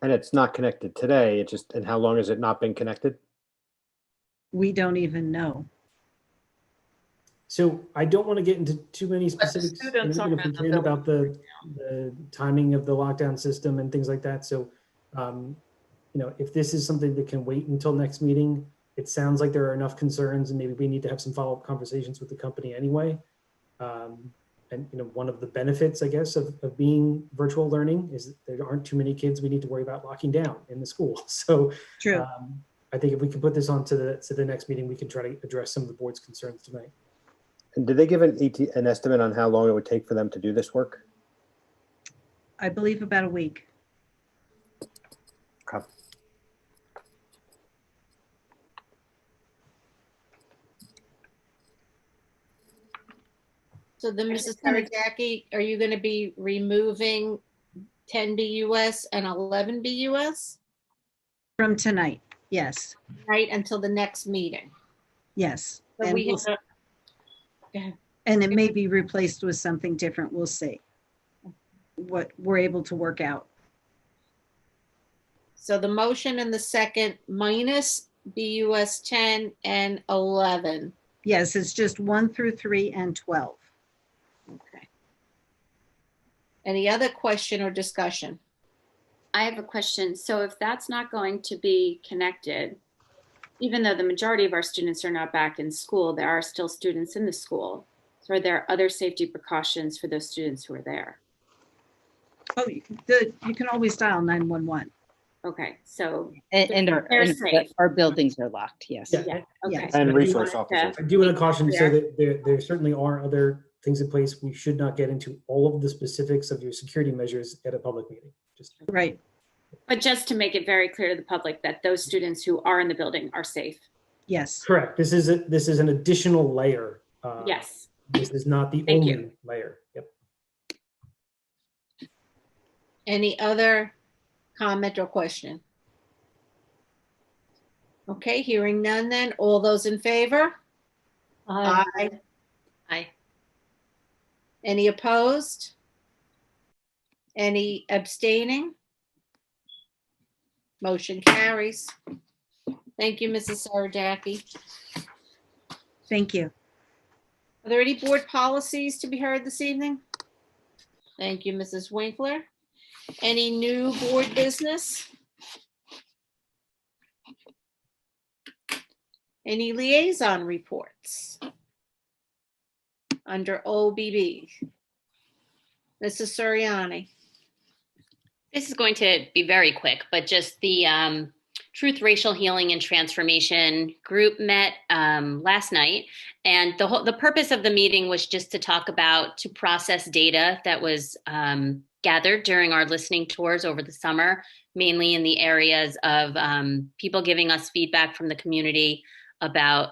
And it's not connected today. And how long has it not been connected? We don't even know. So I don't want to get into too many specifics about the timing of the lockdown system and things like that. So, if this is something that can wait until next meeting, it sounds like there are enough concerns, and maybe we need to have some follow-up conversations with the company anyway. And one of the benefits, I guess, of being virtual learning is that there aren't too many kids we need to worry about locking down in the school. So true. I think if we can put this on to the next meeting, we can try to address some of the board's concerns tonight. And did they give an estimate on how long it would take for them to do this work? I believe about a week. Okay. So then, Mrs. Saradaki, are you going to be removing 10 BUS and 11 BUS? From tonight, yes. Right, until the next meeting? Yes. So and it may be replaced with something different. We'll see what we're able to work out. So the motion and the second minus BUS 10 and 11. Yes, it's just 1 through 3 and 12. Okay. Any other question or discussion? I have a question. So if that's not going to be connected, even though the majority of our students are not back in school, there are still students in the school. So are there other safety precautions for those students who are there? Oh, you can always dial 911. Okay, so and our buildings are locked. Yes. Yeah. Yeah. Okay. Yes. And resource officers. I do want to caution to say that there certainly are other things in place. We should not get into all of the specifics of your security measures at a public meeting. Right. But just to make it very clear to the public that those students who are in the building are safe. Yes. Correct. This is an additional layer. Yes. This is not the Thank only you. layer. Yep. Any other comment or question? Okay, hearing none then. All those in favor? Aye. Aye. Any opposed? Any abstaining? Motion carries. Thank you, Mrs. Saradaki. Thank you. Are there any board policies to be heard this evening? Thank you, Mrs. Winkler. Any new board business? Any liaison reports? Under OBB. Mrs. Suriani. This is going to be very quick, but just the Truth, Racial Healing, and Transformation group met last night, and the purpose of the meeting was just to process data that was gathered during our listening tours over the summer, mainly in the areas of people giving us feedback from the community about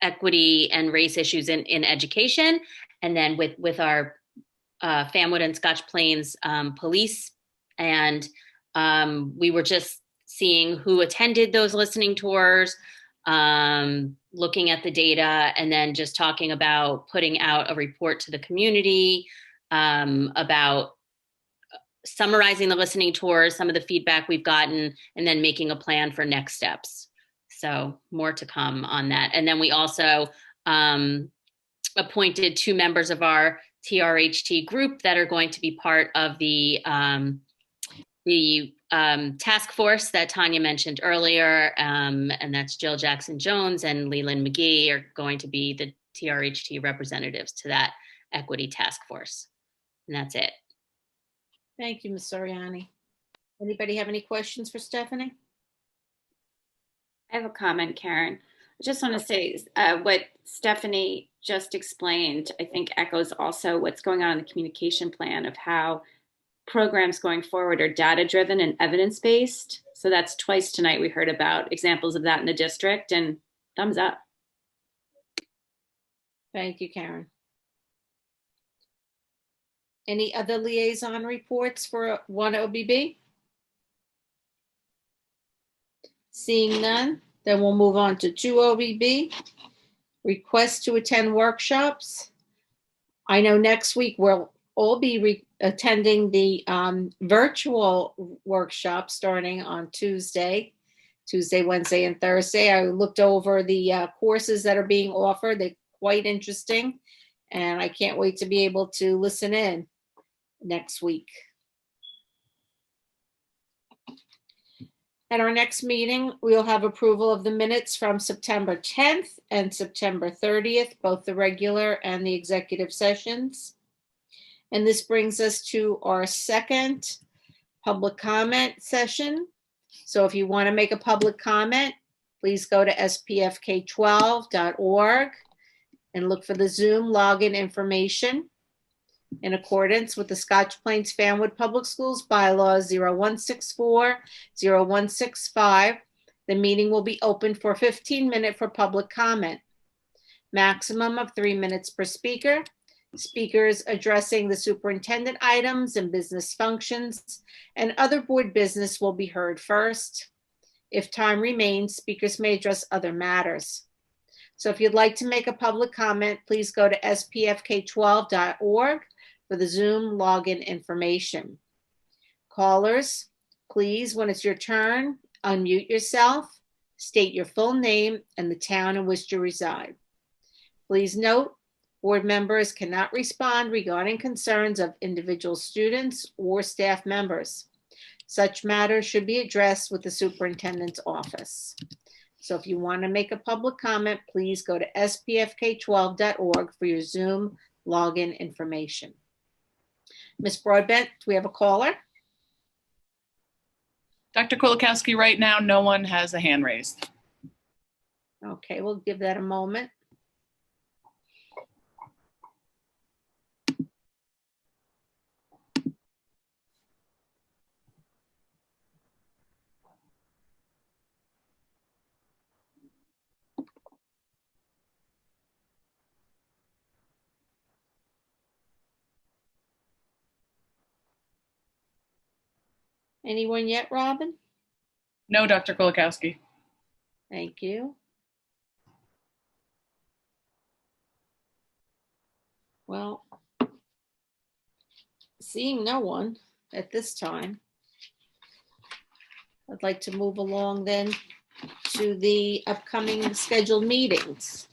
equity and race issues in education, and then with our Fanwood and Scotch Plains police. And we were just seeing who attended those listening tours, looking at the data, and then just talking about putting out a report to the community about summarizing the listening tours, some of the feedback we've gotten, and then making a plan for next steps. So more to come on that. And then we also appointed 2 members of our TRHT group that are going to be part of the task force that Tanya mentioned earlier, and that's Jill Jackson-Jones and Leland McGee are going to be the TRHT representatives to that equity task force. And that's it. Thank you, Ms. Soriani. Anybody have any questions for Stephanie? I have a comment, Karen. I just want to say what Stephanie just explained, I think echoes also what's going on in the communication plan of how programs going forward are data-driven and evidence-based. So that's twice tonight we heard about examples of that in the district, and thumbs up. Thank you, Karen. Any other liaison reports for 1 OBB? Seeing none, then we'll move on to 2 OBB. Request to attend workshops. I know next week we'll all be attending the virtual workshop starting on Tuesday, Wednesday, and Thursday. I looked over the courses that are being offered. They're quite interesting, and I can't wait to be able to listen in next week. At our next meeting, we'll have approval of the minutes from September 10th and September 30th, both the regular and the executive sessions. And this brings us to our second public comment session. So if you want to make a public comment, please go to spfk12.org and look for the Zoom login information. In accordance with the Scotch Plains Fanwood Public Schools bylaws 0164-0165, the meeting will be open for 15 minutes for public comment. Maximum of 3 minutes per speaker. Speakers addressing the superintendent items and business functions and other board business will be heard first. If time remains, speakers may address other matters. So if you'd like to make a public comment, please go to spfk12.org for the Zoom login information. Callers, please, when it's your turn, unmute yourself, state your full name and the town in which you reside. Please note, board members cannot respond regarding concerns of individual students or staff members. Such matters should be addressed with the superintendent's office. So if you want to make a public comment, please go to spfk12.org for your Zoom login information. Ms. Broadbent, do we have a caller? Dr. Kulikowski, right now, no one has a hand raised. Okay, we'll give that a moment. Anyone yet, Robin? No, Dr. Kulikowski. Thank you. Well, seeing no one at this time, I'd like to move along then to the upcoming scheduled meetings.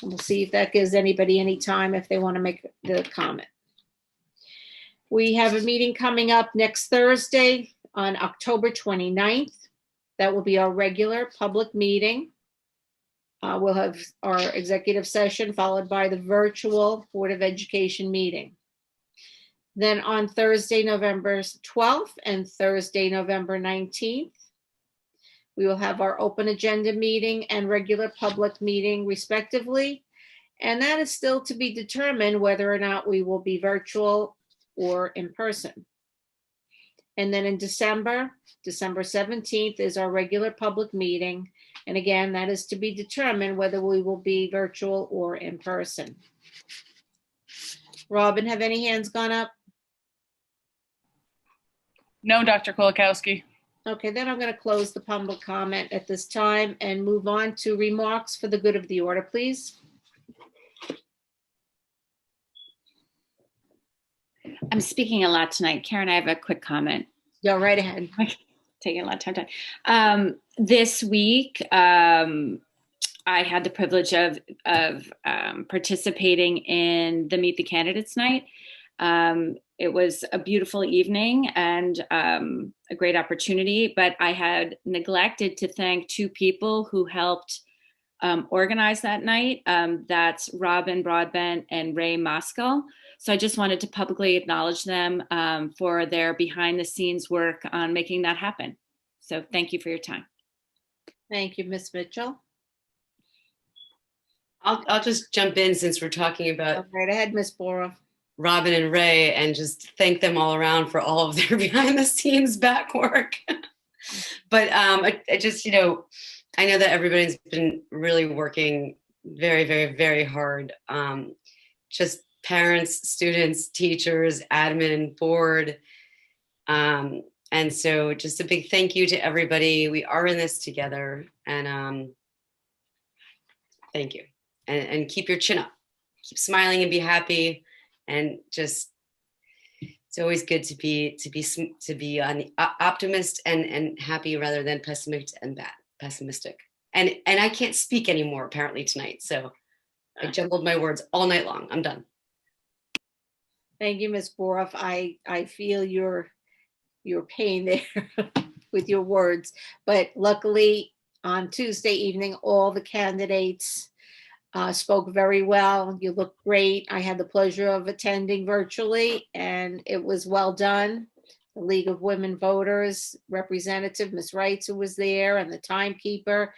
And we'll see if that gives anybody any time if they want to make the comment. We have a meeting coming up next Thursday on October 29th. That will be our regular public meeting. We'll have our executive session followed by the virtual Board of Education meeting. Then on Thursday, November 12th and Thursday, November 19th, we will have our open agenda meeting and regular public meeting respectively. And that is still to be determined whether or not we will be virtual or in person. And then in December 17th is our regular public meeting. And again, that is to be determined whether we will be virtual or in person. Robin, have any hands gone up? No, Dr. Kolakowski. Okay, then I'm going to close the public comment at this time and move on to remarks for the good of the order, please. I'm speaking a lot tonight. Karen, I have a quick comment. Go right ahead. Taking a lot of time. This week, I had the privilege of participating in the Meet the Candidates night. It was a beautiful evening and a great opportunity, but I had neglected to thank two people who helped organize that night. That's Robin Broadbent and Ray Moskal. So I just wanted to publicly acknowledge them for their behind the scenes work on making that happen. So thank you for your time. Thank you, Ms. Mitchell. I'll just jump in since we're talking about right ahead, Ms. Borough. Robin and Ray, and just thank them all around for all of their behind the scenes back work. But I just, I know that everybody's been really working very, very, very hard. Just parents, students, teachers, admin, board. And so just a big thank you to everybody. We are in this together, and thank you. And keep your chin up, keep smiling and be happy. And just, it's always good to be on the optimist and happy rather than pessimistic. And I can't speak anymore apparently tonight. So I jumbled my words all night long. I'm done. Thank you, Ms. Borough. I feel your pain there with your words, but luckily on Tuesday evening, all the candidates spoke very well. You look great. I had the pleasure of attending virtually, and it was well done. The League of Women Voters representative, Ms. Wrights, who was there, and the timekeeper,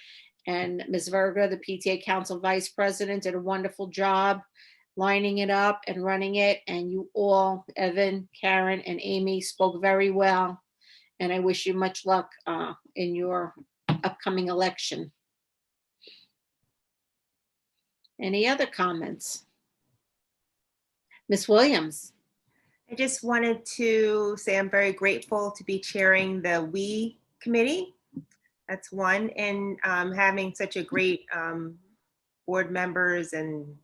and Ms. Verga, the PTA Council Vice President, did a wonderful job lining it up and running it. And you all, Evan, Karen, and Amy, spoke very well. And I wish you much luck in your upcoming election. Any other comments? Ms. Williams. I just wanted to say I'm very grateful to be chairing the WE committee. That's one, and having such a great board members and,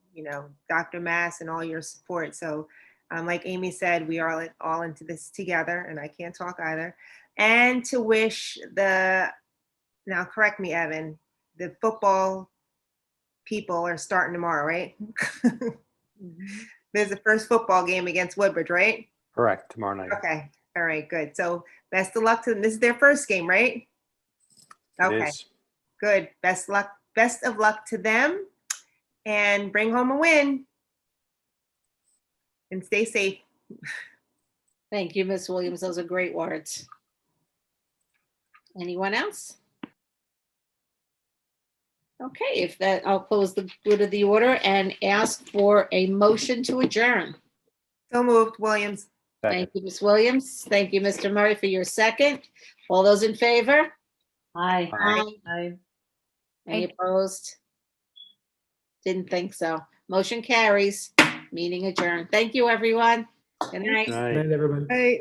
Dr. Mass and all your support. So like Amy said, we are all into this together, and I can't talk either. And to wish now correct me, Evan, the football people are starting tomorrow, right? There's the first football game against Woodbridge, right? Correct, tomorrow night. Okay, all right, good. So best of luck to them. This is their first game, right? Okay, It is. good. Best of luck to them, and bring home a win. And stay safe. Thank you, Ms. Williams. Those are great words. Anyone else? Okay, if that, I'll close the good of the order and ask for a motion to adjourn. So moved, Williams. Thank you, Ms. Williams. Thank you, Mr. Murray, for your second. All those in favor? Aye. Aye. Any opposed? Didn't think so. Motion carries. Meeting adjourned. Thank you, everyone. Good night. Good night, everybody. Right.